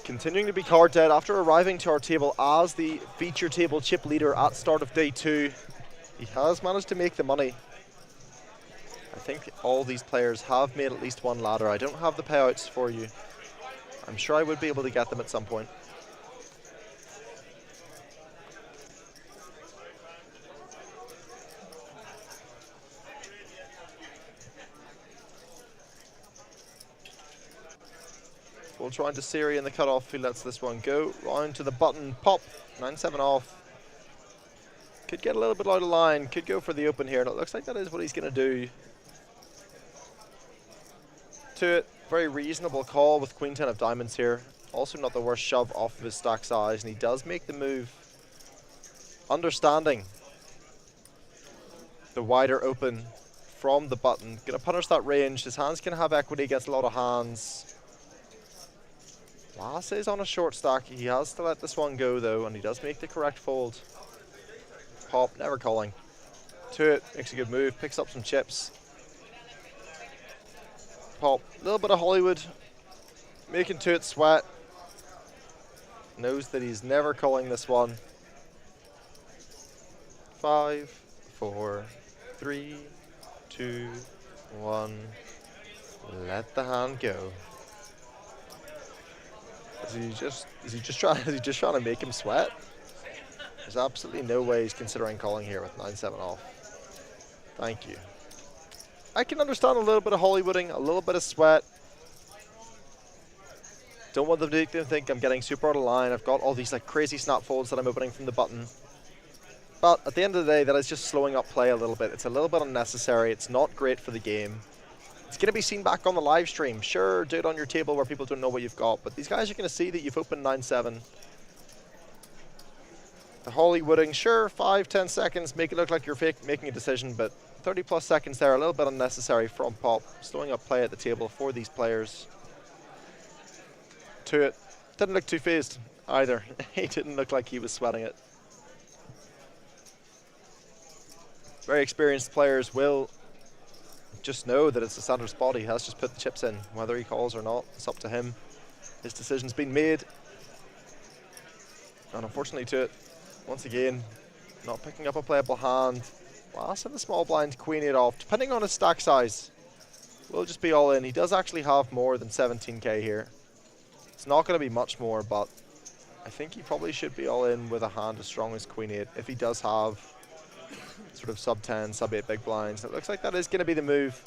continuing to be card dead after arriving to our table as the feature table chip leader at start of day 2. He has managed to make the money. I think all these players have made at least one ladder. I don't have the payouts for you. I'm sure I would be able to get them at some point. We'll try into Siri in the cutoff. He lets this one go. Round to the button. Pop. 9-7 off. Could get a little bit out of line. Could go for the open here. And it looks like that is what he's going to do. To it. Very reasonable call with Queen 10 of diamonds here. Also not the worst shove off of his stack size. And he does make the move. Understanding the wider open from the button. Going to punish that range. His hands can have equity against a lot of hands. Lass is on a short stack. He has to let this one go though, and he does make the correct fold. Pop, never calling. To it, makes a good move, picks up some chips. Pop, a little bit of Hollywood, making to it sweat. Knows that he's never calling this one. 5, 4, 3, 2, 1. Let the hand go. Is he just trying to make him sweat? There's absolutely no way he's considering calling here with 9-7 off. Thank you. I can understand a little bit of Hollywooding, a little bit of sweat. Don't want them to think I'm getting super out of line. I've got all these like crazy snap folds that I'm opening from the button. But at the end of the day, that is just slowing up play a little bit. It's a little bit unnecessary. It's not great for the game. It's going to be seen back on the live stream. Sure, do it on your table where people don't know what you've got, but these guys are going to see that you've opened 9-7. The Hollywooding, sure, 5-10 seconds, make it look like you're making a decision, but 30 plus seconds there, a little bit unnecessary from Pop, slowing up play at the table for these players. To it, didn't look too phased either. He didn't look like he was sweating it. Very experienced players will just know that it's the standard spot. He has just put the chips in. Whether he calls or not, it's up to him. His decision's been made. And unfortunately to it, once again, not picking up a playable hand. Last in the small blind, Queen 8 off. Depending on his stack size, will just be all in. He does actually have more than 17k here. It's not going to be much more, but I think he probably should be all in with a hand as strong as Queen 8 if he does have sort of sub 10, sub 8 big blinds. It looks like that is going to be the move.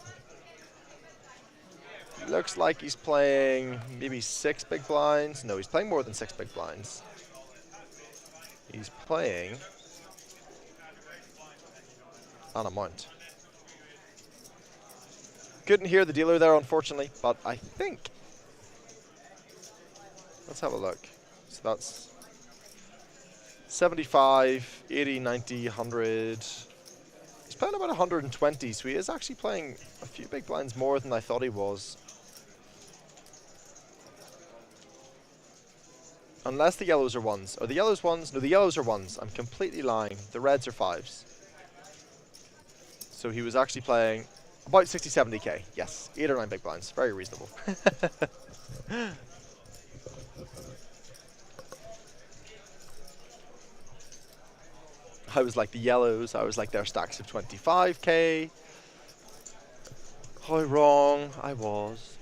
Looks like he's playing maybe 6 big blinds. No, he's playing more than 6 big blinds. He's playing an amount. Couldn't hear the dealer there, unfortunately, but I think... Let's have a look. So that's 75, 80, 90, 100... He's playing about 120, so he is actually playing a few big blinds more than I thought he was. Unless the yellows are ones. Are the yellows ones? No, the yellows are ones. I'm completely lying. The reds are fives. So he was actually playing about 60, 70k. Yes, 8 or 9 big blinds. Very reasonable. I was like the yellows. I was like their stacks of 25k. How wrong I was.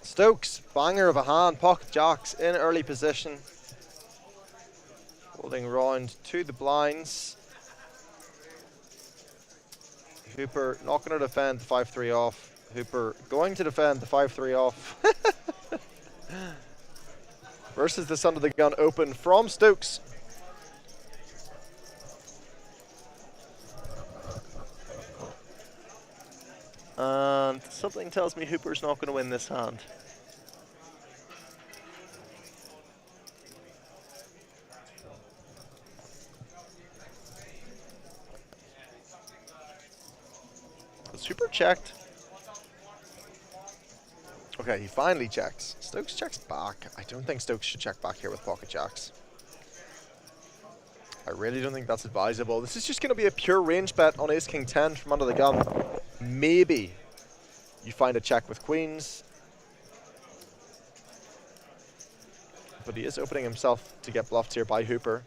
Stokes, banger of a hand, pocket jacks in early position. Holding round to the blinds. Hooper not going to defend the 5-3 off. Hooper going to defend the 5-3 off. Versus this under the gun open from Stokes. And something tells me Hooper's not going to win this hand. Hooper checked. Okay, he finally checks. Stokes checks back. I don't think Stokes should check back here with pocket jacks. I really don't think that's advisable. This is just going to be a pure range bet on ace king 10 from under the gun. Maybe you find a check with queens. But he is opening himself to get bluffed here by Hooper.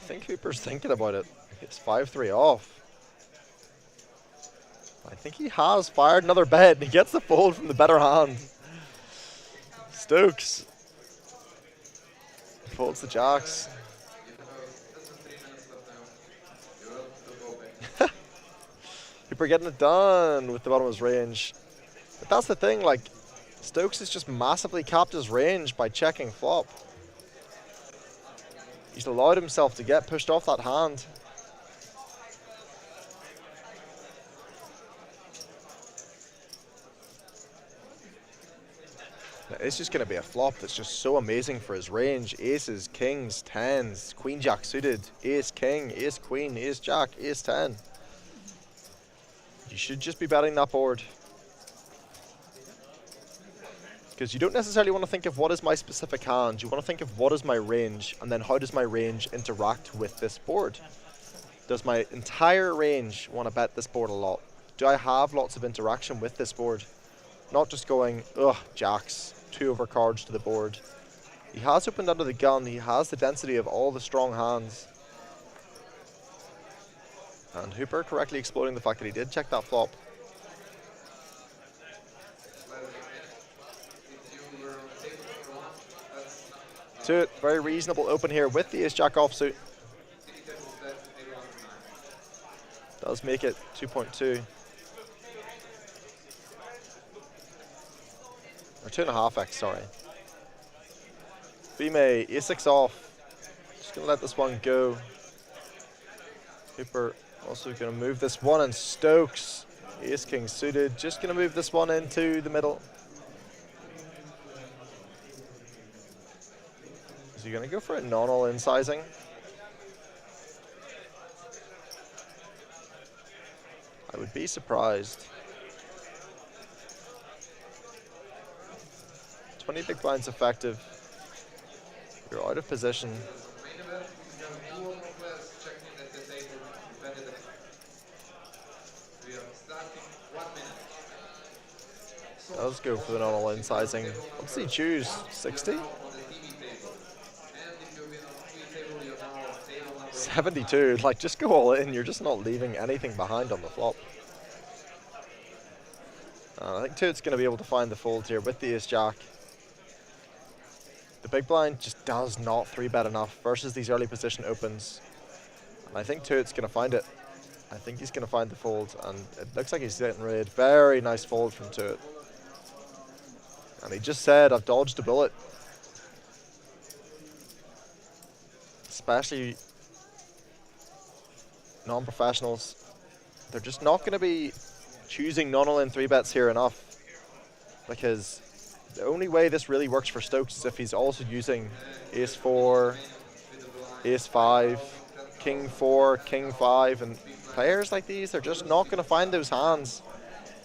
think Hooper's thinking about it. It's 5-3 off. I think he has fired another bet. He gets the fold from the better hand. Stokes folds the jacks. You have less than 3 minutes left now. You're up to go back. Hooper getting it done with the bottom of his range. But that's the thing, like, Stokes has just massively capped his range by checking flop. He's allowed himself to get pushed off that hand. Now, it's just going to be a flop that's just so amazing for his range. Aces, kings, tens, queen jack suited, ace king, ace queen, ace jack, ace 10. You should just be betting that board. Because you don't necessarily want to think of what is my specific hand. You want to think of what is my range, and then how does my range interact with this board. Does my entire range want to bet this board a lot? Do I have lots of interaction with this board? Not just going, ugh, jacks, 2 overcards to the board. He has opened under the gun. He has the density of all the strong hands. And Hooper correctly exploiting the fact that he did check that flop. To it, very reasonable open here with the ace-jack offsuit. Does make it 2.2. Or 2.5x, sorry. Fime, a6 off. Just gonna let this one go. Hooper also gonna move this one, and Stokes, ace-king suited, just gonna move this one into the middle. Is he gonna go for a non-all-in sizing? I would be surprised. 20 big blinds effective. You're out of position. Main event, we have 2 or more players checking at the table. Betting them. We are starting 1 minute. So, Does go for the non-all-in sizing. What's he choose? 60? on the TV table. And if you've been on the free table, you're now on table number 72. Like, just go all in. You're just not leaving anything behind on the flop. I think Toot's going to be able to find the fold here with the ace-jack. The big blind just does not 3-bet enough versus these early position opens. And I think Toot's going to find it. I think he's going to find the fold, and it looks like he's getting rid. Very nice fold from Toot. And he just said, I've dodged a bullet. Especially non-professionals. They're just not going to be choosing non-all-in 3-bets here enough, because the only way this really works for Stokes is if he's also using ace 4, ace 5, king 4, king 5, and players like these are just not going to find those hands.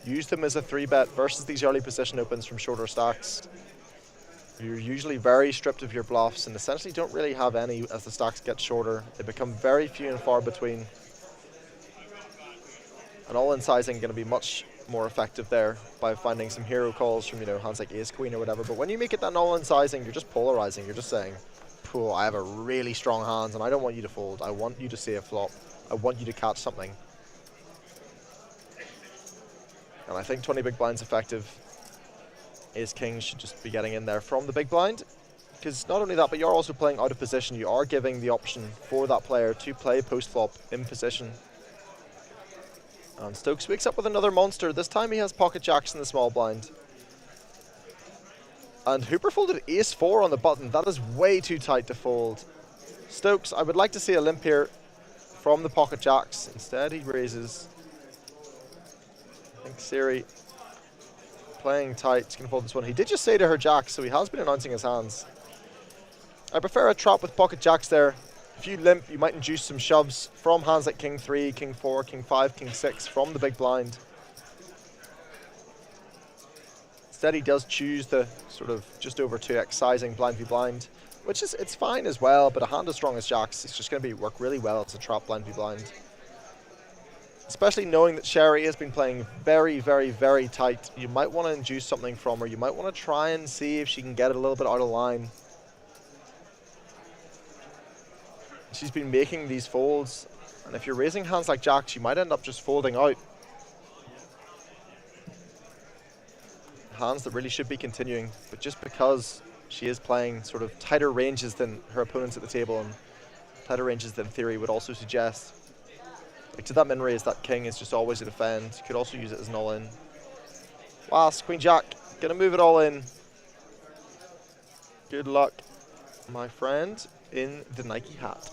Use them as a 3-bet versus these early position opens from shorter stacks. You're usually very stripped of your bluffs and essentially don't really have any as the stacks get shorter. They become very few and far between. And all-in sizing going to be much more effective there by finding some hero calls from, you know, hands like ace queen or whatever. But when you make it that all-in sizing, you're just polarizing. You're just saying, "Pool, I have a really strong hands and I don't want you to fold. I want you to see a flop. I want you to catch something." And I think 20 big blinds effective. Ace king should just be getting in there from the big blind, because not only that, but you're also playing out of position. You are giving the option for that player to play post flop in position. And Stokes wakes up with another monster. This time he has pocket jacks in the small blind. And Hooper folded ace 4 on the button. That is way too tight to fold. Stokes, I would like to see a limp here from the pocket jacks. Instead, he raises. I think Siri, playing tight, is going to fold this one. He did just say to her jacks, so he has been announcing his hands. I prefer a trap with pocket jacks there. If you limp, you might induce some shoves from hands like king 3, king 4, king 5, king 6 from the big blind. Instead, he does choose the sort of just over 2x sizing blind v blind, which is, it's fine as well, but a hand as strong as jacks, it's just going to work really well as a trap blind v blind. Especially knowing that Sherry has been playing very, very, very tight. You might want to induce something from her. You might want to try and see if she can get it a little bit out of line. she's been making these folds, and if you're raising hands like jacks, you might end up just folding out. Hands that really should be continuing, but just because she is playing sort of tighter ranges than her opponents at the table, and tighter ranges than theory would also suggest. Like to that min raise, that king is just always a defend. You could also use it as an all-in. Last, queen jack, gonna move it all in. Good luck, my friend, in the Nike hat.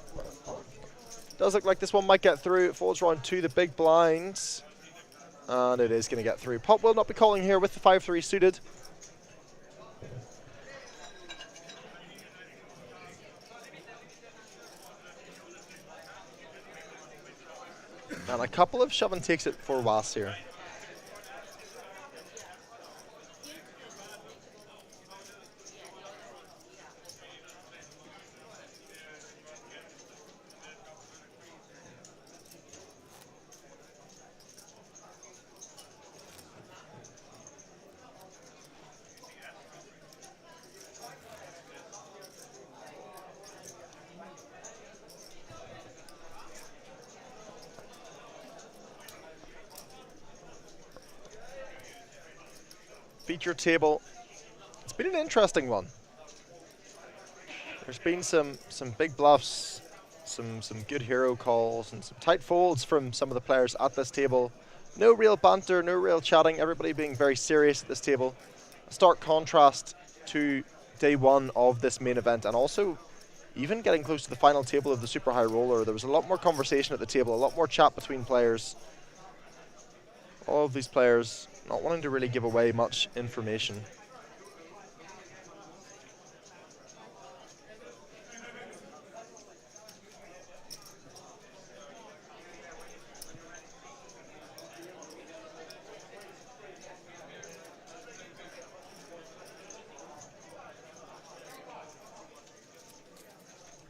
Does look like this one might get through. It folds round to the big blinds. And it is going to get through. Pot will not be calling here with the 5-3 suited. And a couple of shove and takes it for Was here. Feature table. It's been an interesting one. There's been some big bluffs, some good hero calls, and some tight folds from some of the players at this table. No real banter, no real chatting, everybody being very serious at this table. A stark contrast to day one of this main event, and also even getting close to the final table of the Super High Roller. There was a lot more conversation at the table, a lot more chat between players. All of these players not wanting to really give away much information.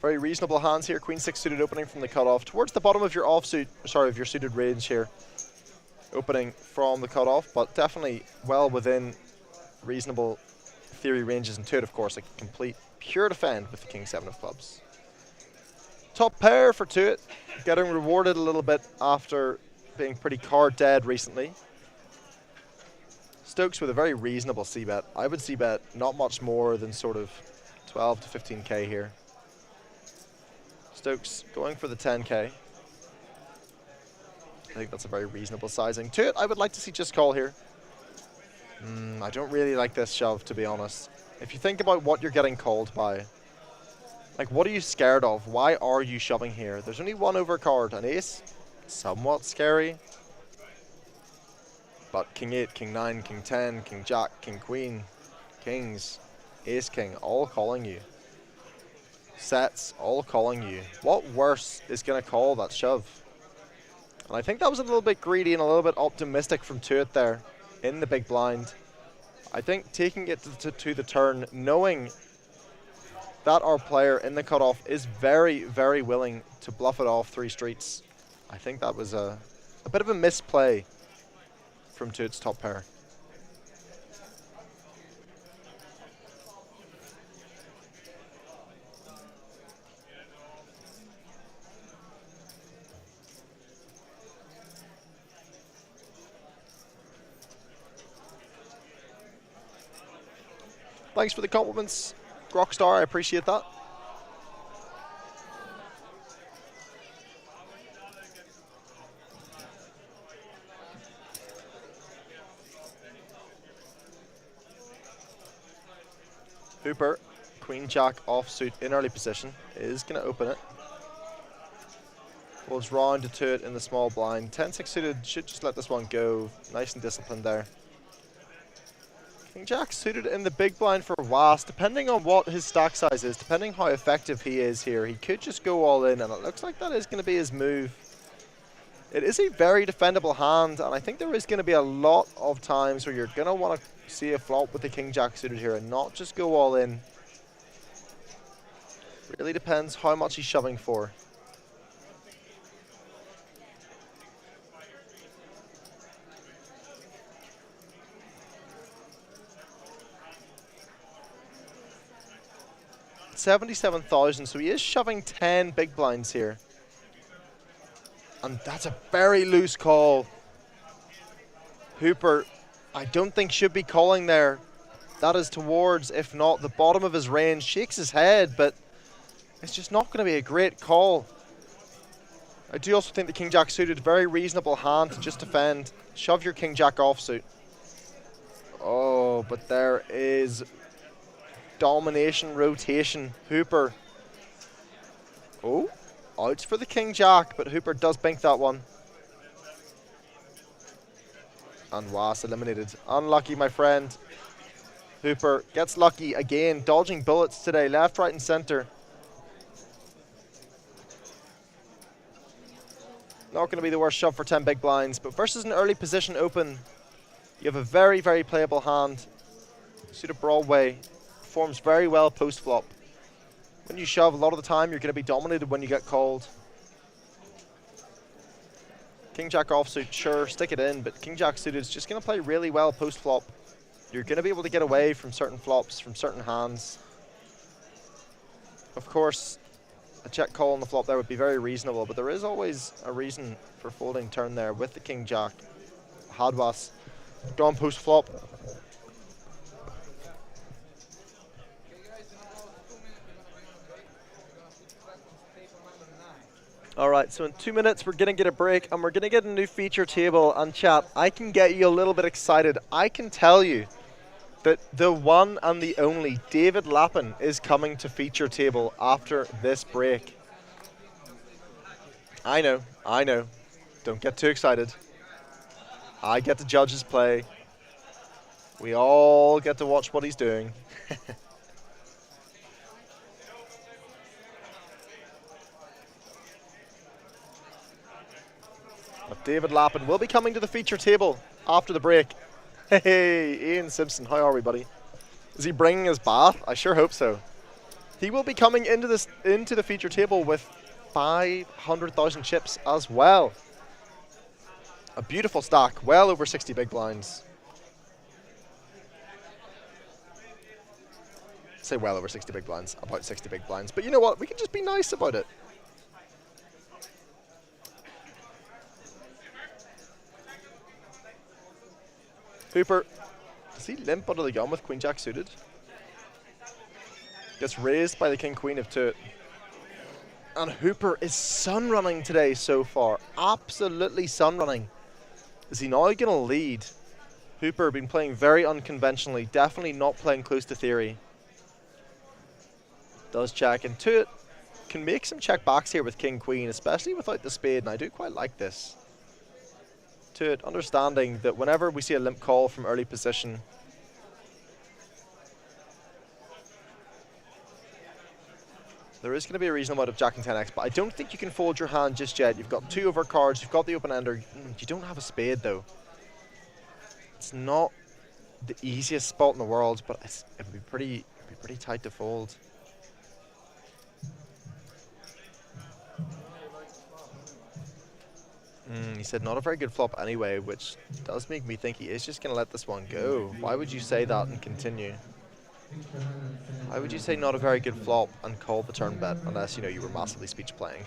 Very reasonable hands here. Queen 6 suited opening from the cutoff towards the bottom of your offsuit, sorry, of your suited range here. Opening from the cutoff, but definitely well within reasonable theory ranges, and to it, of course, a complete pure defend with the King 7 of clubs. Top pair for Tuit, getting rewarded a little bit after being pretty card dead recently. Stokes with a very reasonable c-bet. I would c-bet not much more than sort of 12 to 15k here. Stokes going for the 10k. I think that's a very reasonable sizing. To it, I would like to see just call here. I don't really like this shove, to be honest. If you think about what you're getting called by, like, what are you scared of? Why are you shoving here? There's only one overcard. An ace, somewhat scary. But king 8, king 9, king 10, king jack, king queen, kings, ace king, all calling you. Sets, all calling you. What worse is going to call that shove? And I think that was a little bit greedy and a little bit optimistic from Tuit there in the big blind. I think taking it to the turn, knowing that our player in the cutoff is very, very willing to bluff it off 3 streets. I think that was a bit of a misplay from Tuit's top pair. Thanks for the compliments, Rockstar. I appreciate that. Hooper, Queen Jack offsuit in early position, is going to open it. Folds round to Tuit in the small blind. 10-6 suited, should just let this one go. Nice and disciplined there. King Jack suited in the big blind for Was. Depending on what his stack size is, depending how effective he is here, he could just go all in, and it looks like that is going to be his move. It is a very defendable hand, and I think there is going to be a lot of times where you're going to want to see a flop with the King Jack suited here and not just go all in. Really depends how much he's shoving for. 77,000, so he is shoving 10 big blinds here. And that's a very loose call. Hooper, I don't think should be calling there. That is towards, if not the bottom of his range. Shakes his head, but it's just not going to be a great call. I do also think the King Jack suited, very reasonable hand to just defend. Shove your King Jack offsuit. Oh, but there is domination rotation. Hooper. Oh, outs for the King Jack, but Hooper does bink that one. And Was eliminated. Unlucky, my friend. Hooper gets lucky again, dodging bullets today, left, right, and center. Not going to be the worst shove for 10 big blinds, but versus an early position open, you have a very, very playable hand. Suited Broadway performs very well post-flop. When you shove, a lot of the time, you're going to be dominated when you get called. King Jack offsuit, sure, stick it in, but King Jack suited is just going to play really well post-flop. You're going to be able to get away from certain flops, from certain hands. Of course, a check call on the flop there would be very reasonable, but there is always a reason for folding turn there with the King Jack. Hadwas gone post flop. Alright, so in 2 minutes we're going to get a break and we're going to get a new feature table. And chat, I can get you a little bit excited. I can tell you that the one and the only David Lappin is coming to feature table after this break. I know. Don't get too excited. I get to judge his play. We all get to watch what he's doing. But David Lappin will be coming to the feature table after the break. Hey, Ian Simpson, how are we, buddy? Is he bringing his bath? I sure hope so. He will be coming into the feature table with 500,000 chips as well. A beautiful stack, well over 60 big blinds. Say well over 60 big blinds, about 60 big blinds. But you know what? We can just be nice about it. Hooper, does he limp under the gun with Queen Jack suited? Gets raised by the King Queen of Two. And Hooper is sun running today so far. Absolutely sun running. Is he now going to lead? Hooper been playing very unconventionally. Definitely not playing close to theory. Does check into it. Can make some check backs here with King Queen, especially without the spade. And I do quite like this. To it, understanding that whenever we see a limp call from early position, there is going to be a reasonable amount of Jack and 10x, but I don't think you can fold your hand just yet. You've got 2 overcards, you've got the open-ender. You don't have a spade, though. It's not the easiest spot in the world, but it would be pretty tight to fold. He said not a very good flop anyway, which does make me think he is just going to let this one go. Why would you say that and continue? Why would you say not a very good flop and call the turn bet unless, you know, you were massively speech playing?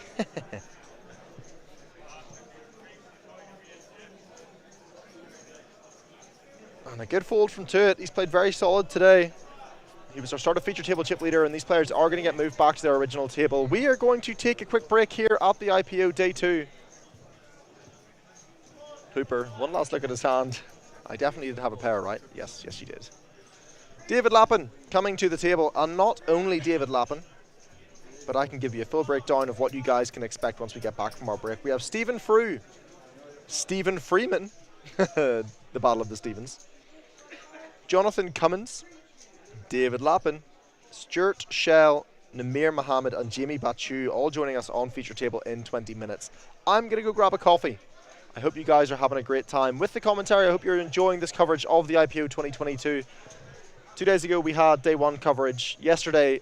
And a good fold from Tuit. He's played very solid today. He was our starter feature table chip leader, and these players are going to get moved back to their original table. We are going to take a quick break here at the IPO Day 2. Hooper, one last look at his hand. I definitely did have a pair, right? Yes, you did. David Lappin coming to the table, and not only David Lappin, but I can give you a full breakdown of what you guys can expect once we get back from our break. We have Stephen Frew, Stephen Freeman, the Battle of the Stevens, Jonathan Cummins, David Lappin, Stuart Shell, Namir Mohammed, and Jamie Bachu, all joining us on feature table in 20 minutes. I'm going to go grab a coffee. I hope you guys are having a great time with the commentary. I hope you're enjoying this coverage of the IPO 2022. 2 days ago, we had day 1 coverage. Yesterday,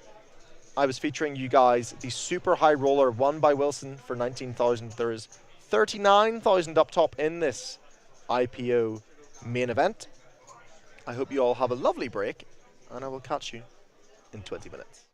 I was featuring you guys the super high roller won by Wilson for 19,000. There is 39,000 up top in this IPO main event. I hope you all have a lovely break, and I will catch you in 20 minutes.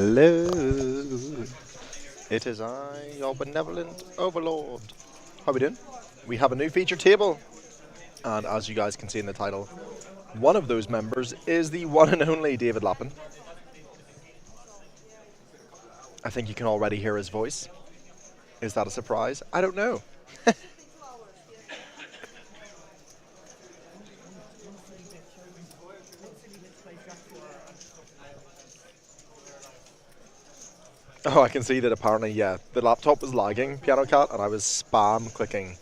Hello. It is I, your benevolent overlord. How we doing? We have a new feature table. And as you guys can see in the title, one of those members is the one and only David Lappin. I think you can already hear his voice. Is that a surprise? I don't know. Oh, I can see that apparently, yeah, the laptop was lagging, Piano Cat, and I was spam clicking.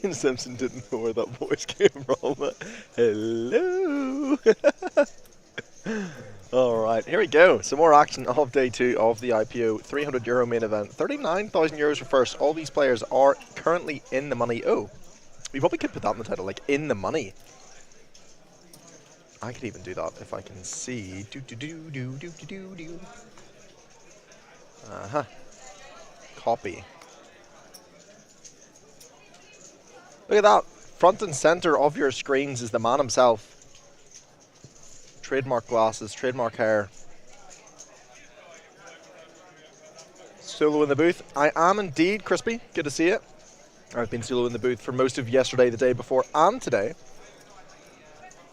And Simpson didn't know where that voice came from. Hello! Alright, here we go. Some more action of day 2 of the IPO. €300 main event. €39,000 for first. All these players are currently in the money. Oh, we probably could put that in the title, like, in the money. I could even do that if I can see. Copy. Look at that. Front and center of your screens is the man himself. Trademark glasses, trademark hair. Solo in the booth. I am indeed, Crispy. Good to see it. I've been solo in the booth for most of yesterday, the day before, and today.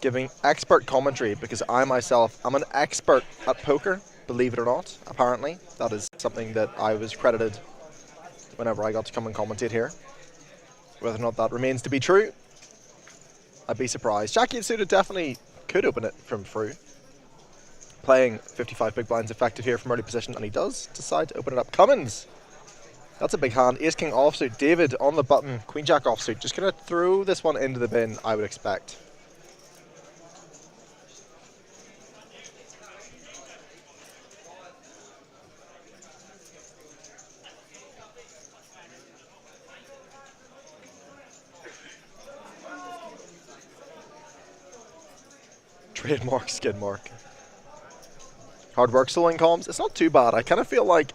Giving expert commentary because I myself am an expert at poker, believe it or not, apparently. That is something that I was credited whenever I got to come and commentate here. Whether or not that remains to be true, I'd be surprised. Jackie and Suda definitely could open it from through. Playing 55 big blinds effective here from early position, and he does decide to open it up. Cummins! That's a big hand. Ace King offsuit. David on the button. Queen Jack offsuit. Just going to throw this one into the bin, I would expect. Trademark, skid mark. Hard work soloing comms. It's not too bad. I kind of feel like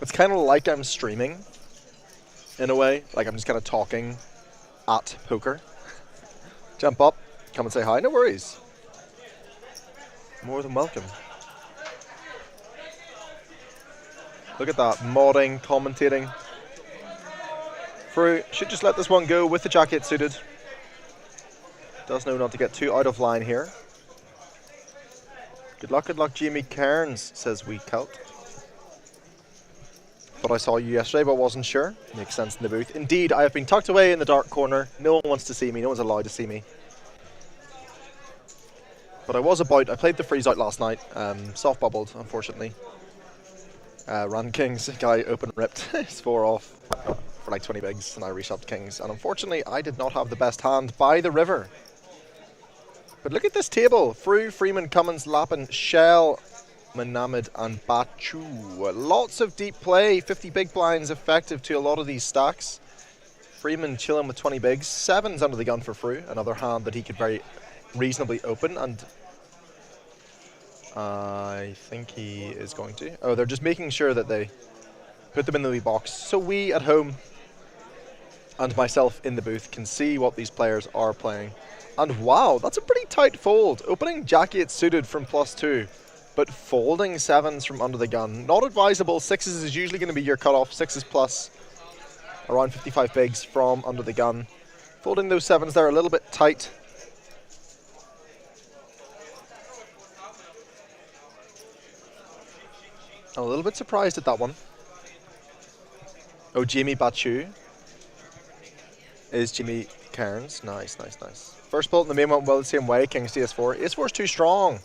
it's kind of like I'm streaming in a way. Like I'm just kind of talking at poker. Jump up, come and say hi. No worries. More than welcome. Look at that. Modding, commentating. Through. Should just let this one go with the jacket suited. Does know not to get too out of line here. Good luck, Jamie Cairns, says Wee Celt. But I saw you yesterday, but wasn't sure. Makes sense in the booth. Indeed, I have been tucked away in the dark corner. No one wants to see me. No one's allowed to see me. But I played the freeze out last night. Soft bubbled, unfortunately. Ran Kings. Guy open ripped his 4 off for like 20 bigs, and I reshoved Kings. And unfortunately, I did not have the best hand by the river. But look at this table. Frew, Freeman, Cummins, Lappin, Shell, Manamid and Bachu. Lots of deep play. 50 big blinds effective to a lot of these stacks. Freeman chilling with 20 bigs. 7's under the gun for Frew. Another hand that he could very reasonably open. And I think he is going to. Oh, they're just making sure that they put them in the wee box. So we at home and myself in the booth can see what these players are playing. And wow, that's a pretty tight fold. Opening Jack-8 suited from +2, but folding 7s from under the gun. Not advisable. 6s is usually going to be your cutoff. 6s plus around 55 bigs from under the gun. Folding those 7s there a little bit tight. I'm a little bit surprised at that one. Oh, Jamie Bachu is Jimmy Cairns. Nice, nice, nice. First bolt in the main went well the same way. Kings to Ace4. Ace4 is too strong.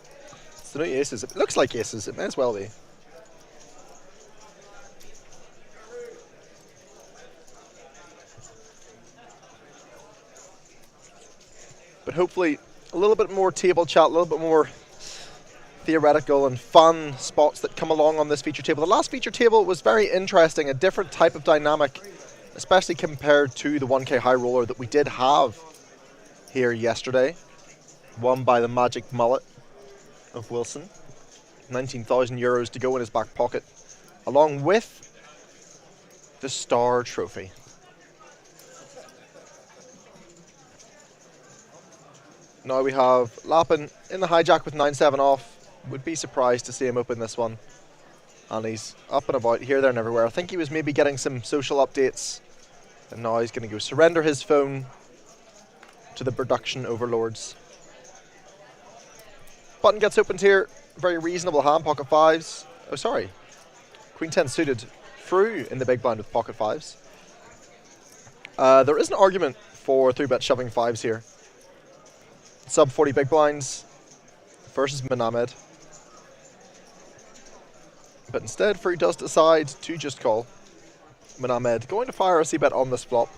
It's the new aces. It looks like aces. It may as well be. But hopefully a little bit more table chat, a little bit more theoretical and fun spots that come along on this feature table. The last feature table was very interesting, a different type of dynamic, especially compared to the 1K high roller that we did have here yesterday, won by the magic mullet of Wilson. 19,000 euros to go in his back pocket, along with the Star Trophy. Now we have Lappin in the hijack with 9-7 off. Would be surprised to see him open this one. And he's up and about here, there, and everywhere. I think he was maybe getting some social updates. And now he's going to go surrender his phone to the production overlords. Button gets opened here. Very reasonable hand, pocket fives. Oh, sorry. Queen 10 suited through in the big blind with pocket fives. There is an argument for 3-bet shoving fives here. Sub 40 big blinds versus Manamed. But instead, Free does decide to just call. Manamed going to fire a c-bet on this flop.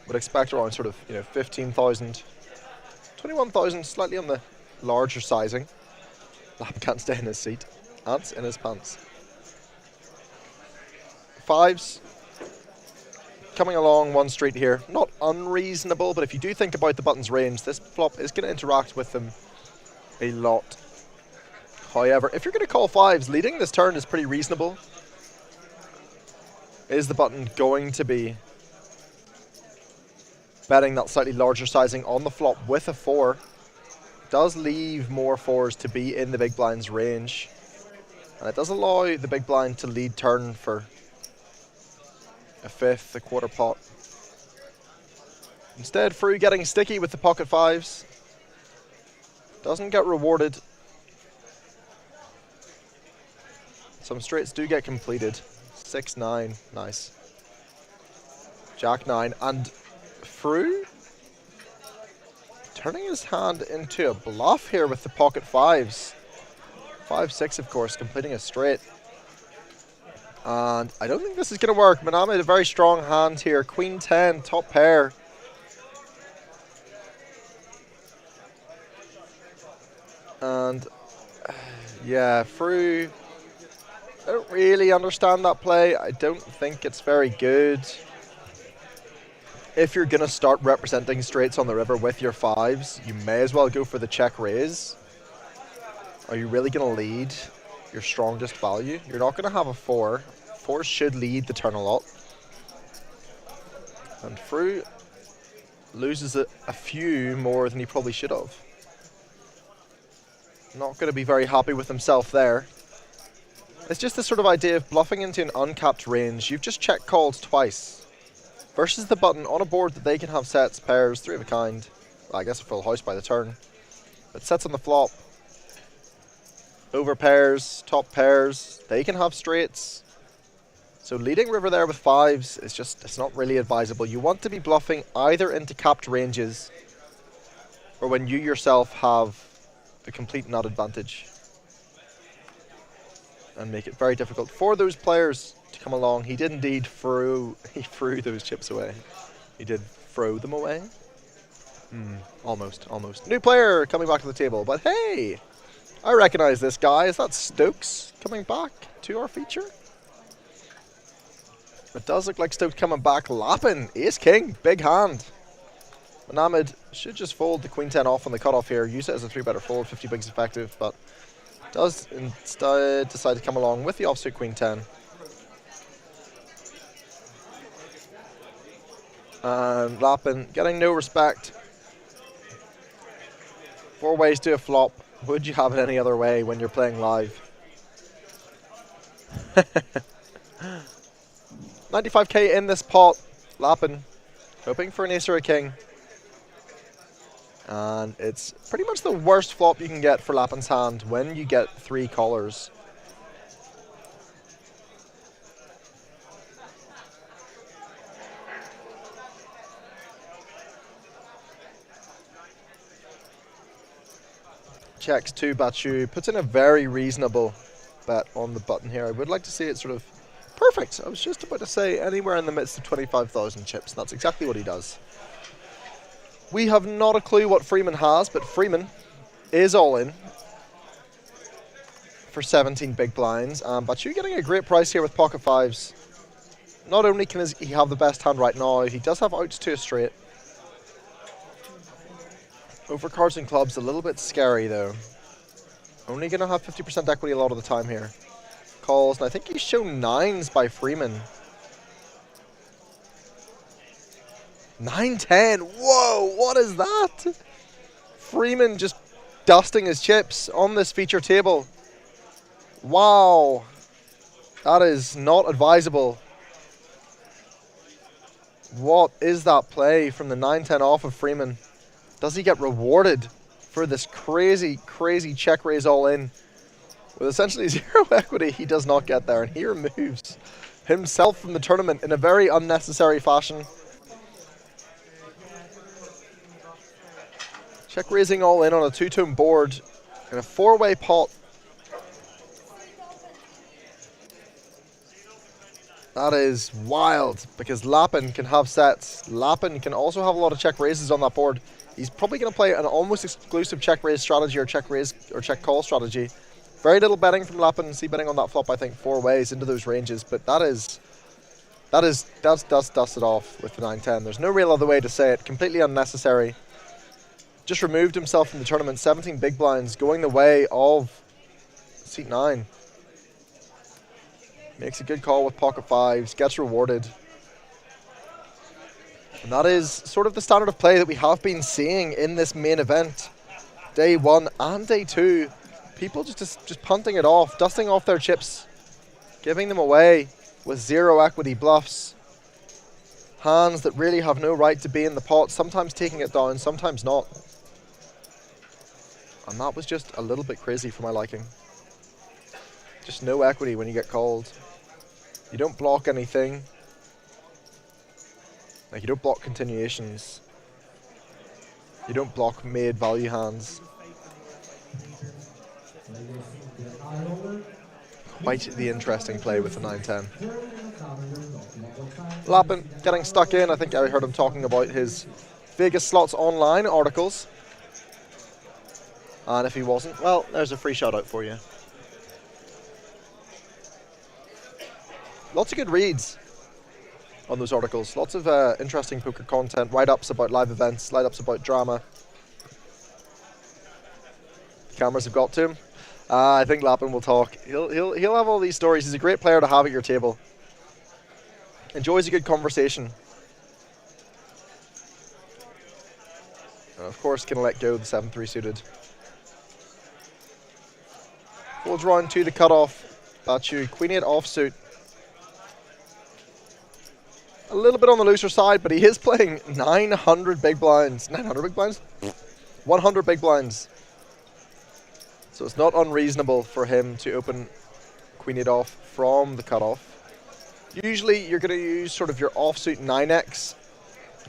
Would expect around sort of 15,000, 21,000, slightly on the larger sizing. Lap can't stay in his seat. Ants in his pants. Fives. Coming along one street here. Not unreasonable, but if you do think about the button's range, this flop is going to interact with them a lot. However, if you're going to call fives, leading this turn is pretty reasonable. Is the button going to be betting that slightly larger sizing on the flop with a 4? Does leave more 4s to be in the big blind's range. And it does allow the big blind to lead turn for a 5th, a quarter pot. Instead, Free getting sticky with the pocket fives. Doesn't get rewarded. Some straights do get completed. 6-9, nice. Jack 9, and Free turning his hand into a bluff here with the pocket fives. 5-6, of course, completing a straight. And I don't think this is going to work. Manamed, a very strong hand here. Queen 10, top pair. And yeah, Free, I don't really understand that play. I don't think it's very good. If you're going to start representing straights on the river with your fives, you may as well go for the check raise. Are you really going to lead your strongest value? You're not going to have a 4. 4 should lead the turn a lot. And Free loses a few more than he probably should have. Not going to be very happy with himself there. It's just this sort of idea of bluffing into an uncapped range. You've just check called twice. Versus the button on a board that they can have sets, pairs, 3 of a kind. Well, I guess a full house by the turn. But sets on the flop. Over pairs, top pairs. They can have straights. So leading river there with fives is just, it's not really advisable. You want to be bluffing either into capped ranges or when you yourself have the complete nut advantage. And make it very difficult for those players to come along. He did indeed throw those chips away. He did throw them away. Almost. New player coming back to the table, but hey, I recognize this guy. Is that Stokes coming back to our feature? It does look like Stokes coming back. Lapping, ace king, big hand. Manamed should just fold the queen 10 off on the cutoff here. Use it as a 3-better fold, 50 bigs effective, but does instead decide to come along with the offsuit queen 10. And Lappin getting no respect. 4 ways to a flop. Would you have it any other way when you're playing live? 95k in this pot. Lappin hoping for an ace or a king. And it's pretty much the worst flop you can get for Lappin's hand when you get 3 callers. Checks 2 Bachu, puts in a very reasonable bet on the button here. I would like to see it sort of perfect. I was just about to say anywhere in the midst of 25,000 chips. And that's exactly what he does. We have not a clue what Freeman has, but Freeman is all in for 17 big blinds. Bachu getting a great price here with pocket fives. Not only can he have the best hand right now, he does have outs to a straight. Over cards and clubs, a little bit scary though. Only going to have 50% equity a lot of the time here. Calls, and I think he's shown 9s by Freeman. 9-10, whoa, what is that? Freeman just dusting his chips on this feature table. Wow. That is not advisable. What is that play from the 9-10 off of Freeman? Does he get rewarded for this crazy, crazy check raise all in? With essentially 0 equity, he does not get there, and he removes himself from the tournament in a very unnecessary fashion. Check raising all in on a 2-tone board in a 4-way pot. That is wild, because Lappin can have sets. Lappin can also have a lot of check raises on that board. He's probably going to play an almost exclusive check raise strategy or check raise or check call strategy. Very little betting from Lappin. See betting on that flop, I think, 4 ways into those ranges. But that's dusted off with the 9-10. There's no real other way to say it. Completely unnecessary. Just removed himself from the tournament. 17 big blinds going the way of seat 9. Makes a good call with pocket 5s. Gets rewarded. And that is sort of the standard of play that we have been seeing in this main event. Day 1 and day 2. People just punting it off, dusting off their chips, giving them away with 0 equity bluffs. Hands that really have no right to be in the pot, sometimes taking it down, sometimes not. And that was just a little bit crazy for my liking. Just no equity when you get called. You don't block anything. Like, you don't block continuations. You don't block made value hands. Quite the interesting play with the 9-10. Lappin getting stuck in. I think I heard him talking about his Vegas Slots Online articles. And if he wasn't, well, there's a free shout out for you. Lots of good reads on those articles. Lots of interesting poker content, write-ups about live events, write-ups about drama. The cameras have got to him. I think Lappin will talk. He'll have all these stories. He's a great player to have at your table. Enjoys a good conversation. And of course, can let go the 7-3 suited. Folds round 2 the cutoff. Batu, Queen 8 offsuit. A little bit on the looser side, but he is playing 900 big blinds. 900 big blinds? 100 big blinds. So it's not unreasonable for him to open Queen 8 off from the cutoff. Usually you're going to use sort of your offsuit 9x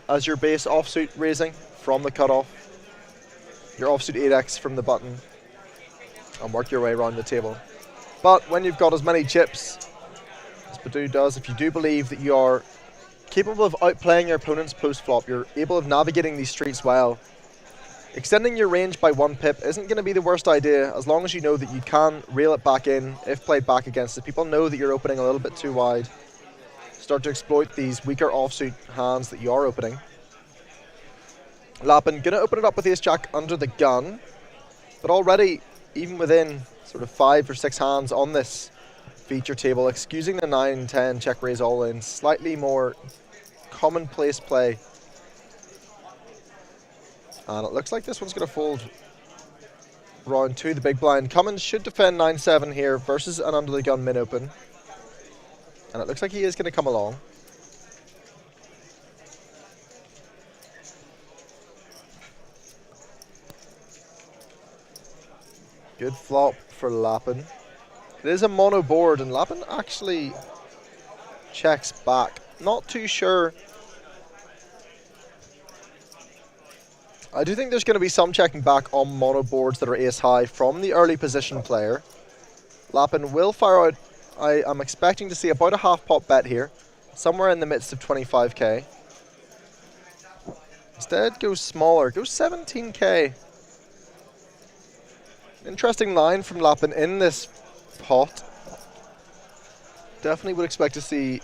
as your base offsuit raising from the cutoff. Your offsuit 8x from the button. And work your way around the table. But when you've got as many chips as Badu does, if you do believe that you are capable of outplaying your opponent's post-flop, you're able of navigating these streets well, extending your range by 1 pip isn't going to be the worst idea, as long as you know that you can reel it back in if played back against it. People know that you're opening a little bit too wide. Start to exploit these weaker offsuit hands that you are opening. Lappin going to open it up with ace-jack under the gun, but already, even within sort of 5 or 6 hands on this feature table, excusing the 9-10 check raise all in, slightly more commonplace play. And it looks like this one's going to fold round 2 the big blind. Cummins should defend 9-7 here versus an under the gun min open. And it looks like he is going to come along. Good flop for Lappin. It is a mono board, and Lappin actually checks back. Not too sure. I do think there's going to be some checking back on mono boards that are ace high from the early position player. Lappin will fire out. I am expecting to see about a half pot bet here, somewhere in the midst of 25k. Instead, goes smaller, goes 17k. Interesting line from Lappin in this pot. Definitely would expect to see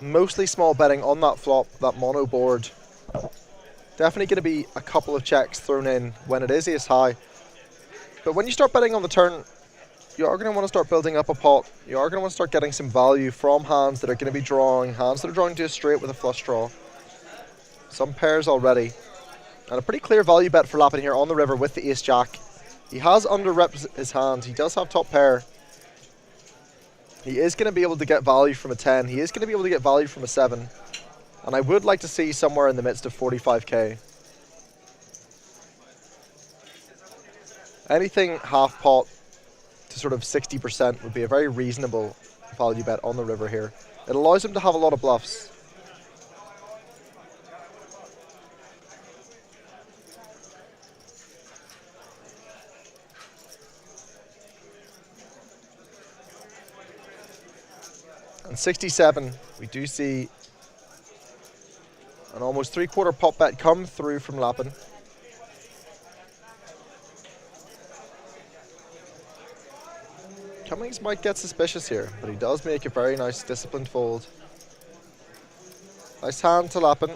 mostly small betting on that flop, that mono board. Definitely going to be a couple of checks thrown in when it is ace high. But when you start betting on the turn, you are going to want to start building up a pot. You are going to want to start getting some value from hands that are going to be drawing, hands that are drawing to a straight with a flush draw. Some pairs already. And a pretty clear value bet for Lappin here on the river with the ace-jack. He has under-repped his hand. He does have top pair. He is going to be able to get value from a 10. He is going to be able to get value from a 7. And I would like to see somewhere in the midst of 45k. Anything half pot to sort of 60% would be a very reasonable value bet on the river here. It allows him to have a lot of bluffs. And 67, we do see an almost 3/4 pot bet come through from Lappin. Cummings might get suspicious here, but he does make a very nice disciplined fold. Nice hand to Lappin.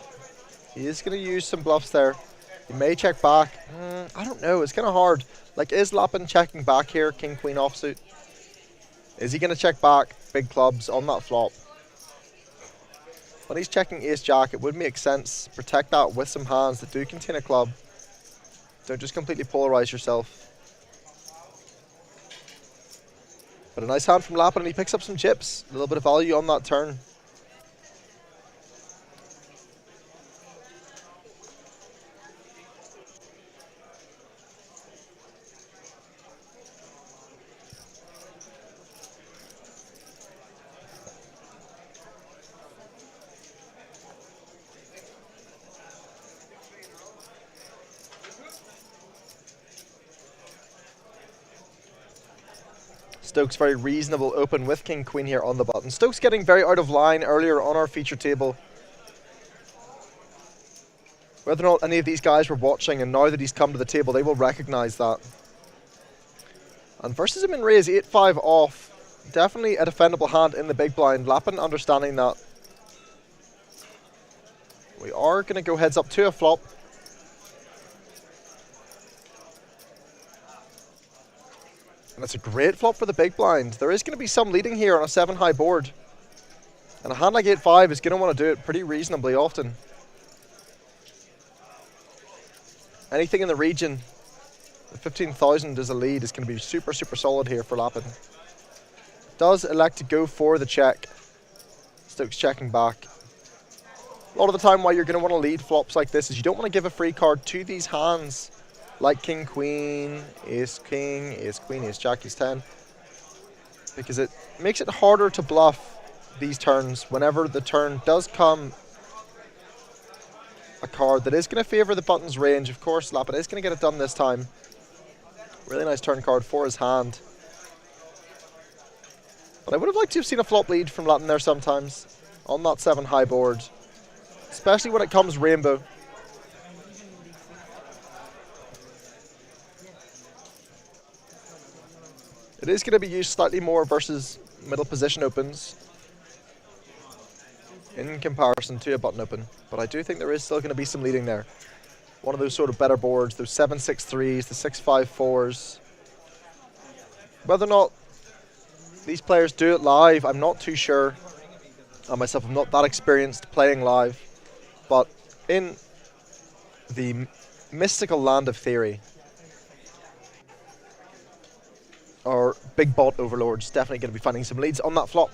He is going to use some bluffs there. He may check back. I don't know, it's kind of hard. Like, is Lappin checking back here, king queen offsuit? Is he going to check back big clubs on that flop? When he's checking ace jack, it would make sense. Protect that with some hands that do contain a club. Don't just completely polarize yourself. But a nice hand from Lappin, and he picks up some chips. A little bit of value on that turn. Stokes very reasonable open with king queen here on the button. Stokes getting very out of line earlier on our feature table. Whether or not any of these guys were watching, and now that he's come to the table, they will recognize that. And versus him in raise 8-5 off, definitely a defendable hand in the big blind. Lappin understanding that. We are going to go heads up to a flop. And it's a great flop for the big blind. There is going to be some leading here on a 7-high board. And a hand like 8-5 is going to want to do it pretty reasonably often. Anything in the region of 15,000 as a lead is going to be super, super solid here for Lappin. Does elect to go for the check. Stokes checking back. A lot of the time why you're going to want to lead flops like this is you don't want to give a free card to these hands. Like king, queen, ace, king, ace, queen, ace, jack, ace, 10. Because it makes it harder to bluff these turns whenever the turn does come a card that is going to favor the button's range. Of course, Lappin is going to get it done this time. Really nice turn card for his hand. But I would have liked to have seen a flop lead from Lappin there sometimes on that 7-high board. Especially when it comes rainbow. It is going to be used slightly more versus middle position opens in comparison to a button open, but I do think there is still going to be some leading there. One of those sort of better boards, those 7-6-3s, the 6-5-4s. Whether or not these players do it live, I'm not too sure. I myself am not that experienced playing live, but in the mystical land of theory, our big bot overlords definitely going to be finding some leads on that flop.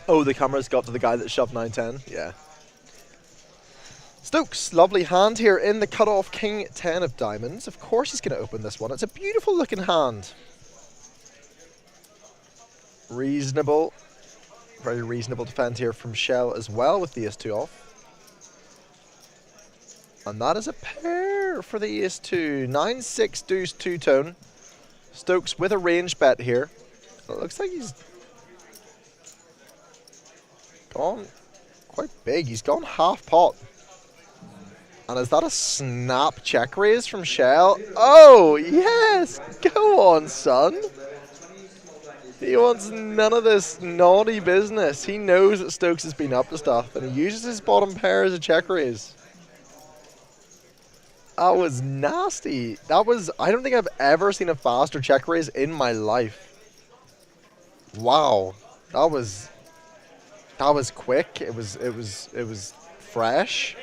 Oh, the camera's got to the guy that shoved 9-10. Yeah. Stokes, lovely hand here in the cutoff king 10 of diamonds. Of course he's going to open this one. It's a beautiful looking hand. Reasonable. Very reasonable defend here from Shell as well with the ace-2 off. And that is a pair for the ace-2. 9-6 deuce two-tone. Stokes with a range bet here. It looks like he's gone quite big. He's gone half pot. And is that a snap check raise from Shell? Oh, yes! Go on, son! He wants none of this naughty business. He knows that Stokes has been up to stuff, and he uses his bottom pair as a check raise. That was nasty. That was, I don't think I've ever seen a faster check raise in my life. Wow, that was quick. It was fresh.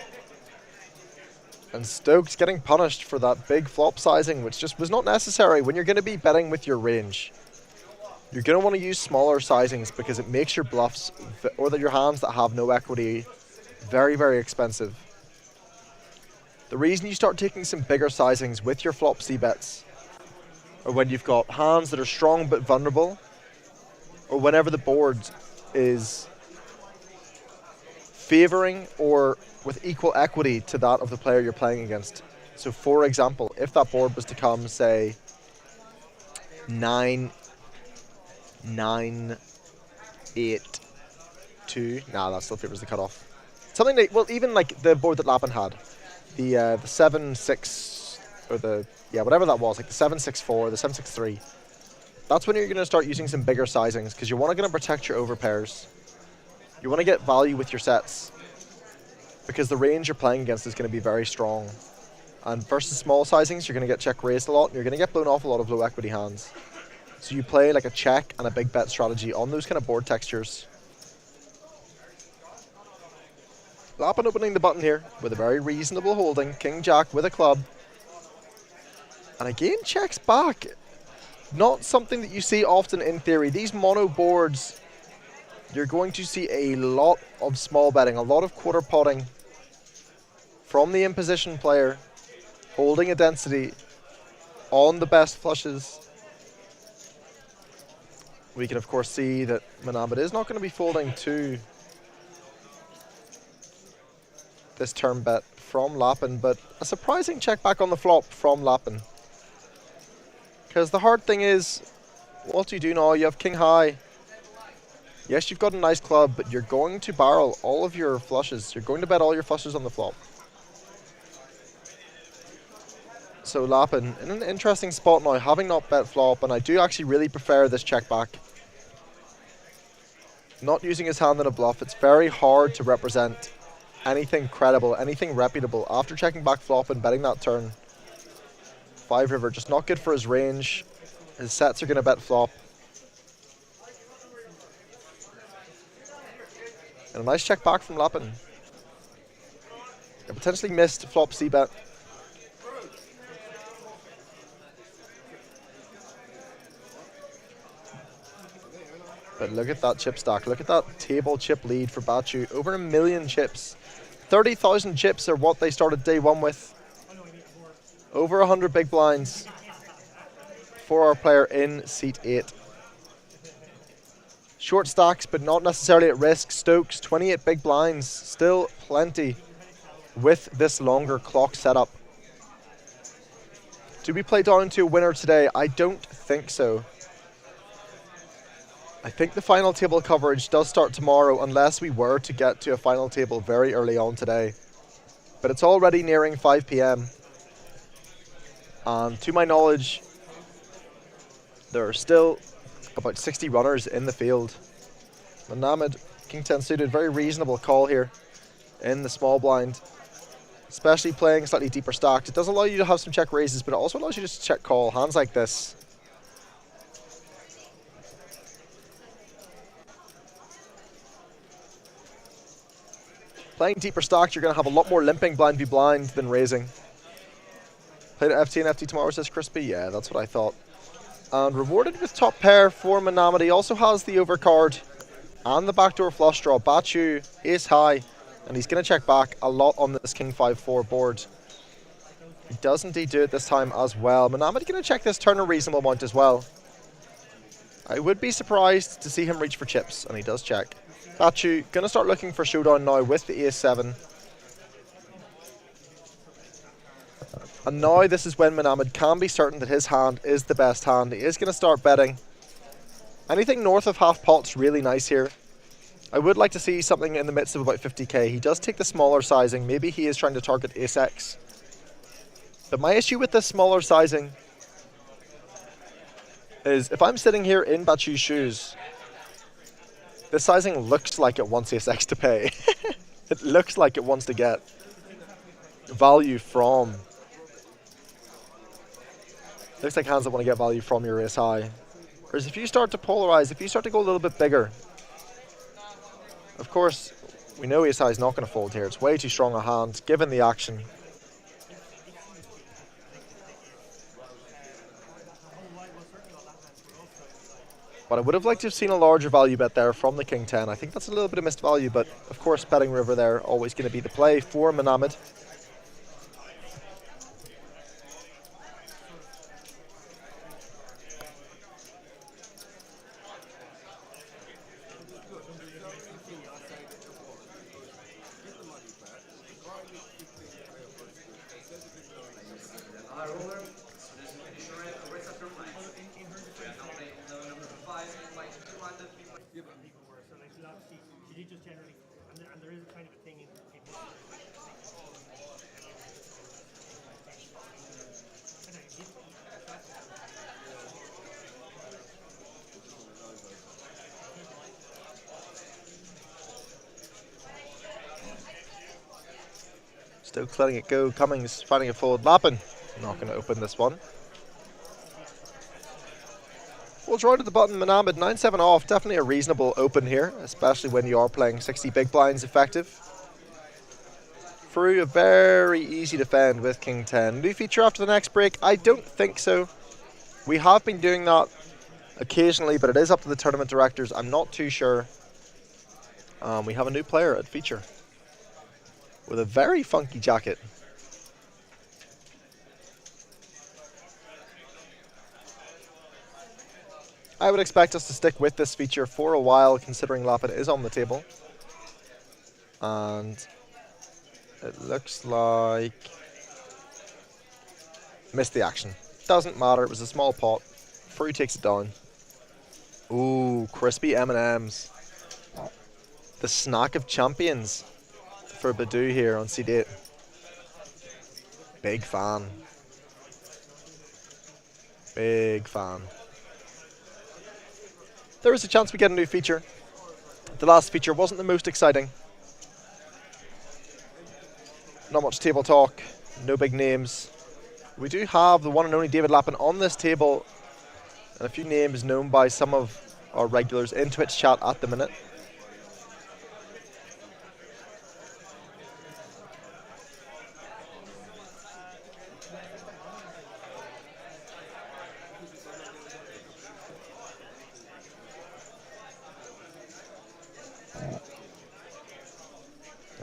And Stokes getting punished for that big flop sizing, which just was not necessary. When you're going to be betting with your range, you're going to want to use smaller sizings because it makes your bluffs or your hands that have no equity very, very expensive. The reason you start taking some bigger sizings with your flop C bets, or when you've got hands that are strong but vulnerable, or whenever the board is favoring or with equal equity to that of the player you're playing against. So for example, if that board was to come, say, 9, 9, 8, 2, nah, that still favors the cutoff. Something like, well, even like the board that Lappin had, the 7, 6, or whatever that was, like the 7, 6, 4, the 7, 6, 3. That's when you're going to start using some bigger sizings because you're going to protect your overpairs. You want to get value with your sets because the range you're playing against is going to be very strong. And versus small sizings, you're going to get check raised a lot and you're going to get blown off a lot of low equity hands. So you play like a check and a big bet strategy on those kind of board textures. Lappin opening the button here with a very reasonable holding. King Jack with a club. And again, checks back. Not something that you see often in theory. These mono boards, you're going to see a lot of small betting, a lot of quarter potting from the imposition player, holding a density on the best flushes. We can of course see that Manabat is not going to be folding to this turn bet from Lappin, but a surprising check back on the flop from Lappin. Because the hard thing is, what do you do now? You have king high. Yes, you've got a nice club, but you're going to barrel all of your flushes. You're going to bet all your flushes on the flop. So Lappin in an interesting spot now, having not bet flop, and I do actually really prefer this check back. Not using his hand in a bluff, it's very hard to represent anything credible, anything reputable after checking back flop and betting that turn. 5 river, just not good for his range. His sets are going to bet flop. And a nice check back from Lappin. A potentially missed flop C bet. But look at that chip stack. Look at that table chip lead for Bachu. Over 1 million chips. 30,000 chips are what they started day one with. Over 100 big blinds for our player in seat 8. Short stacks, but not necessarily at risk. Stokes, 28 big blinds. Still plenty with this longer clock setup. Do we play down to a winner today? I don't think so. I think the final table coverage does start tomorrow unless we were to get to a final table very early on today. But it's already nearing 5 p.m. And to my knowledge, there are still about 60 runners in the field. Manamad, King 10 suited, very reasonable call here in the small blind. Especially playing slightly deeper stacked. It does allow you to have some check raises, but it also allows you to just check call. Hands like this. Playing deeper stacked, you're going to have a lot more limping blind v blind than raising. Played at FT and FT tomorrow, says Crispy. Yeah, that's what I thought. And rewarded with top pair for Manamad. He also has the overcard and the backdoor flush draw. Bachu is high, and he's going to check back a lot on this King 5-4 board. He does indeed do it this time as well. Manamad going to check this turn a reasonable amount as well. I would be surprised to see him reach for chips, and he does check. Bachu going to start looking for showdown now with the ace-7. And now this is when Manamad can be certain that his hand is the best hand. He is going to start betting. Anything north of half pot's really nice here. I would like to see something in the midst of about 50k. He does take the smaller sizing. Maybe he is trying to target ace-x. But my issue with this smaller sizing is if I'm sitting here in Bachu's shoes, this sizing looks like it wants ace-x to pay. It looks like it wants to get value from... Looks like hands that want to get value from your ace high. Whereas if you start to polarize, if you start to go a little bit bigger, of course, we know ace high is not going to fold here. It's way too strong a hand, given the action. But I would have liked to have seen a larger value bet there from the king 10. I think that's a little bit of missed value, but of course betting river there, always going to be the play for Mohamed. Stokes letting it go. Cummings finding a fold. Lappin not going to open this one. We'll draw to the button. Mohamed 9-7 off. Definitely a reasonable open here, especially when you are playing 60 big blinds effective. Through a very easy defend with king 10. New feature after the next break? I don't think so. We have been doing that occasionally, but it is up to the tournament directors. I'm not too sure. We have a new player at feature with a very funky jacket. I would expect us to stick with this feature for a while, considering Lappin is on the table. And it looks like... missed the action. Doesn't matter, it was a small pot. Free takes it down. Ooh, crispy M&Ms. The snack of champions for Badu here on seat 8. Big fan. Big fan. There is a chance we get a new feature. The last feature wasn't the most exciting. Not much table talk, no big names. We do have the one and only David Lappin on this table, and a few names known by some of our regulars in Twitch chat at the minute.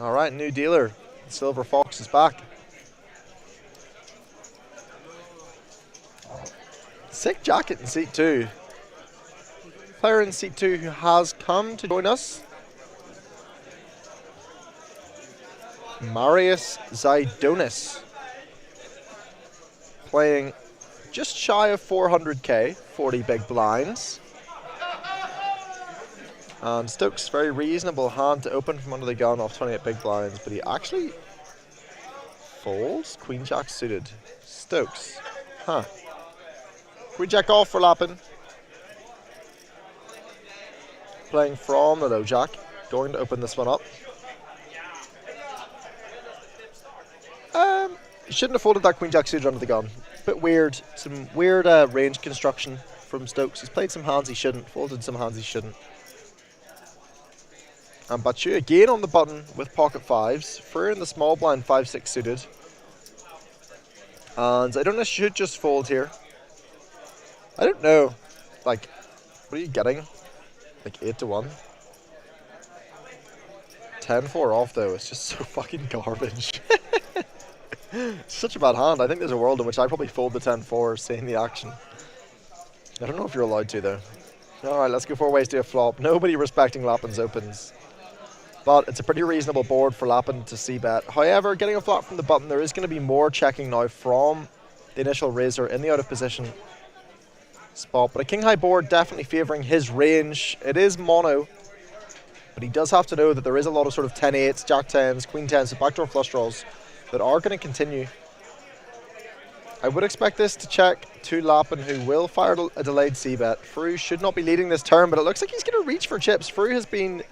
Alright, new dealer. Silver Fox is back. Sick jacket in seat 2. Player in seat 2 who has come to join us. Marius Zaidonis. Playing just shy of 400k, 40 big blinds. And Stokes, very reasonable hand to open from under the gun off 28 big blinds, but he actually folds. Queen Jack suited. Stokes. Huh. Queen Jack off for Lappin. Playing from the low jack. Going to open this one up. He shouldn't have folded that Queen Jack suited under the gun. Bit weird. Some weird range construction from Stokes. He's played some hands he shouldn't. Folded some hands he shouldn't. And Batu again on the button with pocket fives. Free in the small blind 5-6 suited. And I don't know if should just fold here. I don't know. Like, what are you getting? Like 8-1. 10-4 off though. It's just so fucking garbage. It's such a bad hand. I think there's a world in which I'd probably fold the 10-4 seeing the action. I don't know if you're allowed to though. Alright, let's go 4 ways to a flop. Nobody respecting Lappin's opens. But it's a pretty reasonable board for Lappin to c-bet. However, getting a flop from the button, there is going to be more checking now from the initial raiser in the out of position spot. But a king-high board definitely favouring his range. It is mono, but he does have to know that there is a lot of sort of 10-8s, jack-10s, queen-10s, and backdoor flush draws that are going to continue. I would expect this to check to Lappin, who will fire a delayed c-bet. Fru should not be leading this turn, but it looks like he's going to reach for chips. Fru has been...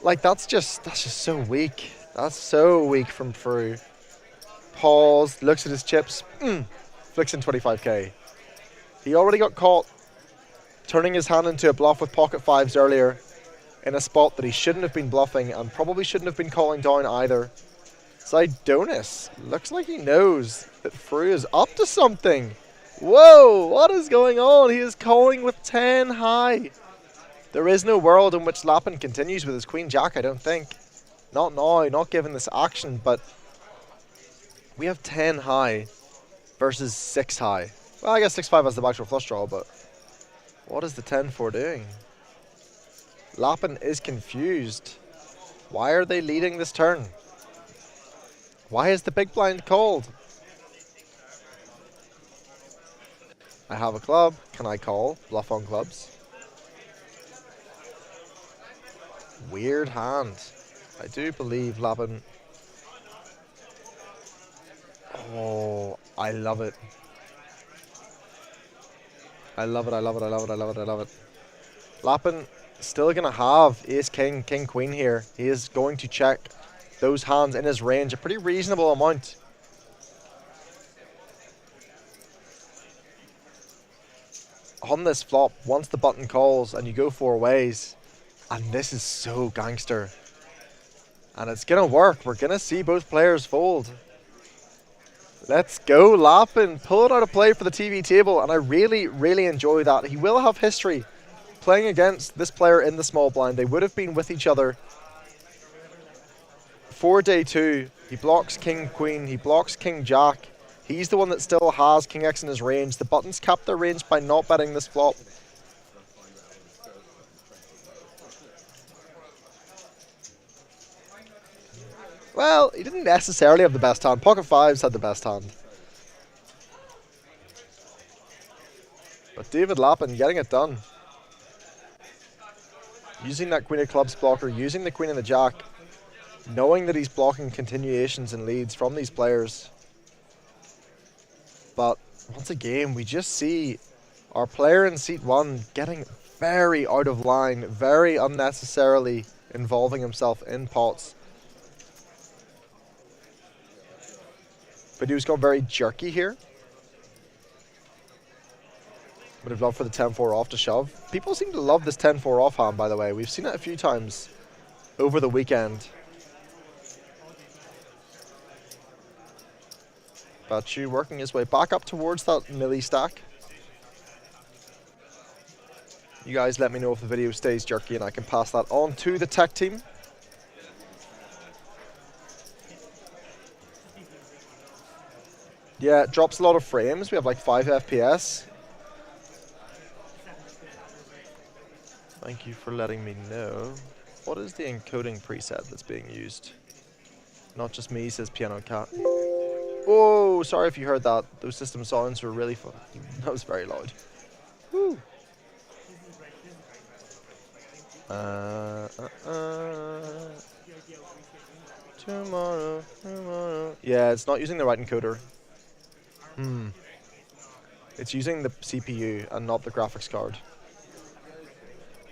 like, that's just so weak. That's so weak from Fru. Pause, looks at his chips. Flicks in 25k. He already got caught turning his hand into a bluff with pocket fives earlier in a spot that he shouldn't have been bluffing and probably shouldn't have been calling down either. Sidonis looks like he knows that Fru is up to something. Whoa, what is going on? He is calling with 10 high. There is no world in which Lappin continues with his queen jack, I don't think. Not now, not given this action, but we have 10 high versus 6 high. Well, I guess 6-5 has the backdoor flush draw, but what is the 10-4 doing? Lappin is confused. Why are they leading this turn? Why is the big blind called? I have a club. Can I call? Bluff on clubs. Weird hand. I do believe Lappin. Oh, I love it. I love it, I love it, I love it, I love it, I love it. Lappin still going to have ace, king, king, queen here. He is going to check those hands in his range, a pretty reasonable amount. On this flop, once the button calls and you go 4 ways, and this is so gangster. And it's going to work. We're going to see both players fold. Let's go, Lappin. Pull it out of play for the TV table, and I really, really enjoy that. He will have history playing against this player in the small blind. They would have been with each other for day 2. He blocks king, queen. He blocks king, jack. He's the one that still has king X in his range. The buttons cap their range by not betting this flop. Well, he didn't necessarily have the best hand. Pocket fives had the best hand. But David Lappin getting it done. Using that queen of clubs blocker, using the queen and the jack, knowing that he's blocking continuations and leads from these players. But once again, we just see our player in seat 1 getting very out of line, very unnecessarily involving himself in pots. But he was going very jerky here. Would have loved for the 10-4 off to shove. People seem to love this 10-4 off hand, by the way. We've seen it a few times over the weekend. Bachu working his way back up towards that milli stack. You guys let me know if the video stays jerky and I can pass that on to the tech team. Yeah, it drops a lot of frames. We have like 5 FPS. Thank you for letting me know. What is the encoding preset that's being used? Not just me, says Piano Cat. Oh, sorry if you heard that. Those system sounds were really fun. That was very loud. Woo. Tomorrow. Yeah, it's not using the right encoder. It's using the CPU and not the graphics card.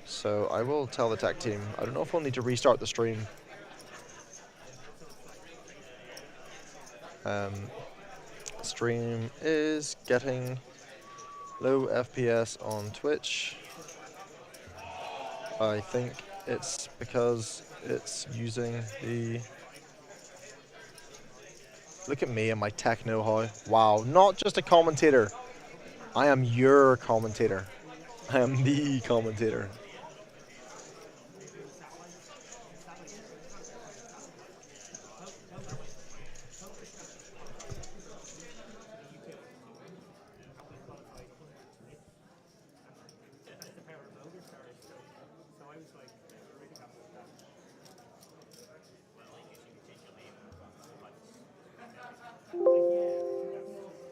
So I will tell the tech team. I don't know if we'll need to restart the stream. Stream is getting low FPS on Twitch. I think it's because it's using the... Look at me and my tech know-how. Wow, not just a commentator. I am your commentator. I am the commentator.